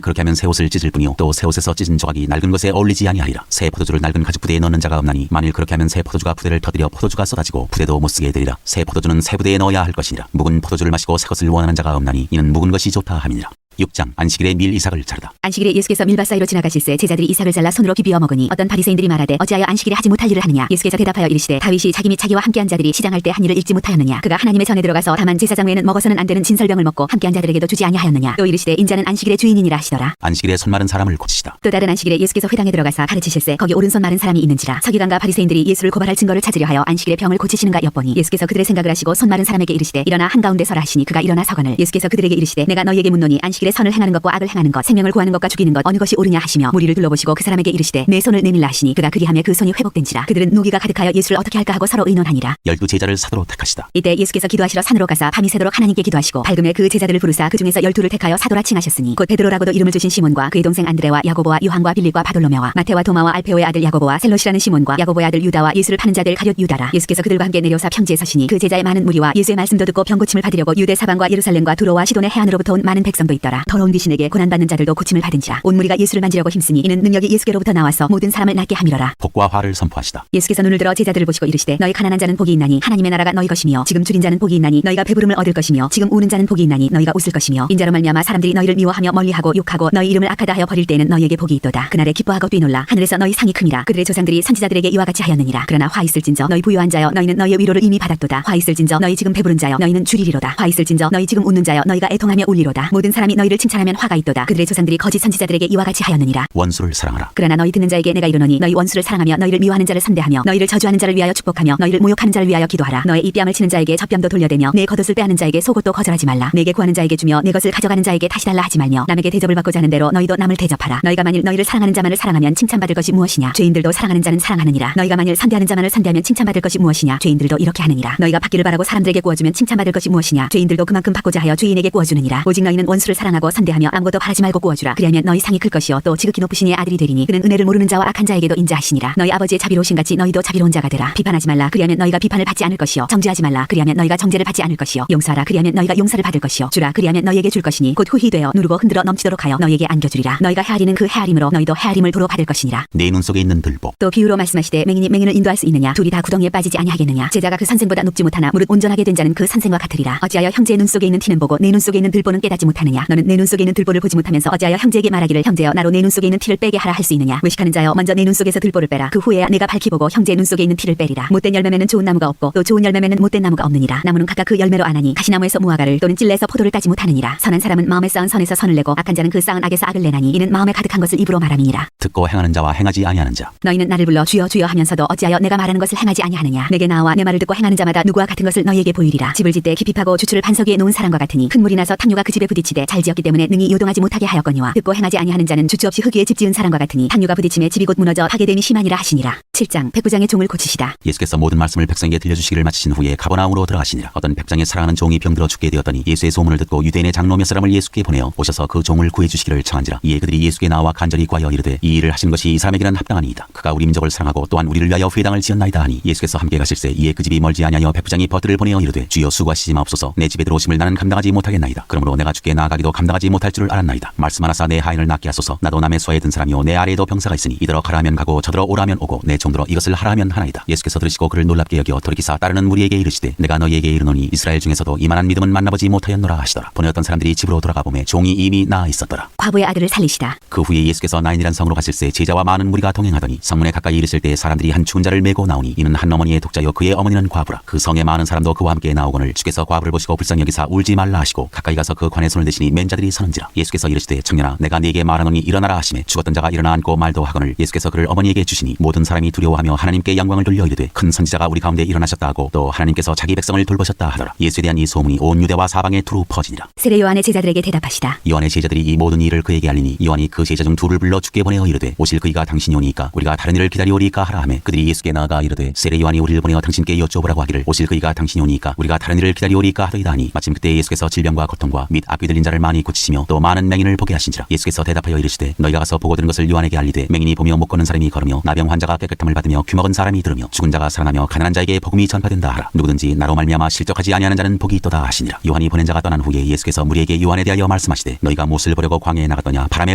Speaker 2: 그렇게 하면 새 옷을 찢을 뿐이요 또 새 옷에서 찢은 조각이 낡은 것에 어울리지 아니하리라. 새 포도주를 낡은 가죽 부대에 넣는 자가 없나니 만일 그렇게 하면 새 포도주가 부대를 터뜨려 포도주가 쏟아지고 부대도 못쓰게 되리라. 새 포도주는 새 부대에 넣어야 할 것이니라. 묵은 포도주를 마시고 새 것을 원하는 자가 없나니 이는 묵은 것이 좋다 함이니라. 6장 안식일에 밀 이삭을 자르다.
Speaker 1: 안식일에 예수께서 밀밭 사이로 지나가실새 제자들이 이삭을 잘라 손으로 비비어 먹으니 어떤 바리새인들이 말하되 어찌하여 안식일에 하지 못할 일을 하느냐. 예수께서 대답하여 이르시되 다윗이 자기 및 자기와 함께한 자들이 시장할 때 한 일을 읽지 못하였느냐. 그가 하나님의 전에 들어가서 다만 제사장 외에는 먹어서는 안 되는 진설병을 먹고 함께한 자들에게도 주지 아니하였느냐. 또 이르시되 인자는 안식일의 주인이니라 하시더라.
Speaker 2: 안식일에 손 마른 사람을 고치시다.
Speaker 1: 또 다른 안식일에 예수께서 회당에 들어가사 가르치실새 거기 오른손 마른 사람이 있는지라. 서기관과 바리새인들이 예수를 고발할 증거를 찾으려 하여 안식일에 병을 고치시는가 엿보니 예수께서 그들의 생각을 하시고 손 마른 사람에게 이르시되 일어나 한가운데 서라 하시니 그가 일어나 서거늘 예수께서 그들에게 이르시되 내가 너희에게 묻노니 안식일에 선을 행하는 것과 악을 행하는 것 생명을 구하는 것과 죽이는 것 어느 것이 옳으냐 하시며 무리를 둘러보시고 그 사람에게 이르시되 내 손을 내밀라 하시니 그가 그리하며 그 손이 회복된지라. 그들은 노기가 가득하여 예수를 어떻게 할까 하고 서로 의논하니라.
Speaker 2: 12제자를 사도로 택하시다.
Speaker 1: 이때 예수께서 기도하시러 산으로 가사 밤이 새도록 하나님께 기도하시고 밝음에 그 제자들을 부르사 그 중에서 12를 택하여 사도라 칭하셨으니 곧 베드로라고도 이름을 주신 시몬과 그의 동생 안드레와 야고보와 요한과 빌립과 바돌로메와 마태와 도마와 알페오의 아들 야고보와 셀롯이라는 시몬과 야고보의 아들 유다와 예수를 파는 자들 가룟 유다라. 예수께서 그들과 함께 내려오사 평지에 서시니 그 제자의 많은 무리와 예수의 말씀도 듣고 병 고침을 받으려고 유대 사방과 예루살렘과 두로와 시돈의 해안으로부터 온 많은 백성도 있더라. 더러운 귀신에게 고난받는 자들도 고침을 받은지라. 온 무리가 예수를 만지려고 힘쓰니 이는 능력이 예수께로부터 나와서 모든 사람을 낫게 함이로라.
Speaker 2: 복과 화를 선포하시다.
Speaker 1: 예수께서 눈을 들어 제자들을 보시고 이르시되 너희 가난한 자는 복이 있나니 하나님의 나라가 너희 것이며 지금 줄인 자는 복이 있나니 너희가 배부름을 얻을 것이며 지금 우는 자는 복이 있나니 너희가 웃을 것이며 인자로 말미암아 사람들이 너희를 미워하며 멀리하고 욕하고 너희 이름을 악하다 하여 버릴 때에는 너희에게 복이 있도다. 그날에 기뻐하고 뛰놀라 하늘에서 너희 상이 큼이라. 그들의 조상들이 선지자들에게 이와 같이 하였느니라. 그러나 화 있을진저 너희 부요한 자여 너희는 너희의 위로를 이미 받았도다. 화 있을진저 너희 지금 배부른 자여 너희는 줄이리로다. 화 있을진저 너희 지금 웃는 자여 너희가 애통하며 울리로다. 모든 사람이 너희를 칭찬하면 화가 있도다. 그들의 조상들이 거짓 선지자들에게 이와 같이 하였느니라.
Speaker 2: 원수를 사랑하라.
Speaker 1: 그러나 너희 듣는 자에게 내가 이르노니 너희 원수를 사랑하며 너희를 미워하는 자를 선대하며 너희를 저주하는 자를 위하여 축복하며 너희를 모욕하는 자를 위하여 기도하라. 너의 이 뺨을 치는 자에게 젖뺨도 돌려대며 내 겉옷을 빼앗는 자에게 속옷도 거절하지 말라. 내게 구하는 자에게 주며 내 것을 가져가는 자에게 다시 달라 하지 말며 남에게 대접을 받고자 하는 대로 너희도 남을 대접하라. 너희가 만일 너희를 사랑하는 자만을 사랑하면 칭찬받을 것이 무엇이냐. 죄인들도 사랑하는 자는 사랑하느니라. 너희가 만일 선대하는 자만을 선대하면 칭찬받을 것이 무엇이냐. 죄인들도 이렇게 하느니라. 너희가 받기를 바라고 사람들에게 구워주면 칭찬받을 것이 무엇이냐. 죄인들도 그만큼 받고자 하여 죄인에게 구워주느니라. 오직 너희는 원수를 사랑하고 선대하며 아무것도 바라지 말고 구워주라. 그리하면 너희 상이 클 것이요 또 지극히 높으신 이의 아들이 되리니 그는 은혜를 모르는 자와 악한 자에게도 인자하시니라. 너희 아버지의 자비로우신 같이 너희도 자비로운 자가 되라. 비판하지 말라. 그리하면 너희가 비판을 받지 않을 것이요 정죄하지 말라. 그리하면 너희가 정죄를 받지 않을 것이요 용서하라. 그리하면 너희가 용서를 받을 것이요 주라. 그리하면 너희에게 줄 것이니 곧 후히 되어 누르고 흔들어 넘치도록 하여 너희에게 안겨주리라. 너희가 헤아리는 그 헤아림으로 너희도 헤아림을 도로 받을 것이니라.
Speaker 2: 내 눈 속에 있는 들보.
Speaker 1: 또 비유로 말씀하시되 맹인이 맹인을 인도할 수 있느냐. 둘이 다 구덩이에 빠지지 아니하겠느냐. 제자가 그 선생보다 높지 못하나 무릇 온전하게 된 자는 그 선생과 같으리라. 어찌하여 형제의 눈 속에 있는 티는 보고 내 눈 속에 있는 들보는 깨닫지 못하느냐. 너는 너는 내 눈 속에 있는 들보를 보지 못하면서 어찌하여 형제에게 말하기를 형제여 나로 내 눈 속에 있는 티를 빼게 하라 할 수 있느냐. 외식하는 자여 먼저 내 눈 속에서 들보를 빼라. 그 후에야 내가 밝히 보고 형제의 눈 속에 있는 티를 빼리라. 못된 열매에는 좋은 나무가 없고 또 좋은 열매에는 못된 나무가 없느니라. 나무는 각각 그 열매로 아나니 가시나무에서 무화과를 또는 찔레에서 포도를 따지 못하느니라. 선한 사람은 마음에 쌓은 선에서 선을 내고 악한 자는 그 쌓은 악에서 악을 내나니 이는 마음에 가득한 것을 입으로 말함이니라.
Speaker 2: 듣고 행하는 자와 행하지 아니하는 자.
Speaker 1: 너희는 나를 불러 주여 주여 하면서도 어찌하여 내가 말하는 것을 행하지 아니하느냐. 내게 나와 내 말을 듣고 행하는 자마다 누구와 같은 것을 너희에게 보이리라. 집을 짓되 깊이 파고 주추를 반석 위에 놓은 사람과 같으니 큰 물이 나서 탕류가 그 집에 부딪히되 잘 지었기 때문에 능히 요동하지 못하게 하였거니와 듣고 행하지 아니하는 자는 주추 없이 흙 위에 집 지은 사람과 같으니 탕류가 부딪힘에 집이 곧 무너져 파괴됨이 심하니라 하시니라. 7장 백부장의 종을 고치시다.
Speaker 2: 예수께서 모든 말씀을 백성에게 들려주시기를 마치신 후에 가버나움으로 들어가시니라. 어떤 백장의 사랑하는 종이 병들어 죽게 되었더니 예수의 소문을 듣고 유대인의 장로 몇 사람을 예수께 보내어 오셔서 그 종을 구해주시기를 청한지라. 이에 그들이 예수께 나와 간절히 구하여 이르되 이 일을 하신 것이 이 사람에게는 합당하니이다. 그가 우리 민족을 사랑하고 또한 우리를 위하여 회당을 지었나이다 하니 예수께서 함께 가실새 이에 그 집이 멀지 아니하여 백부장이 벗들을 보내어 이르되 주여 수고하시지 마옵소서. 내 집에 들어오심을 나는 감당하지 못하겠나이다. 그러므로 내가 주께 나아가기도 감당하지 못할 줄을 알았나이다. 말씀하나사 내 하인을 낫게 하소서. 나도 남의 수하에 든 사람이요 내 아래에도 병사가 있으니 이더러 가라 하면 가고 저더러 오라 하면 오고 내 종들어 이것을 하라 하면 하나이다. 예수께서 들으시고 그를 놀랍게 여겨 돌이키사 따르는 무리에게 이르시되 내가 너희에게 이르노니 이스라엘 중에서도 이만한 믿음은 만나보지 못하였노라 하시더라. 보내었던 사람들이 집으로 돌아가 보매 종이 이미 나아 있었더라.
Speaker 1: 과부의 아들을 살리시다.
Speaker 2: 그 후에 예수께서 나인이란 성으로 가실새 제자와 많은 무리가 동행하더니 성문에 가까이 이르실 때 사람들이 한 죽은 자를 메고 나오니 이는 한 어머니의 독자여 그의 어머니는 과부라. 그 성에 많은 사람도 그와 함께 나오거늘 주께서 과부를 보시고 불쌍히 여기사 울지 말라 하시고 가까이 가서 그 관에 손을 대시니 맨 자들이 서는지라. 예수께서 이르시되 청년아 내가 네게 말하노니 일어나라 하시매 죽었던 자가 일어나 앉고 말도 하거늘 예수께서 그를 어머니에게 주시니 모든 사람이 두려워하며 하나님께 영광을 돌려 이르되 큰 선지자가 우리 가운데 일어나셨다 하고 또 하나님께서 자기 백성을 돌보셨다 하더라. 예수에 대한 이 소문이 온 유대와 사방에 두루 퍼지니라.
Speaker 1: 세례 요한의 제자들에게 대답하시다.
Speaker 2: 요한의 제자들이 이 모든 일을 그에게 알리니 요한이 그 제자 중 둘을 불러 주께 보내어 이르되 오실 그이가 당신이 오니까 우리가 다른 일을 기다리오리까 하라 하매 그들이 예수께 나아가 이르되 세례 요한이 우리를 보내어 당신께 여쭤보라고 하기를 오실 그이가 당신이 오니까 우리가 다른 일을 기다리오리까 하더이다 하니 마침 그때 예수께서 질병과 고통과 및 앞귀 들린 자를 많이 고치시며 또 많은 맹인을 보게 하신지라. 예수께서 대답하여 이르시되 너희가 가서 보고 들은 것을 요한에게 알리되 맹인이 보며 못 걷는 사람이 걸으며 나병 환자가 깨끗함을 받으며 귀먹은 사람이 들으며 죽은 자가 살아나며 가난한 자에게 복음이 전파된다 하라. 누구든지 나로 말미암아 실족하지 아니하는 자는 복이 있도다 하시니라. 요한이 보낸 자가 떠난 후에 예수께서 무리에게 요한에 대하여 말씀하시되 너희가 무엇을 보려고 광야에 나갔더냐. 바람에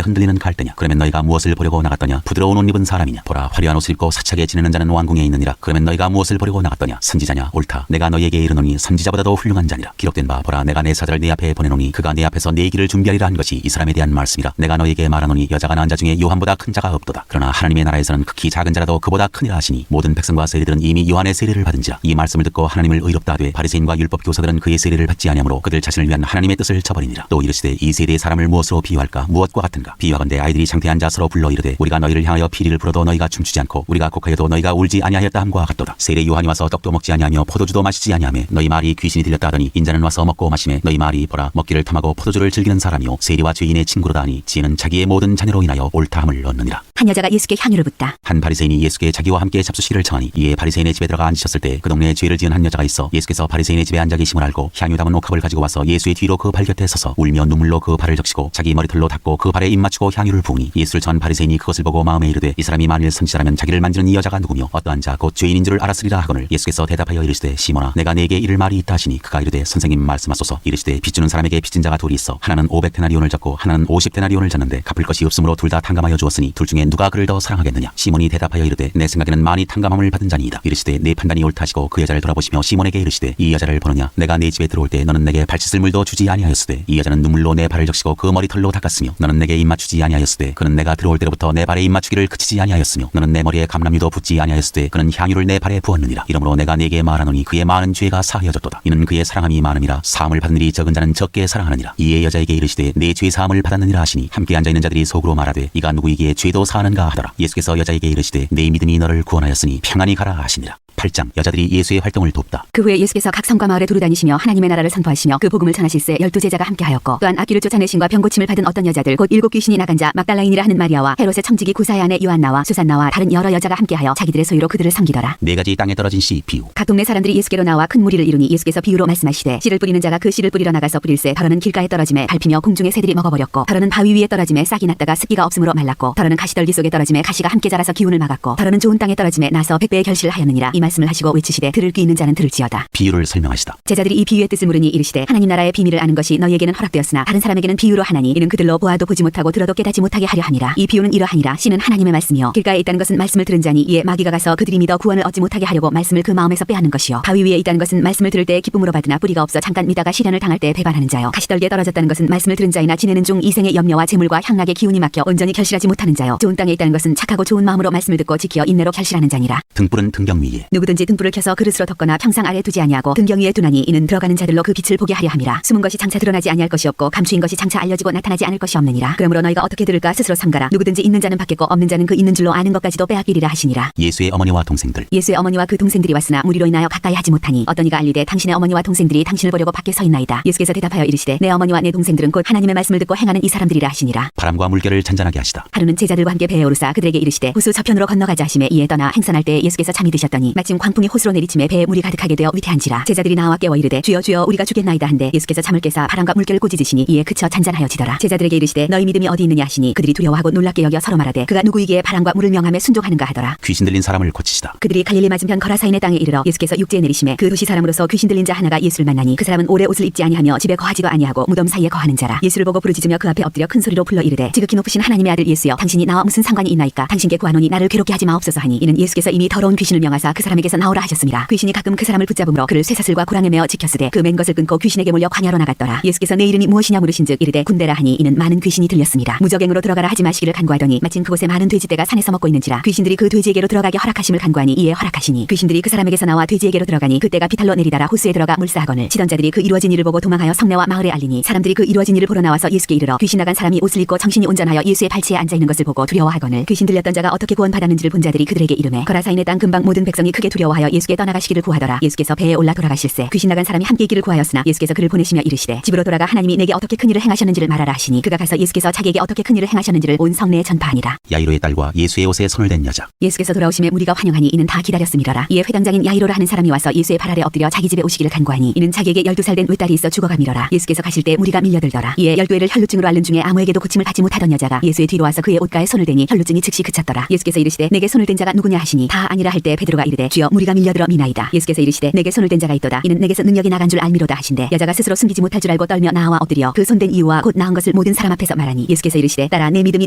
Speaker 2: 흔들리는 갈대냐. 그러면 너희가 무엇을 보려고 나갔더냐. 부드러운 옷 입은 사람이냐. 보라 화려한 옷을 입고 사차게 지내는 자는 왕궁에 있느니라. 그러면 너희가 무엇을 보려고 나갔더냐. 선지자냐. 옳다. 내가 너희에게 이르노니 선지자보다도 훌륭한 자니라. 기록된 바 보라 내가 내 사자를 네 앞에 보내노니 그가 네 앞에서 네 길을 준비하리라 한 것이 이 사람에 대한 말씀이라. 내가 너희에게 말하노니 여자가 낳은 자 중에 요한보다 큰 자가 없도다. 그러나 하나님의 나라에서는 극히 작은 자라도 그보다 크니라 하시니 모든 백성과 세리들은 이미 요한의 세례를 받은지라. 이 말씀을 듣고 하나님을 의롭다 하되 바리새인과 율법 교사들은 그의 세례를 받지 아니하므로 그들 자신을 위한 하나님의 뜻을 저버리니라. 또 이르시되 이 세대의 사람을 무엇으로 비유할까. 무엇과 같은가. 비유하건대 아이들이 장태한 자 서로 불러 이르되 우리가 너희를 향하여 피리를 불어도 너희가 춤추지 않고 우리가 곡하여도 너희가 울지 아니하였다 함과 같도다. 세례 요한이 와서 떡도 먹지 아니하며 포도주도 마시지 아니하며 너희 말이 귀신이 들렸다 하더니 인자는 와서 먹고 마시매 너희 말이 보라 먹기를 탐하고 포도주를 즐기는 사람이요 세리와 죄인의 친구로다 하니 지혜는 자기의 모든 자녀로 인하여 옳다함을 얻느니라.
Speaker 1: 한 여자가 예수께 향유를 붓다.
Speaker 2: 한 바리새인이 예수께 자기와 함께 잡수시기를 청하니 이에 바리새인의 집에 들어가 앉으셨을 때 그 동네에 죄를 지은 한 여자가 있어 예수께서 바리새인의 집에 앉아 계심을 알고 향유 담은 옥합을 가지고 와서 예수의 뒤로 그 발 곁에 서서 울며 눈물로 그 발을 적시고 자기 머리털로 닦고 그 발에 입 맞추고 향유를 부으니 예수를 전 바리새인이 그것을 보고 마음에 이르되 이 사람이 만일 선지자라면 자기를 만지는 이 여자가 누구며 어떠한 자 곧 죄인인 줄을 알았으리라 하거늘 예수께서 대답하여 이르시되 시몬아 내가 네게 이를 말이 있다 하시니 그가 이르되 선생님 말씀하소서. 이르시되 빚주는 사람에게 빚진 자가 둘이 있어 하나는 500데나리온을 졌고 하나는 50데나리온을 졌는데 갚을 것이 없으므로 둘 다 탕감하여 주었으니 둘 중에 누가 그를 더 사랑하겠느냐. 시몬이 대답하여 이르되 내 생각에는 많이 탕감함을 받은 자니이다. 이르시되 내 판단이 옳다 하시고 그 여자를 돌아보시며 시몬에게 이르시되 이 여자를 보느냐. 내가 네 집에 들어올 때 너는 내게 발 씻을 물도 주지 아니하였으되 이 여자는 눈물로 내 발을 적시고 그 머리털로 닦았으며 너는 내게 입 맞추지 아니하였으되 그는 내가 들어올 때로부터 내 발에 입 맞추기를 그치지 아니하였으며 너는 내 머리에 감람유도 붓지 아니하였으되 그는 향유를 내 발에 부었느니라. 이러므로 내가 네게 말하노니 그의 많은 죄가 사하여졌도다. 이는 그의 사랑함이 많음이라. 사함을 받은 일이 적은 자는 적게 사랑하느니라. 이에 여자에게 이르시되 내 죄 사함을 받았느니라 하시니 함께 앉아있는 자들이 속으로 말하되 이가 누구이기에 죄도 사하는가 하더라. 예수께서 여자에게 이르시되 내 믿음이 너를 구원하였으니 평안히 가라 하시니라. 8장 여자들이 예수의 활동을 돕다.
Speaker 1: 그 후에 예수께서 각 성과 마을에 두루 다니시며 하나님의 나라를 선포하시며 그 복음을 전하실새 12제자가 함께하였고 또한 악귀를 쫓아내신과 병고침을 받은 어떤 여자들 곧 7 귀신이 나간 자 막달라인이라 하는 마리아와 헤롯의 첨지기 구사의 아내 요한나와 수산나와 다른 여러 여자가 함께하여 자기들의 소유로 그들을 섬기더라.
Speaker 2: 4가지 땅에 떨어진 씨 비유.
Speaker 1: 각 동네 사람들이 예수께로 나와 큰 무리를 이루니 예수께서 비유로 말씀하시되 씨를 뿌리는 자가 그 씨를 뿌리러 나가서 뿌릴새 더러는 길가에 떨어짐에 밟히며 공중의 새들이 먹어버렸고 더러는 바위 위에 떨어짐에 싹이 났다가 습기가 없으므로 말랐고 더러는 가시떨기 속에 떨어짐에 가시가 함께 자라서 기운을 막았고 더러는 좋은 땅에 떨어짐에 나서 100배의 결실을 하였느니라. 이 말씀을 하시고 외치시되 들을 귀 있는 자는 들을지어다.
Speaker 2: 비유를 설명하시다.
Speaker 1: 제자들이 이 비유의 뜻을 물으니 이르시되 하나님 나라의 비밀을 아는 것이 너희에게는 허락되었으나 다른 사람에게는 비유로 하나니 이는 그들로 보아도 보지 못하고 들어도 깨닫지 못하게 하려 함이라. 이 비유는 이러하니라. 씨는 하나님의 말씀이요 길가에 있다는 것은 말씀을 들은 자니 이에 마귀가 가서 그들이 믿어 구원을 얻지 못하게 하려고 말씀을 그 마음에서 빼앗는 것이요 바위 위에 있다는 것은 말씀을 들을 때에 기쁨으로 받으나 뿌리가 없어 잠깐 믿다가 시련을 당할 때에 배반하는 자요 가시떨기에 떨어졌다는 것은 말씀을 들은 자이나 지내는 중 이생의 염려와 재물과 향락의 기운이 막혀 온전히 결실하지 못하는 자요 좋은 땅에 있다는 것은 착하고 좋은 마음으로 말씀을 듣고 지켜 인내로 결실하는 자니라.
Speaker 2: 등불은 등경 위에
Speaker 1: 누구든지 등불을 켜서 그릇으로 덮거나 평상 아래 두지 아니하고 등경 위에 두나니 이는 들어가는 자들로 그 빛을 보게 하려 함이라. 숨은 것이 장차 드러나지 아니할 것이 없고 감추인 것이 장차 알려지고 나타나지 않을 것이 없느니라. 그러므로 너희가 어떻게 들을까 스스로 삼가라. 누구든지 있는 자는 받겠고 없는 자는 그 있는 줄로 아는 것까지도 빼앗기리라 하시니라.
Speaker 2: 예수의 어머니와 동생들.
Speaker 1: 예수의 어머니와 그 동생들이 왔으나 무리로 인하여 가까이 하지 못하니 어떤 이가 알리되 당신의 어머니와 동생들이 당신을 보려고 밖에 서 있나이다. 예수께서 대답하여 이르시되 내 어머니와 내 동생들은 곧 하나님의 말씀을 듣고 행하는 이 사람들이라 하시니라.
Speaker 2: 바람과 물결을 잔잔하게 하시다.
Speaker 1: 하루는 제자들과 함께 배에 오르사 그들에게 이르시되 호수 저편으로 건너가자 하시매 이에 떠나 행선할 때 예수께서 잠이 드셨더니 마침 광풍이 호수로 내리침에 배에 물이 가득하게 되어 위태한지라. 제자들이 나와 깨워 이르되 주여 주여 우리가 죽겠나이다 한데 예수께서 잠을 깨사 바람과 물결을 꾸짖으시니 이에 그쳐 잔잔하여지더라. 제자들에게 이르시되 너희 믿음이 어디 있느냐 하시니 그들이 두려워하고 놀랍게 여겨 서로 말하되 그가 누구이기에 바람과 물을 명하며 순종하는가 하더라.
Speaker 2: 귀신 들린 사람을 고치시다.
Speaker 1: 그들이 갈릴리 맞은편 거라사인의 땅에 이르러 예수께서 육지에 내리심에 그 도시 사람으로서 귀신 들린 자 하나가 예수를 만나니 그 사람은 오래 옷을 입지 아니하며 집에 거하지도 아니하고 무덤 사이에 거하는 자라. 예수를 보고 부르짖으며 그 앞에 엎드려 큰 소리로 불러 이르되 지극히 높으신 하나님의 아들 예수여 당신이 나와 무슨 상관이 있나이까. 당신께 구하노니 나를 괴롭게 하지 마옵소서 하니 이는 예수께서 이미 더러운 귀신을 명하사 그 사람에게서 나오라 하셨습니다. 귀신이 가끔 그 사람을 붙잡음으로 그를 쇠사슬과 구랑에 메어 지켰으되 그 맨 것을 끊고 귀신에게 몰려 광야로 나갔더라. 예수께서 내 이름이 무엇이냐 물으신즉 이르되 군대라 하니 이는 많은 귀신이 들렸습니다. 무적행으로 들어가라 하지 마시기를 간구하더니 마침 그곳에 많은 돼지떼가 산에서 먹고 있는지라 귀신들이 그 돼지에게로 들어가게 허락하심을 간구하니 이에 허락하시니 귀신들이 그 사람에게서 나와 돼지에게로 들어가니 그때가 비탈로 내리다라 호수에 들어가 물사하거늘 치던 자들이 그 이루어진 일을 보고 도망하여 성내와 마을에 알리니 사람들이 그 이루어진 일을 보러 나와서 예수께 이르러 귀신 나간 사람이 옷을 입고 정신이 온전하여 예수의 발치에 앉아 있는 것을 보고 두려워하거늘 귀신 들렸던 자가 어떻게 구원받았는지를 본 자들이 그들에게 이르매 거라사인의 땅 근방 모든 백성이 크게 두려워하여 예수께 떠나가시기를 구하더라. 예수께서 배에 올라 돌아가실새 귀신 나간 사람이 함께 있기를 구하였으나 예수께서 그를 보내시며 이르시되 집으로 돌아가 하나님이 내게 어떻게 큰 일을 행하셨는지를 말하라 하시니 그가 가서 예수께서 자기에게 어떻게 큰 일을 행하셨는지를 온 성내에 전파하니라.
Speaker 2: 야이로의 딸과 예수의 옷에 손을 댄 여자.
Speaker 1: 예수께서 돌아오심에 무리가 환영하니 이는 다 기다렸음이러라. 이에 회당장인 야이로라 하는 사람이 와서 예수의 발 아래 엎드려 자기 집에 오시기를 간구하니 이는 자기에게 12살 된 외딸이 있어 죽어감이러라. 예수께서 가실 때 무리가 밀려들더라. 이에 12회를 혈루증으로 앓는 중에 아무에게도 고침을 받지 못하던 여자가 예수의 뒤로 와서 그의 옷가에 손을 대니 혈루증이 즉시 그쳤더라. 예수께서 이르시되 내게 손을 댄 자가 누구냐 하시니 다 아니라 할 때 베드로가 이르되 주여 무리가 밀려들어 미나이다. 예수께서 이르시되 내게 손을 댄 자가 있도다. 이는 내게서 능력이 나간 줄 알미로다 하신대 여자가 스스로 숨기지 못할 줄 알고 떨며 나와 엎드려 그 손댄 이유와 곧 나은 것을 모든 사람 앞에서 말하니 예수께서 이르시되 딸아 내 믿음이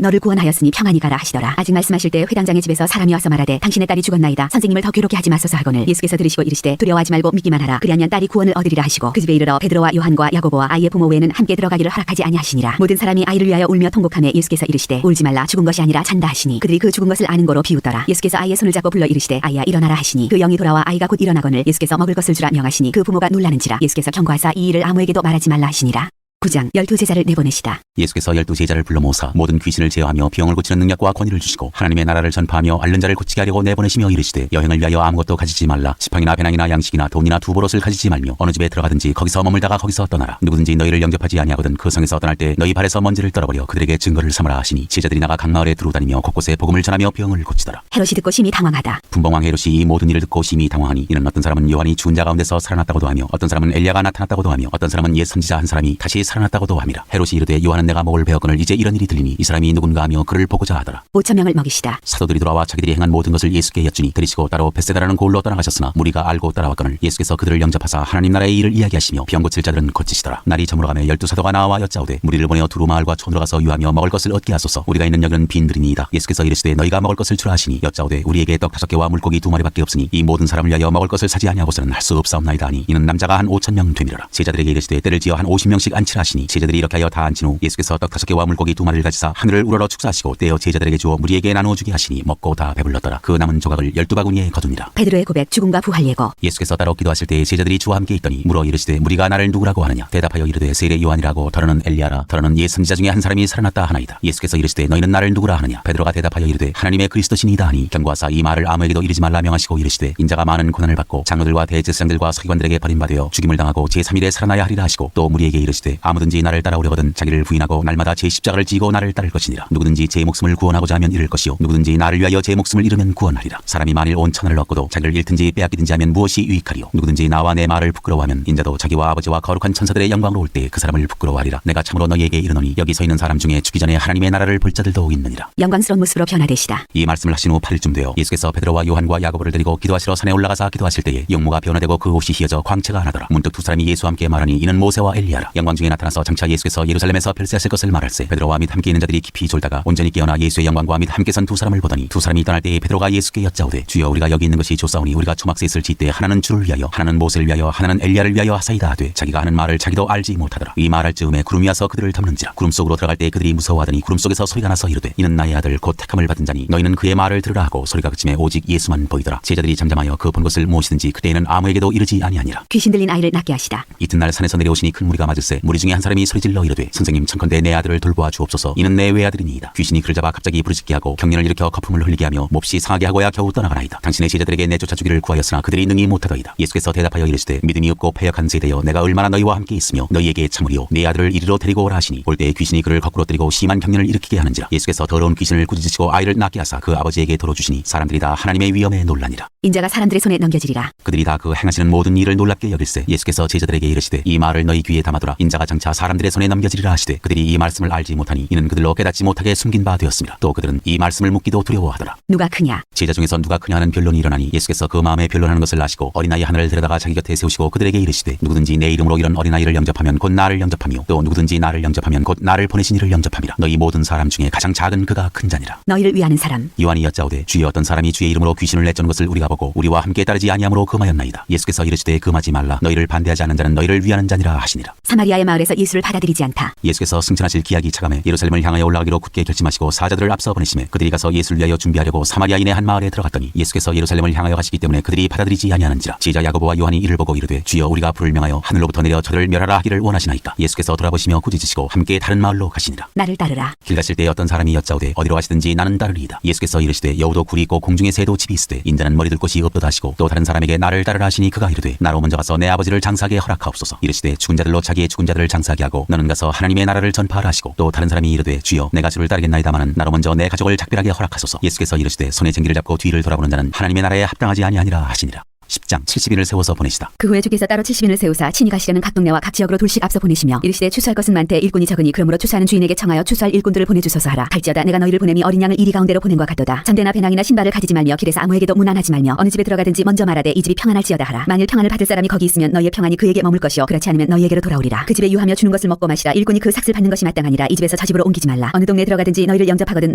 Speaker 1: 너를 구원하였으니 평안히 가라 하시더라. 아직 말씀하실 때 회당장의 집에서 사람이 와서 말하되 당신의 딸이 죽었나이다. 선생님을 더 괴롭게 하지 마소서 하거늘 예수께서 들으시고 이르시되 두려워하지 말고 믿기만 하라. 그리하면 딸이 구원을 얻으리라 하시고 그 집에 이르러 베드로와 요한과 야고보와 아이의 부모 외에는 함께 들어가기를 허락하지 아니하시니라. 모든 사람이 아이를 위하여 울며 통곡하며 예수께서 이르시되 울지 말라 죽은 것이 아니라 잔다 하시니 그들이 그 죽은 것을 아는 거로 비웃더라. 예수께서 아이의 손을 잡고 불러 이르시되 아이야 일어나라 하시니 그 영이 돌아와 아이가 곧 일어나거늘 예수께서 먹을 것을 주라 명하시니 그 부모가 놀라는지라. 예수께서 경고하사 이 일을 아무에게도 말하지 말라 하시니라. 9장 12제자를 내보내시다.
Speaker 2: 예수께서 12제자를 불러 모사 모든 귀신을 제어하며 병을 고치는 능력과 권위를 주시고 하나님의 나라를 전파하며 앓는 자를 고치게 하려고 내보내시며 이르시되 여행을 위하여 아무것도 가지지 말라. 지팡이나 배낭이나 양식이나 돈이나 두보롯을 가지지 말며 어느 집에 들어가든지 거기서 머물다가 거기서 떠나라. 누구든지 너희를 영접하지 아니하거든 그 성에서 떠날 때 너희 발에서 먼지를 떨어버려 그들에게 증거를 삼으라 하시니 제자들이 나가 각 마을에 두루다니며 곳곳에 복음을 전하며 병을 고치더라.
Speaker 1: 헤롯이 듣고 심히 당황하다.
Speaker 2: 분봉왕 헤롯이 이 모든 일을 듣고 심히 당황하니 이는 어떤 사람은 요한이 죽은 자 가운데서 살아났다고도 하며 어떤 사람은 엘리야가 나타났다고도 하며 어떤 사람은 옛 선지자 한 사람이 다시 살아났다고도 함이라. 헤롯이 이르되 요한은 내가 먹을 배웠거늘 이제 이런 일이 들리니 이 사람이 누군가 하며 그를 보고자 하더라.
Speaker 1: 5,000명을 먹이시다.
Speaker 2: 사도들이 돌아와 자기들이 행한 모든 것을 예수께 여쭈니 들으시고 따로 벳세다라는 고을로 떠나가셨으나 무리가 알고 따라왔거늘 예수께서 그들을 영접하사 하나님 나라의 일을 이야기하시며 병 고칠 자들은 고치시더라. 날이 저물어가며 12사도가 나와 여짜오되 무리를 보내어 두루 마을과 촌으로 가서 유하며 먹을 것을 얻게 하소서. 우리가 있는 여기는 빈들이니이다. 예수께서 이르시되 너희가 먹을 것을 주라 하시니 여짜오되 우리에게 떡 5개와 물고기 2마리밖에 없으니 이 모든 사람을 위하여 먹을 것을 사지 아니하고서는 할 수 없사옵나이다 하니 이는 남자가 한 5,000명 되미러라. 제자들에게 이르시되 때를 지어 한 50명씩 앉히라 하시니 제자들이 이렇게 하여 다 앉힌 후 예수께서 떡 5개와 물고기 2마리를 가지사 하늘을 우러러 축사하시고 떼어 제자들에게 주어 무리에게 나누어 주게 하시니 먹고 다 배불렀더라. 그 남은 조각을 12바구니에 거두니라.
Speaker 1: 베드로의 고백 죽음과 부활 예고.
Speaker 2: 예수께서 따로 기도하실 때에 제자들이 주와 함께 있더니 물어 이르시되 무리가 나를 누구라고 하느냐. 대답하여 이르되 세례 요한이라고 더러는 엘리야라 더러는 옛 선지자 중에 한 사람이 살아났다 하나이다. 예수께서 이르시되 너희는 나를 누구라 하느냐. 베드로가 대답하여 이르되 하나님의 그리스도시니이다 하니 경고하사 이 말을 아무에게도 이르지 말라 명하시고 이르시되 인자가 많은 고난을 받고 장로들과 대제사장들과 서기관들에게 버림받아 죽임을 당하고 제3일에 살아나야 하리라 하시고 또 무리에게 이르시되 아무든지 나를 따라오려거든 자기를 부인하고 날마다 제 십자가를 지고 나를 따를 것이니라. 누구든지 제 목숨을 구원하고자 하면 잃을 것이요 누구든지 나를 위하여 제 목숨을 잃으면 구원하리라. 사람이 만일 온 천하를 얻고도 자기를 잃든지 빼앗기든지 하면 무엇이 유익하리요. 누구든지 나와 내 말을 부끄러워하면 인자도 자기와 아버지와 거룩한 천사들의 영광으로 올 때 그 사람을 부끄러워하리라. 내가 참으로 너희에게 이르노니 여기 서 있는 사람 중에 죽기 전에 하나님의 나라를 볼 자들도 있느니라.
Speaker 1: 영광스러운 모습으로 변화되시다.
Speaker 2: 이 말씀을 하신 후 8일쯤 되어 예수께서 베드로와 요한과 야고보를 데리고 기도하시러 산에 올라가사 기도하실 때에 용모가 변화되고 그 옷이 휘어져 광채가 나더라. 문득 두 사람이 예수와 함께 말하니 이는 모세와 엘리야라. 영광 중에 나타나서 장차 예수께서 예루살렘에서 별세하실 것을 말할세. 베드로와 및 함께 있는 자들이 깊이 졸다가 온전히 깨어나 예수의 영광과 및 함께 선 두 사람을 보더니 두 사람이 떠날 때에 베드로가 예수께 여짜오되 주여 우리가 여기 있는 것이 좋사오니 우리가 초막새 있을 지때 하나는 주를 위하여 하나는 모세를 위하여 하나는 엘리야를 위하여 하사이다 하되 자기가 하는 말을 자기도 알지 못하더라. 이 말할 즈음에 구름이 와서 그들을 덮는지라. 구름 속으로 들어갈 때 그들이 무서워하더니 구름 속에서 소리가 나서 이르되 이는 나의 아들 곧 택함을 받은 자니 너희는 그의 말을 들으라 하고 소리가 그침에 오직 예수만 보이더라. 제자들이 잠잠하여 그 본 것을 무엇이든지 그때에는 아무에게도 이르지 아니하니라.
Speaker 1: 귀신 들린 아이를 낫게 하시다.
Speaker 2: 이튿날 산에서 내려오시니 큰 무리가 맞을세. 무리 중에 한 사람이 소리질러 이르되 선생님 청컨대 내 아들을 돌보아 주옵소서. 이는 내 외아들이니이다. 귀신이 그를 잡아 갑자기 부르짖게 하고 경련을 일으켜 거품을 흘리게 하며 몹시 상하게 하고야 겨우 떠나가나이다. 당신의 제자들에게 내쫓아 주기를 구하였으나 그들이 능히 못하더이다. 예수께서 대답하여 이르시되 믿음이 없고 패역한 세대여 내가 얼마나 너희와 함께 있으며 너희에게 참으리요 내 아들을 이리로 데리고 오라 하시니 올 때에 귀신이 그를 거꾸로 때리고 심한 경련을 일으키게 하는지라. 예수께서 더러운 귀신을 꾸짖으시고 아이를 낫게 하사 그 아버지에게 돌어주시니 사람들이 다 하나님의 위엄에 놀라니라.
Speaker 1: 인자가 사람들의 손에 넘겨지리라.
Speaker 2: 그들이 다 그 행하시는 모든 일을 놀랍게 여길세. 예수께서 제자들에게 이르시되 이 말을 너희 귀에 담아두라. 인자가 장차 사람들의 손에 넘겨지리라 하시되 그들이 이 말씀을 알지 못하니 이는 그들로 깨닫지 못하게 숨긴 바 되었습니다. 또 그들은 이 말씀을 묻기도 두려워하더라.
Speaker 1: 누가 크냐?
Speaker 2: 제자 중에서 누가 크냐 하는 변론이 일어나니 예수께서 그 마음에 변론하는 것을 아시고 어린아이 하나를 데려다가 자기 곁에 세우시고 그들에게 이르시되 누구든지 내 이름으로 이런 어린아이를 영접하면 곧 나를 영접하며 또 누구든지 나를 영접하면 곧 나를 보내신 이를 영접함이라. 너희 모든 사람 중에 가장 작은 그가 큰 자니라.
Speaker 1: 너희를 위하는 사람.
Speaker 2: 요한이 여짜오되 주여 어떤 사람이 주의 이름으로 귀신을 내쫓는 것을 우리가 보고 우리와 함께 따르지 아니하므로 금하였나이다. 예수께서 이르시되 금하지 말라. 너희를 반대하지 않은 자는 너희를 위하는 자니라 하시니라.
Speaker 1: 사마리아의 마을에서 예수를 받아들이지 않다.
Speaker 2: 예수께서 승천하실 기약이 차감해 예루살렘을 향하여 올라가기로 굳게 결심하시고 사자들을 앞서 보내시매 그들이 가서 예수를 위하여 준비하려고 사마리아인의 한 마을에 들어갔더니 예수께서 예루살렘을 향하여 가시기 때문에 그들이 받아들이지 아니하는지라. 제자 야고보와 요한이 이를 보고 이르되 주여 우리가 불을 명하여 하늘로부터 내려 저들을 멸하라 하기를 원하시나이까. 예수께서 돌아보시며 꾸짖으시고 함께 다른 마을로 가시니라.
Speaker 1: 나를 따르라.
Speaker 2: 길 가실 때 어떤 사람이 여짜오되 어디로 가시든지 나는 따르리이다. 예수께서 이르시되 여우도 굴이 있고 공중에 새도 집이 있으되 인자는 머리 둘 곳이 없도다 하시고 또 다른 사람에게 나를 따르라 하시니 그가 이르되 나로 먼저 가서 내 아버지를 장사하게 허락하옵소서. 이르시되 죽은 자들로 자기의 죽은 자들을 장사하게 하고 너는 가서 하나님의 나라를 전파하라 하시고 또 다른 사람이 이르되 주여 내가 주를 따르겠나이다마는 나로 먼저 내 가족을 작별하게 허락하소서. 예수께서 이르시되 손에 쟁기를 잡고 뒤를 돌아보는 자는 하나님의 나라에 합당하지 아니하니라 하시니라. 10장 70인을 세워서 보내시다.
Speaker 1: 그 후에 주께서 따로 70인을 세우사 친히 가시려는 각 동네와 각 지역으로 둘씩 앞서 보내시며 이르시되 추수할 것은 많되 일꾼이 적으니 그러므로 추수하는 주인에게 청하여 추수할 일꾼들을 보내주소서 하라. 갈지어다 내가 너희를 보냄이 어린 양을 이리 가운데로 보낸 것 같도다. 잠대나 배낭이나 신발을 가지지 말며 길에서 아무에게도 문안하지 말며 어느 집에 들어가든지 먼저 말하되 이 집이 평안할지어다 하라. 만일 평안을 받을 사람이 거기 있으면 너희의 평안이 그에게 머물 것이요 그렇지 않으면 너희에게로 돌아오리라. 그 집에 유하며 주는 것을 먹고 마시라. 일꾼이 그 삭슬 받는 것이 마땅하니라. 이 집에서 저 집으로 옮기지 말라. 어느 동네에 들어가든지 너희를 영접하거든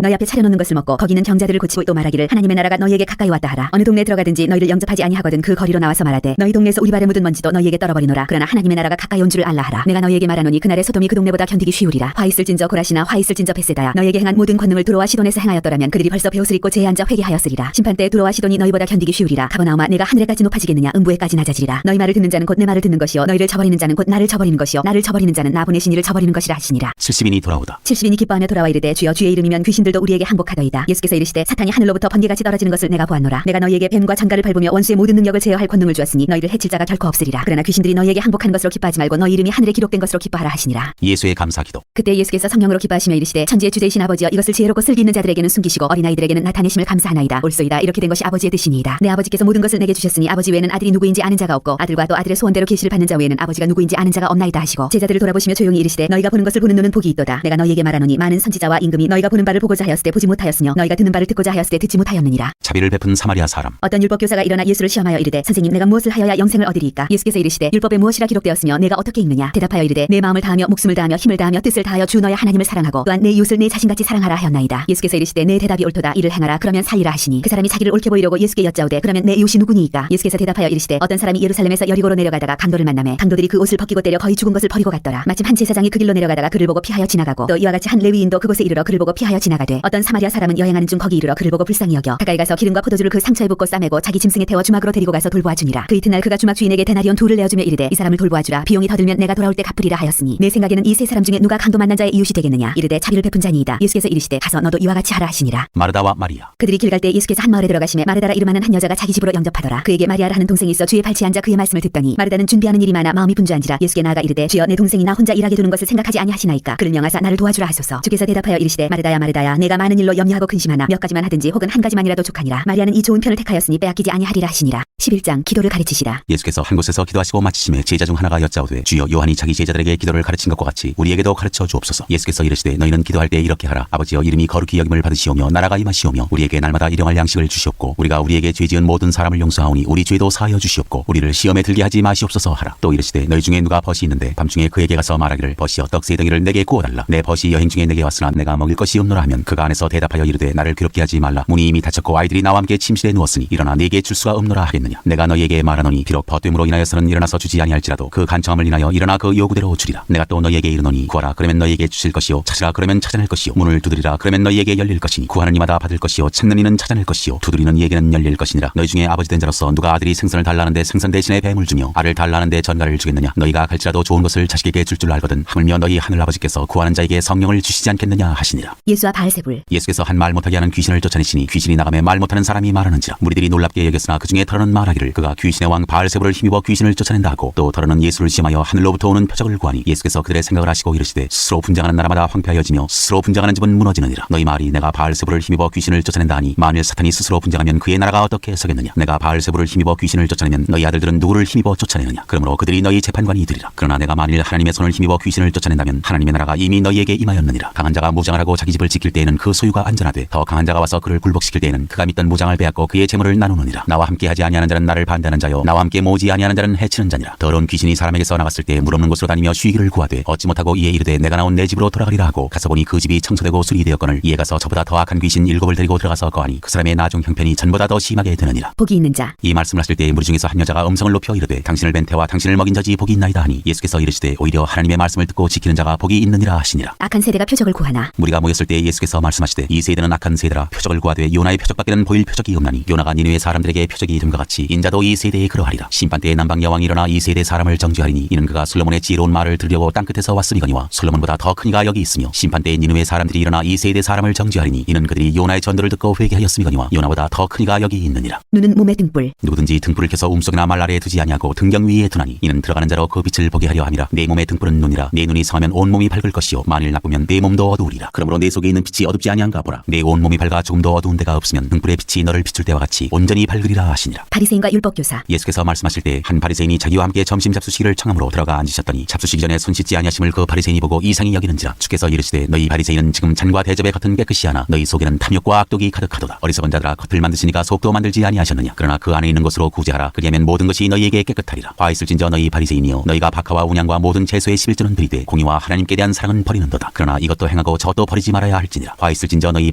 Speaker 1: 너희 앞에 차려놓는 것을 먹고 거기는 병자들을 고치고 또 말하기를 하나님의 나라가 너희에게 가까이 왔다 하라. 어느 동네에 들어가든지 너희를 영접하지 아니하거든 그 거리로 나와서 말하되 너희 동네에서 우리 발에 묻은 먼지도 너희에게 떨어버리노라. 그러나 하나님의 나라가 가까이 온 줄을 알라 하라. 내가 너희에게 말하노니 그날의 소돔이 그 동네보다 견디기 쉬우리라. 화 있을진저 고라시나 화 있을진저 베세다야. 너희에게 행한 모든 권능을 두로와 시돈에서 행하였더라면 그들이 벌써 베옷을 입고 제에 앉아 회개하였으리라. 심판 때에 두로와 시돈이 너희보다 견디기 쉬우리라. 가버나움아 내가 하늘에까지 높아지겠느냐 음부에까지 낮아지리라. 너희 말을 듣는 자는 곧 내 말을 듣는 것이요 너희를 저버리는 자는 곧 나를 저버리는 것이요 나를 저버리는 자는 나 보내신 이를 저버리는 것이라 하시니라.
Speaker 2: 70인이 돌아오다.
Speaker 1: 70인이 기뻐하며 돌아와 이르되 주여 주의 이름이면 귀신들도 우리에게 항복하더이다. 예수께서 이르시되 사탄이 하늘로부터 번개같이 떨어지는 것을 내가 보았노라. 내가 너희에게 뱀과 장가를 밟으며 원수의 모든 능력을 제어할 권능을 주었으니 너희를 해칠 자가 결코 없으리라. 그러나 귀신들이 너희에게 항복한 것으로 기뻐하지 말고 너희 이름이 하늘에 기록된 것으로 기뻐하라 하시니라.
Speaker 2: 예수의 감사기도.
Speaker 1: 그때 예수께서 성령으로 기뻐하시며 이르시되 천지의 주제이신 아버지여 이것을 지혜롭고 슬기 있는 자들에게는 숨기시고 어린아이들에게는 나타내심을 감사하나이다. 옳소이다. 이렇게 된 것이 아버지의 뜻이니이다. 내 아버지께서 모든 것을 내게 주셨으니 아버지 외에는 아들이 누구인지 아는 자가 없고 아들과 또 아들의 소원대로 계시를 받는 자 외에는 아버지가 누구인지 아는 자가 없나이다 하시고 제자들을 돌아보시며 조용히 이르시되 너희가 보는 것을 보는 눈은 복이 있도다. 내가 너희에게 말하노니 많은 선지자와 임금이 너희가 보는 바를 보고자 하였을 때 보지 못하였으며 너희가 듣는 바를 듣고자 하였을 때 듣지 못하였느니라.
Speaker 2: 자비를 베푼 사마리아 사람.
Speaker 1: 어떤 율법 교사가 일어나 예수를 시험하여 이르되 선생님 내가 무엇을 하여야 영생을 얻으리이까. 예수께서 이르시되 율법에 무엇이라 기록되었으며 내가 어떻게 읽느냐. 대답하여 이르되 내 마음을 다하며 목숨을 다하며 힘을 다하며 뜻을 다하여 주 너의 하나님을 사랑하고 또한 내 이웃을 내 자신같이 사랑하라 하였나이다. 예수께서 이르시되 내 대답이 옳도다. 이를 행하라. 그러면 살리라 하시니 그 사람이 자기를 옳게 보이려고 예수께 여짜오되 그러면 내 이웃이 누구니이까. 예수께서 대답하여 이르시되 어떤 사람이 예루살렘에서 여리고로 내려가다가 강도를 만나매 강도들이 그 옷을 벗기고 때려 거의 죽은 것을 버리고 갔더라. 마침 한 제사장이 그 길로 내려가다가 그를 보고 피하여 지나가고 또 이와 같이 한 레위인도 그곳에 이르러 그를 보고 피하여 지나가되 어떤 사마리아 사람은 여행하는 중 거기 이르러 그를 보고 불쌍히 여겨 가까이 가서 기름과 포도주를 그 상처에 붓고 싸매고 자기 짐승에 태워 주막으로 데리고 가지고 가서 돌보아 주니라. 그 이튿날 그가 주막 주인에게 데나리온 2를 내어주며 이르되 이 사람을 돌보아 주라. 비용이 더 들면 내가 돌아올 때 갚으리라 하였으니 내 생각에는 이 세 사람 중에 누가 강도 만난 자의 이웃이 되겠느냐. 이르되 자비를 베푼 자니이다. 예수께서 이르시되 가서 너도 이와 같이 하라 하시니라.
Speaker 2: 마르다와 마리아.
Speaker 1: 그들이 길 갈 때 예수께서 한 마을에 들어가심에 마르다라 이름하는 한 여자가 자기 집으로 영접하더라. 그에게 마리아라 하는 동생이 있어 주의 발치에 앉아 그의 말씀을 듣더니 마르다는 준비하는 일이 많아 마음이 분주한지라 예수께 나아가 이르되 주여 내 동생이 나 혼자 일하게 두는 것을 생각하지 아니하시나이까. 그를 명하사 나를 도와주라 하소서. 주께서 대답하여 이르시되 마르다야 마르다야 내가 많은 일로 염려하고 근심하나 몇 가지만 하든지 혹은 한 가지만이라도 족하니라. 마리아는 이 좋은 편을 택하였으니 빼앗기지 아니하리라 하시니라. 11장 기도를 가르치시라.
Speaker 2: 예수께서 한 곳에서 기도하시고 마치심에 제자 중 하나가 여짜오되 주여 요한이 자기 제자들에게 기도를 가르친 것과 같이 우리에게도 가르쳐 주옵소서. 예수께서 이르시되 너희는 기도할 때 이렇게 하라. 아버지여 이름이 거룩히 여김을 받으시오며 나라가 임하시오며 우리에게 날마다 일용할 양식을 주시옵고 우리가 우리에게 죄 지은 모든 사람을 용서하오니 우리 죄도 사하여 주시옵고 우리를 시험에 들게 하지 마시옵소서 하라. 또 이르시되 너희 중에 누가 벗이 있는데 밤중에 그에게 가서 말하기를 벗이여 떡 3덩이를 내게 구워달라. 내 벗이 여행 중에 내게 왔으나 내가 먹일 것이 없노라 하면 그가 안에서 대답하여 이르되 나를 괴롭게 하지 말라. 문이 이미 닫혔고 아이들이 나와 함께 침실에 누웠으니 일어나 네게 줄 수가 없노라 하겠느냐. 내가 너희에게 말하노니 비록 벗됨으로 인하여서는 일어나서 주지 아니할지라도 그 간청함을 인하여 일어나 그 요구대로 주리라. 내가 또 너희에게 이르노니 구하라 그러면 너희에게 주실 것이요 찾으라 그러면 찾아낼 것이요 문을 두드리라 그러면 너희에게 열릴 것이니 구하는 이마다 받을 것이요 찾는 이는 찾아낼 것이요 두드리는 이에게는 열릴 것이니라. 너희 중에 아버지 된 자로서 누가 아들이 생선을 달라는데 생선 대신에 뱀을 주며 알을 달라는데 전갈을 주겠느냐. 너희가 갈지라도 좋은 것을 자식에게 줄 줄 알거든 하물며 너희 하늘 아버지께서 구하는 자에게 성령을 주시지 않겠느냐 하시니라.
Speaker 1: 예수와 바알세불.
Speaker 2: 예수께서 한 말 못하게 하는 귀신을 쫓아내시니 귀신이 나가매 말 못하는 사람이 말하는지라. 무리들이 놀랍게 여겼으나 그 중에 더러는 말하기를 그가 귀신의 왕 바알세불을 힘입어 귀신을 쫓아낸다 하고 또 더러는 예수를 시험하여 하늘로부터 오는 표적을 구하니 예수께서 그들의 생각을 하시고 이르시되 스스로 분장하는 나라마다 황폐하여지며 스스로 분장하는 집은 무너지느니라. 너희 말이 내가 바알세불을 힘입어 귀신을 쫓아낸다 하니 만일 사탄이 스스로 분장하면 그의 나라가 어떻게 서겠느냐. 내가 바알세불을 힘입어 귀신을 쫓아내면 너희 아들들은 누구를 힘입어 쫓아내느냐. 그러므로 그들이 너희 재판관이 되리라. 그러나 내가 만일 하나님의 손을 힘입어 귀신을 쫓아낸다면 하나님의 나라가 이미 너희에게 임하였느니라. 강한 자가 무장을 하고 자기 집을 지킬 때에는 그 소유가 안전하되 더 강한 자가 와서 그를 굴복시킬 때에는 그가 믿던 무장을 빼앗고 그의 재물을 나누느니라. 나와 함께 하지 아니하는 자는 나를 반대하는 자요 나와 함께 모으지 아니하는 자는 해치는 자니라. 더러운 귀신이 사람에게서 나갔을 때 물 없는 곳으로 다니며 쉬기를 구하되 얻지 못하고 이에 이르되 내가 나온 내 집으로 돌아가리라 하고 가서 보니 그 집이 청소되고 수리되었거늘 이에 가서 저보다 더 악한 귀신 7을 데리고 들어가서 거하니 그 사람의 나중 형편이 전보다 더 심하게 되느니라.
Speaker 1: 복이 있는 자.
Speaker 2: 이 말씀을 하실 때 무리 중에서 한 여자가 음성을 높여 이르되 당신을 뵌 태와 당신을 먹인 자지 복이 있나이다 하니 예수께서 이르시되 오히려 하나님의 말씀을 듣고 지키는 자가 복이 있느니라 하시니라.
Speaker 1: 악한 세대가 표적을 구하나.
Speaker 2: 무리가 모였을 때 예수께서 말씀하시되 이 세대는 악한 세대라. 표적을 구하되 요나의 표적밖에는 보일 표적이 없나니 요나가 니느웨 사람들에게 표적이 됨과 같이 인자도 이 세대에 그러하리라. 심판때에 남방 여왕이 일어나 이 세대 사람을 정죄하리니 이는 그가 솔로몬의 지혜로운 말을 들으려고 땅끝에서 왔음이거니와 솔로몬보다 더 큰 이가 여기 있으며 심판때에 니느웨 사람들이 일어나 이 세대 사람을 정죄하리니 이는 그들이 요나의 전도를 듣고 회개하였음이거니와 요나보다 더 큰 이가 여기 있느니라.
Speaker 1: 눈은 몸의 등불.
Speaker 2: 누구든지 등불을 켜서 움속이나 말 아래에 두지 아니하고 등경 위에 두나니 이는 들어가는 자로 그 빛을 보게 하려 함이라. 내 몸의 등불은 눈이라. 내 눈이 성하면 온 몸이 밝을 것이요 만일 나쁘면 내 몸도 어두우리라. 그러므로 내 속에 있는 빛이 어둡지 아니한가 보라. 내 온 몸이 밝아 조금도 어두운 데가 없으면 등불의 빛이 너를 비출 때와 같이 온전히 밝으리라 하시니라.
Speaker 1: 바리새인과 율법교사.
Speaker 2: 예수께서 말씀하실 때 한 바리새인이 자기와 함께 점심 잡수시기를 청함으로 들어가 앉으셨더니 잡수시기 전에 손 씻지 아니하심을 그 바리새인이 보고 이상히 여기는지라. 주께서 이르시되 너희 바리새인은 지금 잔과 대접의 겉은 깨끗이 하나 너희 속에는 탐욕과 악독이 가득하도다. 어리석은 자들아 겉을 만드시니까 속도 만들지 아니하셨느냐. 그러나 그 안에 있는 것으로 구제하라. 그리하면 모든 것이 너희에게 깨끗하리라. 화 있을진저 너희 바리새인이여 너희가 박하와 운양과 모든 채소의 11조는 드리되 공의와 하나님께 대한 사랑은 버리는도다. 그러나 이것도 행하고 저것도 버리지 말아야 할지니라. 화 있을진저 너희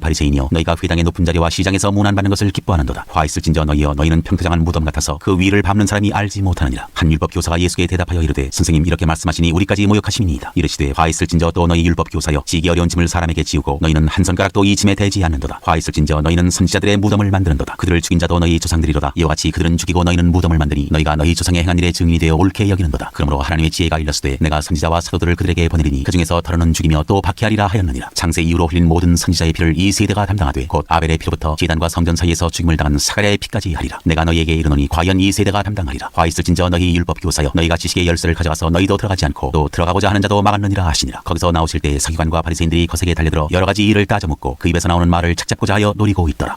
Speaker 2: 바리새인이여 너희가 회당의 높은 자리와 시장에서 문안받는 것을 기뻐하는도다. 화 있을진저 너희여 너희는 평토장한 무덤 같아서 그 위를 밟는 사람이 알지 못하느니라. 한 율법 교사가 예수께 대답하여 이르되 선생님 이렇게 말씀하시니 우리까지 모욕하심이니이다. 이르시되 화 있을진저 또 너희 율법 교사여 지기 어려운 짐을 사람에게 지우고 너희는 한 손가락도 이 짐에 대지 않는도다. 화 있을진저 너희는 선지자들의 무덤을 만드는도다. 그들을 죽인 자도 너희 조상들이로다. 이와 같이 그들은 죽이고 너희는 무덤을 만드니 너희가 너희 조상의 행한 일에 증인이 되어 옳게 여기는도다. 그러므로 하나님의 지혜가 일렀으되 내가 선지자와 사도들을 그들에게 보내리니 그 중에서 더러는 죽이며 또 박해하리라 하였느니라. 창세 이후로 흘린 모든 선지자의 피를 이 세대가 담당하되 곧 아벨의 피로부터 제단과 성전 사이에서 죽임을 당한 사가랴의 피까지 하리라. 내가 너희에게 이르노니 과연 이 세대가 담당하리라. 화 있을진저 너희 율법 교사여 너희가 지식의 열쇠를 가져가서 너희도 들어가지 않고 또 들어가고자 하는 자도 막았느니라 하시니라. 거기서 나오실 때 서기관과 바리새인들이 거세게 달려들어 여러 가지 일을 따져묻고 그 입에서 나오는 말을 착잡고자 하여 노리고 있더라.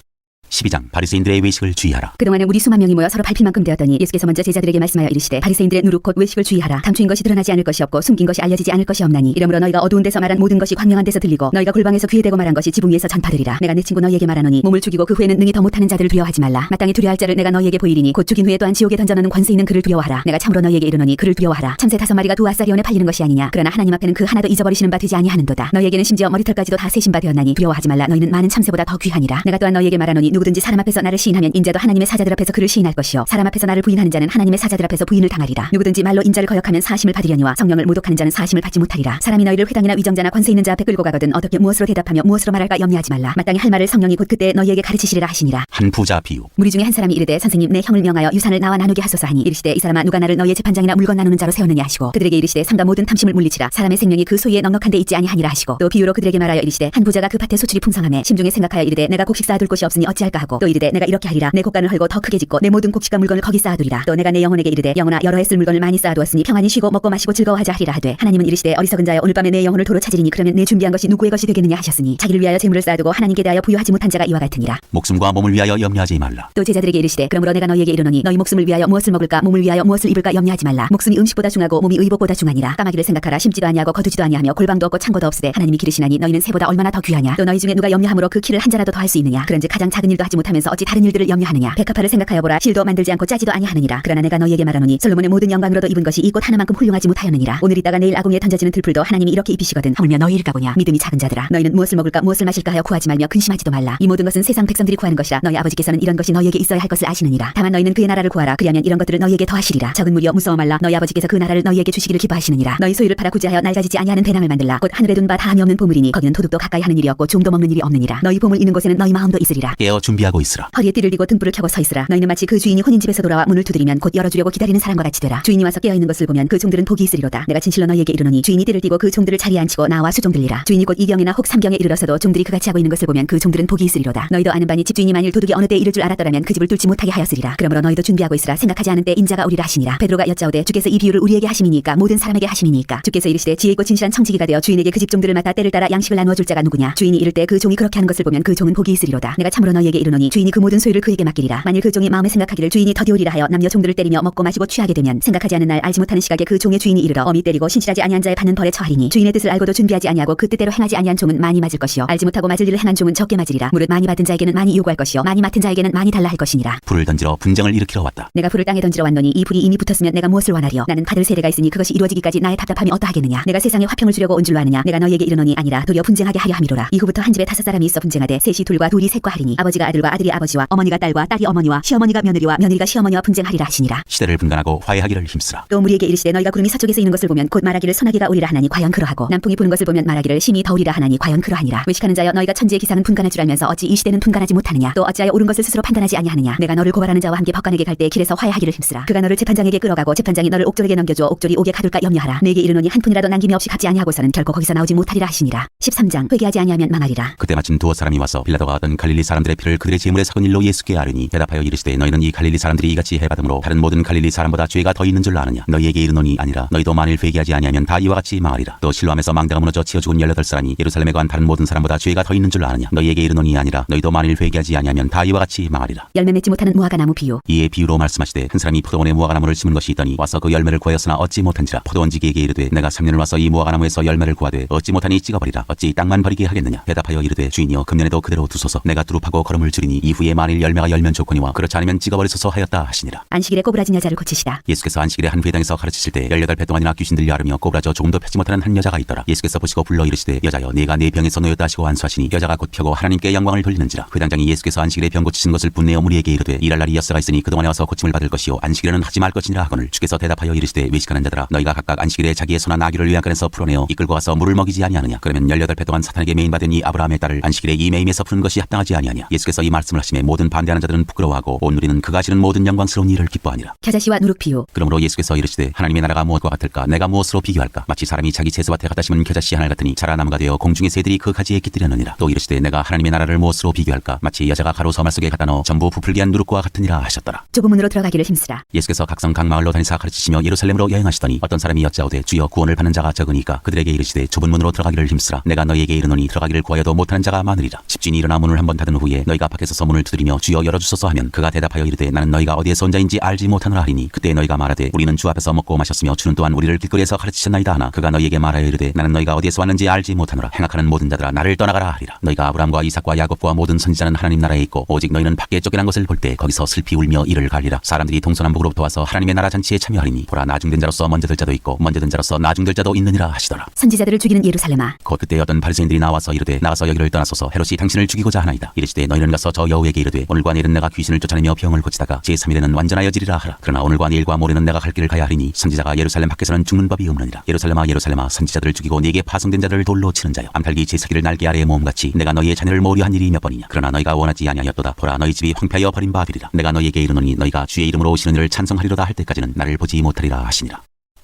Speaker 2: 12장 바리새인들의 외식을 주의하라.
Speaker 1: 그동안에 우리 수만 명이 모여 서로 밟힐 만큼 되었더니 예수께서 먼저 제자들에게 말씀하여 이르시되 바리새인들의 누룩 곧 외식을 주의하라. 감추인 것이 드러나지 않을 것이 없고 숨긴 것이 알려지지 않을 것이 없나니 이러므로 너희가 어두운 데서 말한 모든 것이 광명한 데서 들리고 너희가 골방에서 귀에 대고 말한 것이 지붕 위에서 전파되리라. 내가 내 친구 너희에게 말하노니 몸을 죽이고 그 후에는 능히 더 못하는 자들을 두려워하지 말라. 마땅히 두려워할 자를 내가 너희에게 보이리니 곧 죽인 후에 또한 지옥에 던져넣는 권세 있는 그를 두려워하라. 내가 참으로 너희에게 이르노니 그를 두려워하라. 참새 5마리가 2아사리온에 팔리는 것이 아니냐. 그러나 하나님 앞에는 그 하나도 잊어버리시는 바 되지 아니하는도다. 너희에게는 심지어 머리털까지도 다 세신 바 되었나니 두려워하지 말라. 너희는 많은 참새보다 더 귀하니라. 내가 또한 너희에게 말하노니 누구든지 사람 앞에서 나를 시인하면 인자도 하나님의 사자들 앞에서 그를 시인할 것이요 사람 앞에서 나를 부인하는 자는 하나님의 사자들 앞에서 부인을 당하리라. 누구든지 말로 인자를 거역하면 사심을 받으려니와 성령을 모독하는 자는 사심을 받지 못하리라. 사람이 너희를 회당이나 위정자나 권세 있는 자 앞에 끌고 가거든 어떻게 무엇으로 대답하며 무엇으로 말할까 염려하지 말라. 마땅히 할 말을 성령이 곧 그때 너희에게 가르치시리라 하시니라.
Speaker 2: 한 부자 비유.
Speaker 1: 무리 중에 한 사람이 이르되 선생님 내 형을 명하여 유산을 나와 나누게 하소서 하니 이르시되 이 사람아 누가 나를 너희의 재판장이나 물건 나누는 자로 세웠느냐 하시고 그들에게 이르시되 삼가 모든 탐심을 물리치라. 사람의 생명이 그 소유에 넉넉한 데 있지 아니하니라 하시고 또 비유로 그들에게 말하여 이르시되 한 부자가 그 밭에 소출이 풍성하매 심중에 생각하여 이르되 내가 곡식 쌓아둘 곳이 없으니 어찌할까 하고 또 이르되 내가 이렇게 하리라. 내 곡간을 헐고 더 크게 짓고 내 모든 곡식과 물건을 거기 쌓아두리라. 또 내가 내 영혼에게 이르되 영혼아 여러 해 쓸 물건을 많이 쌓아두었으니 평안히 쉬고 먹고 마시고 즐거워하자 하리라 하되 하나님은 이르시되 어리석은 자여 오늘 밤에 내 영혼을 도로 찾으리니 그러면 내 준비한 것이 누구의 것이 되겠느냐 하셨으니 자기를 위하여 재물을 쌓아두고 하나님께 대하여 부유하지 못한 자가 이와 같으니라.
Speaker 2: 목숨과 몸을 위하여 염려하지 말라.
Speaker 1: 또 제자들에게 이르시되 그러므로 내가 너희에게 이르노니 너희 목숨을 위하여 무엇을 먹을까 몸을 위하여 무엇을 입을까 염려하지 말라. 목숨이 음식보다 중하고 몸이 의복보다 중하니라. 까마귀를 생각하라. 심지도 아니하고 거두지도 아니하며 골방도 없고 창고도 없으되 하나님이 기르시나니 너희는 새보다 얼마나 더 귀하냐. 또 너희 중에 누가 염려함으로 그 키를 한 자라도 더 할 수 있느냐. 그런즉 가장 작은 일도 하지 못하면서 어찌 다른 일들을 염려하느냐. 백합화를 생각하여 보라. 실도 만들지 않고 짜지도 아니하느니라. 그러나 내가 너희에게 말하노니 솔로몬의 모든 영광으로도 입은 것이 이 꽃 하나만큼 훌륭하지 못하였느니라. 오늘 있다가 내일 아궁이에 던져지는 들풀도 하나님이 이렇게 입히시거든 하물며 너희일까 보냐. 믿음이 작은 자들아 너희는 무엇을 먹을까 무엇을 마실까 하여 구하지 말며 근심하지도 말라. 이 모든 것은 세상 백성들이 구하는 것이라. 너희 아버지께서는 이런 것이 너희에게 있어야 할 것을 아시느니라. 다만 너희는 그의 나라를 구하라. 그리하면 이런 것들을 너희에게 더하시리라. 적은 무리여 무서워 말라. 너희 아버지께서 그 나라를 너희에게 주시기를 기뻐하시느니라. 너희 소유를 팔아 구제하여 낡아지지 아니하는 배낭을 만들라. 곧 하늘에 둔 바 다함이 없는 보물이니 거기는 도둑도 가까이 하는 일이 없고 종도 먹는 일이 없느니라. 너희 보물 있는 곳에는 너희 마음도 있으리라.
Speaker 2: 깨어 준비하고 있으라.
Speaker 1: 허리에 띠를 띠고 등불을 켜고 서 있으라. 너희는 마치 그 주인이 혼인 집에서 돌아와 문을 두드리면 곧 열어주려고 기다리는 사람과 같이 되라. 주인이 와서 깨어 있는 것을 보면 그 종들은 복이 있으리로다. 내가 진실로 너희에게 이르노니 주인이 띠를 띠고 그 종들을 자리에 앉히고 나와 수종들리라. 주인이 곧 2경이나 혹 3경에 이르러서도 종들이 그같이 하고 있는 것을 보면 그 종들은 복이 있으리로다. 너희도 아는 바니 집주인이 만일 도둑이 어느 때 이를 줄 알았더라면 그 집을 뚫지 못하게 하였으리라. 그러므로 너희도 준비하고 있으라. 생각하지 않은 때 인자가 오리라 하시니라. 베드로가 여짜오되 주께서 이 비유를 우리에게 하심이니까 모든 사람에게 하심이니까. 주께서 이르시되 지혜 있고 진실한 청지기가 되어 주인에게 그 집 종들을 맡아 때를 따라 양식을 나누어 줄 자가 누구냐. 주인이 이를 때 그 종이 그렇게 하는 것을 보면 그 종은 복이 있으리로다. 내가 참으로 너희에게 이르노니 주인이 그 모든 소유를 그에게 맡기리라. 만일 그 종이 마음에 생각하기를 주인이 더디오리라 하여 남녀 종들을 때리며 먹고 마시고 취하게 되면 생각하지 않은 날 알지 못하는 시각에 그 종의 주인이 이르러 어미 때리고 신실하지 아니한 자의 받는 벌에 처하리니 주인의 뜻을 알고도 준비하지 아니하고 그 뜻대로 행하지 아니한 종은 많이 맞을 것이요 알지 못하고 맞을 일을 행한 종은 적게 맞으리라. 무릇 많이 받은 자에게는 많이 요구할 것이요 많이 맡은 자에게는 많이 달라 할 것이니라.
Speaker 2: 불을 던지러 분쟁을 일으키러 왔다.
Speaker 1: 내가 불을 땅에 던지러 왔노니 이 불이 이미 붙었으면 내가 무엇을 원하리요. 나는 받을 세례가 있으니 그것이 이루어지기까지 나의 답답함이 어떠하겠느냐. 내가 세상에 화평을 주려고 온 줄로 아느냐. 내가 너희에게 이르노니 아니라 도리어 분쟁하게 하려 함이로라. 이후부터 한 집에 5 사람이 있어 분쟁하되 셋이 둘과 둘이 셋과 하리니 아버지가 아들과 아들이 아버지와 어머니가 딸과 딸이 어머니와 시어머니가 며느리와 며느리가 시어머니와 분쟁하리라 하시니라.
Speaker 2: 시대를 분간하고 화해하기를 힘쓰라.
Speaker 1: 또 무리에게 이르시되 너희가 구름이 서쪽에서 있는 것을 보면 곧 말하기를 소나기가 오리라 하나니 과연 그러하고 남풍이 부는 것을 보면 말하기를 심히 더우리라 하나니 과연 그러하니라. 외식하는 자여 너희가 천지의 기상은 분간할 줄 알면서 어찌 이 시대는 분간하지 못하느냐. 또 어찌하여 옳은 것을 스스로 판단하지 아니하느냐. 내가 너를 고발하는 자와 함께 법관에게 갈 때 길에서 화해하기를 힘쓰라. 그가 너를 재판장에게 끌어가고 재판장이 너를 옥졸에게 넘겨줘 옥졸이 옥에 가둘까 염려하라. 내게 이르노니 한 푼이라도 남김이 없이 갚지 아니하고서는 결코 거기서 나오지 못하리라 하시니라. 13장 회개하지 아니하면 망하리라.
Speaker 2: 그때 마침 2사람이 와서 빌라도가 얻은 갈릴리 사람들의 피를 그들의 제물에 섞은 일로 예수께 아뢰니 대답하여 이르시되 너희는 이 갈릴리 사람들이 이같이 해받음으로 다른 모든 갈릴리 사람보다 죄가 더 있는 줄 아느냐. 너희에게 이르노니 아니라 너희도 만일 회개하지 아니하면 다 이와 같이 망하리라. 또 실로암에서 망대가 무너져 치어 죽은 18사람이 예루살렘에 간 다른 모든 사람보다 죄가 더 있는 줄 아느냐. 너희에게 이르노니 아니라 너희도 만일 회개하지 아니하면 다 이와 같이 망하리라.
Speaker 1: 열매 맺지 못하는 무화과 나무 비유.
Speaker 2: 이에 비유로 말씀하시되 한 사람이 포도원에 무화과 나무를 심은 것이 있더니 와서 그 열매를 구하였으나 얻지 못한지라. 포도원지기에게 이르되 내가 3년을 와서 이 무화과 나무에서 열매를 구하되 얻지 못하니 찍어버리라. 어찌 땅만 버리게 하겠느냐. 대답하여 이르되 주인이여 금년에도 그대로 두소서. 내가 두릅하고 걸음을 줄이니 이후에 만일 열매가 열면 좋거니와 그렇지 않으면 찍어버리소서 하였다 하시니라.
Speaker 1: 안식일에 꼬부라진 여자를 고치시다.
Speaker 2: 예수께서 안식일에 한 회당에서 가르치실 때 18배 동안이나 귀신 들려 앓으며 꼬부라져 조금도 펴지 못하는 한 여자가 있더라. 예수께서 보시고 불러 이르시되 여자여 네가 네 병에서 놓였다 하시고 안수하시니 여자가 곧 펴고 하나님께 영광을 돌리는지라. 회당장이 예수께서 안식일에 병 고치신 것을 분내어 무리에게 이르되 일할 날이 엿새가 있으니 그동안에 와서 고침을 받을 것이요 안식일에는 하지 말 것이니라 하거늘 주께서 대답하여 이르시되 외식하는 자들아 너희가 각각 안식일에 자기의 소나 나귀를 외양간에서 풀어내어 이끌고 와서 물을 먹이지 아니하느냐. 그러면 18배 동안 사탄에게 매인받은 이 아브라함의 딸을 안식일에 이 매임에서 푸는 것이 합당하지 아니하냐. 예수께서 이 말씀을 하심에 모든 반대하는 자들은 부끄러워하고 온 누리는 그가 지는 모든 영광스러운 일을 기뻐하니라.
Speaker 1: 겨자씨와 누룩 비유.
Speaker 2: 그러므로 예수께서 이르시되 하나님의 나라가 무엇과 같을까. 내가 무엇으로 비교할까. 마치 사람이 자기 제수밭에 갖다 심은 겨자씨 하나를 같으니 자라나무가 되어 공중의 새들이 그 가지에 깃들였느니라. 또 이르시되 내가 하나님의 나라를 무엇으로 비교할까. 마치 여자가 가루 서말 속에 갖다 넣어 전부 부풀게 한 누룩과 같으니라 하셨더라.
Speaker 1: 좁은 문으로 들어가기를 힘쓰라.
Speaker 2: 예수께서 각성 각 마을로 다니사 가르치시며 예루살렘으로 여행하시더니 어떤 사람이 여짜오되 주여 구원을 받는 자가 적으니까. 그들에게 이르시되 좁은 문으로 들어가기를 힘쓰라. 내가 너희에게 이르노니 들어가기를 구하여도 못하는 자가 많으리라. 집주인이 일어나 문을 한번 닫은 후에 너희가 밖에서 서서 문을 두드리며 주여 열어주소서 하면 그가 대답하여 이르되 나는 너희가 어디에서 온 자인지 알지 못하노라 하리니 그때 너희가 말하되 우리는 주 앞에서 먹고 마셨으며 주는 또한 우리를 길거리에서 가르치셨나이다 하나 그가 너희에게 말하여 이르되 나는 너희가 어디에서 왔는지 알지 못하노라. 행악하는 모든 자들아 나를 떠나가라 하리라. 너희가 아브라함과 이삭과 야곱과 모든 선지자는 하나님 나라에 있고 오직 너희는 밖에 쫓겨난 것을 볼 때 거기서 슬피 울며 이를 갈리라. 사람들이 동서남북으로부터 와서 하나님의 나라 잔치에 참여하리니 보라 나중된 자로서 먼저 들 자도 있고 먼저 든 자로서 나중될 자도 있느니라 하시더라.
Speaker 1: 선지자들을 죽이는 예루살렘아.
Speaker 2: 곧 그때 어떤 바리새인들이 나와서 이르되 나가서 여기를 떠나소서 헤롯이 당신을 죽이고자 하나이다. 이르시되 너희는 그는 가서 저 여우에게 이르되 오늘과 내일은 내가 귀신을 쫓아내며 병을 고치다가 제3일에는 완전하여지리라 하라. 그러나 오늘과 내일과 모레는 내가 갈 길을 가야 하리니 선지자가 예루살렘 밖에서는 죽는 법이 없느니라. 예루살렘아 예루살렘아 선지자들을 죽이고 네게 파송된 자들을 돌로 치는 자여 암탉이 제사기를 날개 아래에 모음같이 내가 너희의 자녀를 모으려 한 일이 몇 번이냐. 그러나 너희가 원하지 아니하였도다. 보라 너희 집이 황폐하여 버린 바 되리라. 내가 너희에게 이르노니 너희가 주의 이름으로 오시는 이를 찬송하리로다 할 때까지는 나를 보지 못하리라 하시니라.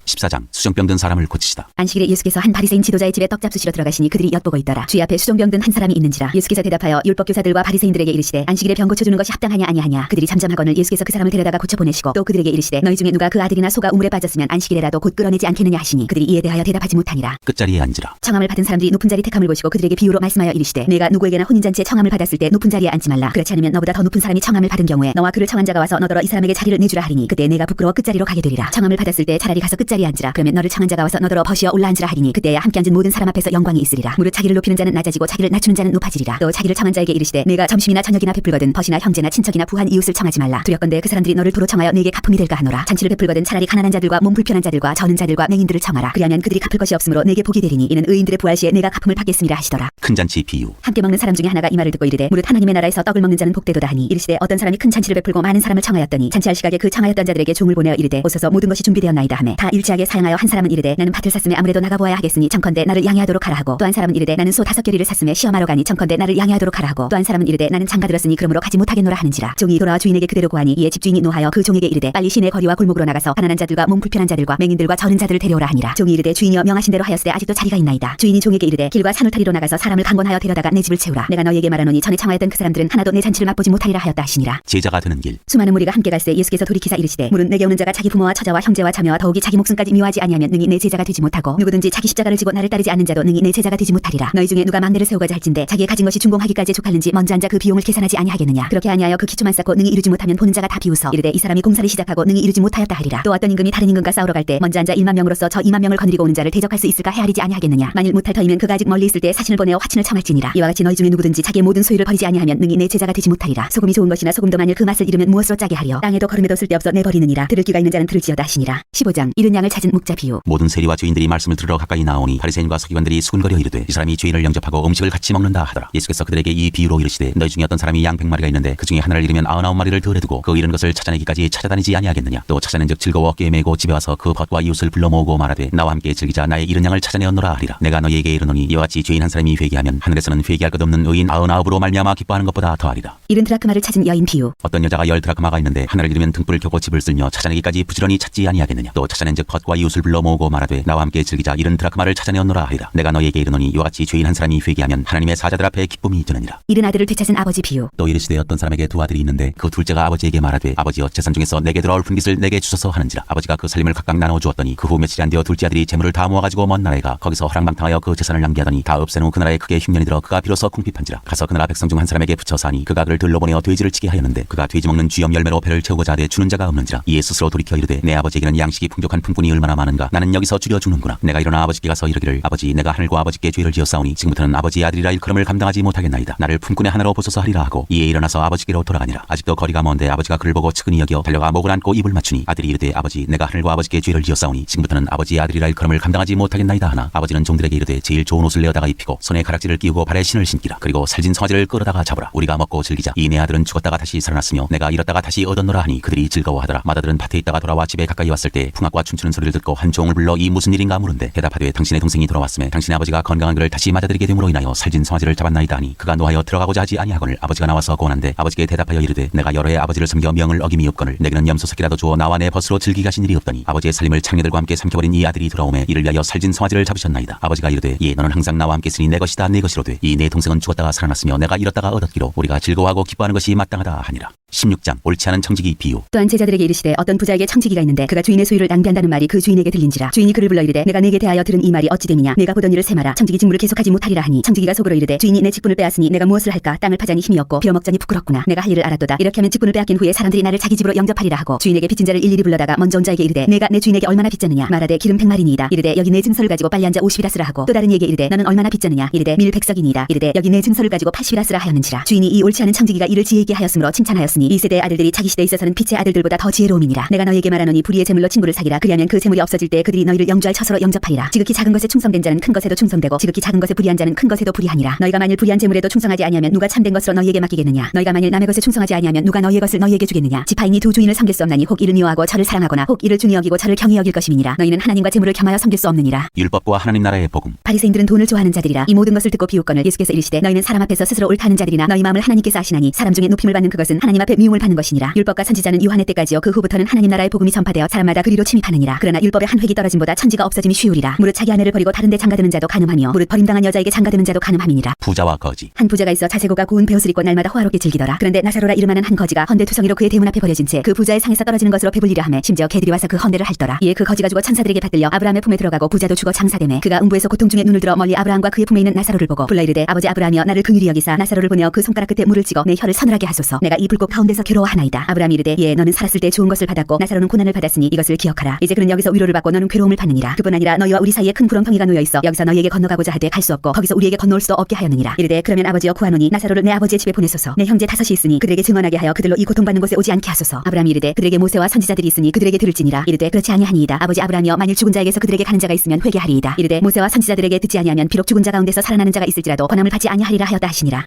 Speaker 2: 14장 수정병 든 사람을 고치시다.
Speaker 1: 안식일에 예수께서 한 바리새인 지도자의 집에 떡 잡수시러 들어가시니 그들이 엿보고 있더라. 주의 앞에 수종병 든 한 사람이 있는지라. 예수께서 대답하여 율법교사들과 바리새인들에게 이르시되 안식일에 병 고쳐주는 것이 합당하냐 아니하냐. 그들이 잠잠하거늘 예수께서 그 사람을 데려다가 고쳐 보내시고 또 그들에게 이르시되 너희 중에 누가 그 아들이나 소가 우물에 빠졌으면 안식일에라도 곧 끌어내지 않겠느냐 하시니 그들이 이에 대하여 대답하지 못하니라.
Speaker 2: 끝자리에 앉으라.
Speaker 1: 청함을 받은 사람들이 높은 자리 택함을 보시고 그들에게 비유로 말씀하여 이르시되 내가 누구에게나 혼인잔치에 청함을 받았을 때 높은 자리에 앉지 말라. 그렇지 않으면 너보다 더 높은 사람이 청함을 받은 경우에 너와 그를 청한 자가 와서 너더러 이 사람에게 자리를 내주라 하리니 그때 내가 부끄러워 끝자리로 가게 되리라. 청함을 받았을 때 차라리 가서 끝자리에 앉으라. 그러면 너를 청한 자가 와서 너더러 버시어 올라앉으라 하리니 그때야 함께 앉은 모든 사람 앞에서 영광이 있으리라. 무릇 자기를 높이는 자는 낮아지고 자기를 낮추는 자는 높아지리라. 또 자기를 청한 자에게 이르시되 내가 점심이나 저녁이나 베풀거든 버시나 형제나 친척이나 부한 이웃을 청하지 말라. 두렵건대 그 사람들이 너를 도로 청하여 네게 갚음이 될까 하노라. 잔치를 베풀거든 차라리 가난한 자들과 몸 불편한 자들과 저는 자들과 맹인들을 청하라. 그리하면 그들이 갚을 것이 없으므로 네게 복이 되리니 이는 의인들의 부활 시에 내가 갚음을 받겠음이라 하시더라.
Speaker 2: 큰 잔치 비유.
Speaker 1: 함께 먹는 사람 중에 하나가 이 말을 듣고 이르되 무릇 하나님의 나라에서 떡을 먹는 자는 복되도다 하니 이르시되 어떤 사람이 큰 잔치를 베풀고 많은 사람을 청하였더니 잔치할 시각에 그 청하였던 자들에게 종을 보내어 이르되 오소서 모든 것이 준비되었나이다 하매 다 일치하게 사양하여 한 사람은 이르되 나는 밭을 샀음에 아무래도 나가보아야 하겠으니 청컨대 나를 양해하도록 하라 하고 또 한 사람은 이르되 나는 소 5겨리를 샀음에 시험하러 가니 청컨대 나를 양해하도록 하라 하고 또 한 사람은 이르되 나는 장가 들었으니 그러므로 가지 못하겠노라 하는지라. 종이 돌아와 주인에게 그대로 고하니 이에 집주인이 노하여 그 종에게 이르되 빨리 시내 거리와 골목으로 나가서 가난한 자들과 몸 불편한 자들과 맹인들과 저는 자들을 데려오라 하니라. 종이 이르되 주인이여 명하신 대로 하였으되 아직도 자리가 있나이다. 주인이 종에게 이르되 길과 산울타리로 나가서 사람을 강권하여 데려다가 내 집을 채우라. 내가 너희에게 말하노니 전에 청하였던 그 사람들은 하나도 내 잔치를 맛보지 못하리라 하였다 하시니라.
Speaker 2: 제자가 되는 길.
Speaker 1: 수많은 무리가 함께 갈새 예수께서 돌이키사 이르시되 물은 내게 오는 자가 자기 부모와 처자와 형제와 자매와 더욱이 자기 목숨까지 미워하지 아니하면 능히 내 제자가 되지 못하고 누구든지 자기 십자가를 지고 나를 따르지 않는 자도 능히 내 제자가 되지 못하리라. 너희 중에 누가 막내를 세우고자 할진대 자기의 가진 것이 준공하기까지 족하는지 먼저 앉아 그 비용을 계산하지 아니하겠느냐. 그렇게 아니하여 그 기초만 쌓고 능히 이루지 못하면 보는 자가 다 비웃어 이르되 이 사람이 공사를 시작하고 능히 이루지 못하였다 하리라. 또 어떤 임금이 다른 임금과 싸우러 갈 때 먼저 앉아 1만 명으로서 저 2만 명을 거느리고 오는 자를 대적할 수 있을까 헤아리지 아니하겠느냐. 만일 못할 터이면 그가 아직 멀리 있을 때 사신을 보내어 화친을 청할지니라. 이와 같이 너희 중에 누구든지 자기의 모든 소유를 버리지 아니하면 능히 내 제자가 되지 못하리라. 소금이 좋은 것이나 소금도 만일 그 맛을 잃으면 무엇으로 짜게 하리요. 땅에도 거름에도 쓸데없어 내버리느니라. 들을 귀가 있는 자는 들을지어다 하시니라. 15장 잃은 양을 찾은 목자 비유.
Speaker 2: 모든 세리와 주인들이 말씀을 들으러 가까이 나오니 바리새인과 서기관들이 수군거려 이르되 이 사람이 죄인을 영접하고 음식을 같이 먹는다 하더라. 예수께서 그들에게 이 비유로 이르시되 너희 중에 어떤 사람이 양 100마리가 있는데 그 중에 하나를 잃으면 99마리를 덜에 두고 그 잃은 것을 찾아내기까지 찾아다니지 아니하겠느냐. 또 찾아낸즉 즐거워 어깨에 메고 집에 와서 그 벗과 이웃을 불러 모으고 말하되 나와 함께 즐기자 나의 잃은 양을 찾아내었노라 하리라. 내가 너희에게 이르노니 이와 같이 죄인 한 사람이 회개하면 하늘에서는 회개할 것 없는 의인 99으로 말미암아 기뻐하는 것보다 더하리라.
Speaker 1: 잃은 드라크마를 찾은 여인 비유.
Speaker 2: 어떤 여자가 10 드라크마가 있는데 하나를 잃으면 등불을 켜고 집을 쓸며 찾아내기까지 부지런히 찾지 아니하겠느냐. 또 찾아낸즉 벗과 이웃을 불러 모으고 말하되 나와 함께 즐기자 잃은 드라크마를 찾아내었노라 하리라. 내가 너희에게 이르노니 이와 같이 죄인 한 사람이 회개하면 하나님의 사자들 앞에 기쁨이 있느니라.
Speaker 1: 잃은 아들을 되찾은 아버지 비유.
Speaker 2: 또 이르시되 어떤 사람에게 두 아들이 있는데 그 둘째가 아버지에게 말하되 아버지여 재산 중에서 내게 들어올 분깃을 내게 주소서 하는지라. 아버지가 그 살림을 각각 나누어 주었더니 그 후 며칠이 안 되어 둘째 아들이 재물을 다 모아가지고 먼 나라에 가 거기서 허랑방탕하여 그 재산을 낭비하더니 다 없앤 후 그 나라에 크게 흉년이 들어 그가 비로소 궁핍한지라. 가서 그 나라 백성 중 한 사람에게 붙여 사니 그가 그를 들러 보내어 돼지를 치게 하였는데 그가 돼지 먹는 쥐염 열매로 배를 채우고자 하되 주는 자가 없는지라. 이에 스스로 돌이켜 이르되 내 아버지에게는 양식이 풍족한 품꾼이 얼마나 많은가. 나는 여기서 줄여 죽는구나. 내가 일어나 아버지께 가서 이르기를 아버지 내가 하늘과 아버지께 죄를 지었사오니 지금부터는 아버지의 아들이라 일컬음을 감당하지 못하겠나이다. 나를 품꾼의 하나로 보소서 하리라 하고 이에 일어나서 아버지께로 돌아가니라. 아직도 거리가 먼데 아버지가 그를 보고 측은히 여겨 달려가 목을 안고 입을 맞추니 아들이 이르되 아버지 내가 하늘과 아버지께 죄를 지었사오니 지금부터는 아버지의 아들이라 일컬음을 감당하지 못하겠나이다 하나 아버지는 종들에게 이르되 제일 좋은 옷을 내어다가 입히고 손에 가락지를 끼우고 발에 신을 신기라. 그리고 살진 송아지를 끌어다가 잡으라. 우리가 먹고 즐기자. 이 내 아들은 죽었다가 다시 살아났으며 내가 잃었다가 다시 얻었노라 하니 그들이 즐거워하더라. 맏아들은 밭에 있다가 돌아와 집에 가까이 왔을 때 풍악과 춤추는 소리를 듣고 한 종을 불러 이 무슨 일인가 물은데 대답하되 당신의 동생이 돌아왔음에 당신의 아버지가 건강한 그를 다시 맞아들이게 됨으로 인하여 살진 송아지를 잡았나이다 하니 그가 노하여 들어가고자 하지 아니하거늘 아버지가 나와서 고난데 아버지께 대답하여 이르되 내가 여러 해 아버지를 섬겨 명을 어김이 없거늘 내게는 염소새끼라도 주어 나와 내 벗으로 즐기게 하신 일이 없더니 아버지의 살림을 창녀들과 함께 삼켜버린 이 아들이 돌아오매 이를 위하여 살진 송아지를 잡으셨나이다. 아버지가 이르되 예 너는 항상 나와 함께 있으니 내 것이다 내 것이로되 이 내 동생은 죽었다가 살아났으며 내가 잃었다가 얻었기로 우리가 즐거워하고 기뻐하는 것이 마땅하다 하니라. 16장 옳지 않은 청지기 비유.
Speaker 1: 또한 제자들에게 이르시되 어떤 부자에게 청지기가 있는데 그가 주인의 소유를 낭비한다는 말이 그 주인에게 들린지라. 주인이 그를 불러 이르되 내가 네게 대하여 들은 이 말이 어찌 됨이냐. 내가 보던 일을 세마라. 청지기 직무를 계속하지 못하리라 하니 청지기가 속으로 이르되 주인이 내 직분을 빼앗으니 내가 무엇을 할까. 땅을 파자니 힘이 없고 빌어먹자니 부끄럽구나. 내가 할 일을 알았도다. 이렇게 하면 직분을 빼앗긴 후에 사람들이 나를 자기 집으로 영접하리라 하고 주인에게 빚진 자를 일일이 불러다가 먼저 온 자에게 이르되 내가 내 주인에게 얼마나 빚졌느냐. 말하되 기름 100마리니이다. 이르되 여기 내 증서를 가지고 빨리 앉아 50이라 쓰라 하고 또 다른 이에게 이르되 너는 얼마나 빚졌느냐. 이르되 밀 100석이니이다. 이르되 여기 내 증서를 가지고 80이라 쓰라 하였는지라. 주인이 이 옳지 않은 청지기가 이를 지혜있게 하였으므로 칭찬하였으니 하였으니 이 세대의 아들들이 자기 시대에 있어서는 빛의 아들들보다 더 지혜로움이니라. 내가 너희에게 말하노니 불의의 재물로 친구를 사기라. 그리하면 그 재물이 없어질 때 그들이 너희를 영주할 처소로 영접하리라. 지극히 작은 것에 충성된 자는 큰 것에도 충성되고 지극히 작은 것에 불의한 자는 큰 것에도 불의하니라. 너희가 만일 불의한 재물에도 충성하지 아니하면 누가 참된 것으로 너희에게 맡기겠느냐. 너희가 만일 남의 것에 충성하지 아니하면 누가 너희의 것을 너희에게 주겠느냐. 지파인이 두 주인을 섬길 수 없나니 혹 이를 미워하고 저를 사랑하거나 혹 이를 중히 여기고 저를 경히 여길 것임이니라. 너희는 하나님과 재물을 겸하여 섬길 수 없느니라.
Speaker 2: 율법과 하나님 나라의 복음.
Speaker 1: 바리새인들은 돈을 좋아하는 자들이라. 이 모든 것을 듣고 비웃거늘 예수께서 이르시되 너희는 사람 앞에서 스스로 옳다는 자들이나 너희 마음을 하나님께서 아시나니 사람 중에 높임을 받는 그것은 하나님 앞에 미움을 받는 것이니라. 율법과 선지자는 요한의 때까지요 그 후부터는 하나님 나라의 복음이 전파되어 사람마다 그리로 침입하느니라. 그러나 율법의 한 획이 떨어짐보다 천지가 없어짐이 쉬우리라. 무릇 자기 아내를 버리고 다른 데 장가드는 자도 간음하며 무릇 버림당한 여자에게 장가드는 자도 간음함이니라.
Speaker 2: 부자와 거지.
Speaker 1: 한 부자가 있어 자세고가 고운 베옷을 입고 날마다 호화롭게 즐기더라. 그런데 나사로라 이름하는 한 거지가 헌데 투성이로 그의 대문 앞에 버려진 채 그 부자의 상에서 떨어지는 것으로 배불리려 하매 심지어 개들이 와서 그 헌데를 핥더라. 이에 그 거지가 죽어 천사들에게 받들려 아브라함의 품에 들어가고 부자도 죽어 장사되매 그가 음부에서 고통 중에 눈을 들어 멀리 아브라함과 그의 품에 있는 나사로를 보고 불러 이르되 아버지 아브라함이여 나를 긍휼히 여기사 나사로를 보내어 그 손가락 끝에 물을 찍어 내 혀를 서늘하게 하소서. 내가 이 불꽃 가운데서 괴로워하나이다. 아브라함이 이르되 예 너는 살았을 때 좋은 것을 받았고 나사로는 고난을 받았으니 이것을 기억하라. 이제 그는 여기서 위로를 받고 너는 괴로움을 받느니라. 그뿐 아니라 너희와 우리 사이에 큰 구렁텅이가 놓여 있어 여기서 너희에게 건너가고자 하되 갈 수 없고 거기서 우리에게 건너올 수도 없게 하였느니라. 이르되 그러면 아버지여 구하노니 나사로를 내 아버지의 집에 보내소서. 내 형제 5이 있으니 그들에게 증언하게 하여 그들로 이 고통받는 곳에 오지 않게 하소서. 아브라함이 이르되 그들에게 모세와 선지자들이 있으니 그들에게 들을지니라. 이르되 그렇지 아니하니이다. 아버지 아브라함이여 만일 죽은 자에게서 그들에게 가는 자가 있으면 회개하리이다. 이르되 모세와 선지자들에게 듣지 아니하면 비록 죽은 자 가운데서 살아나는 자가 있을지라도 권함을 받지 아니하리라 하였다 하시니라.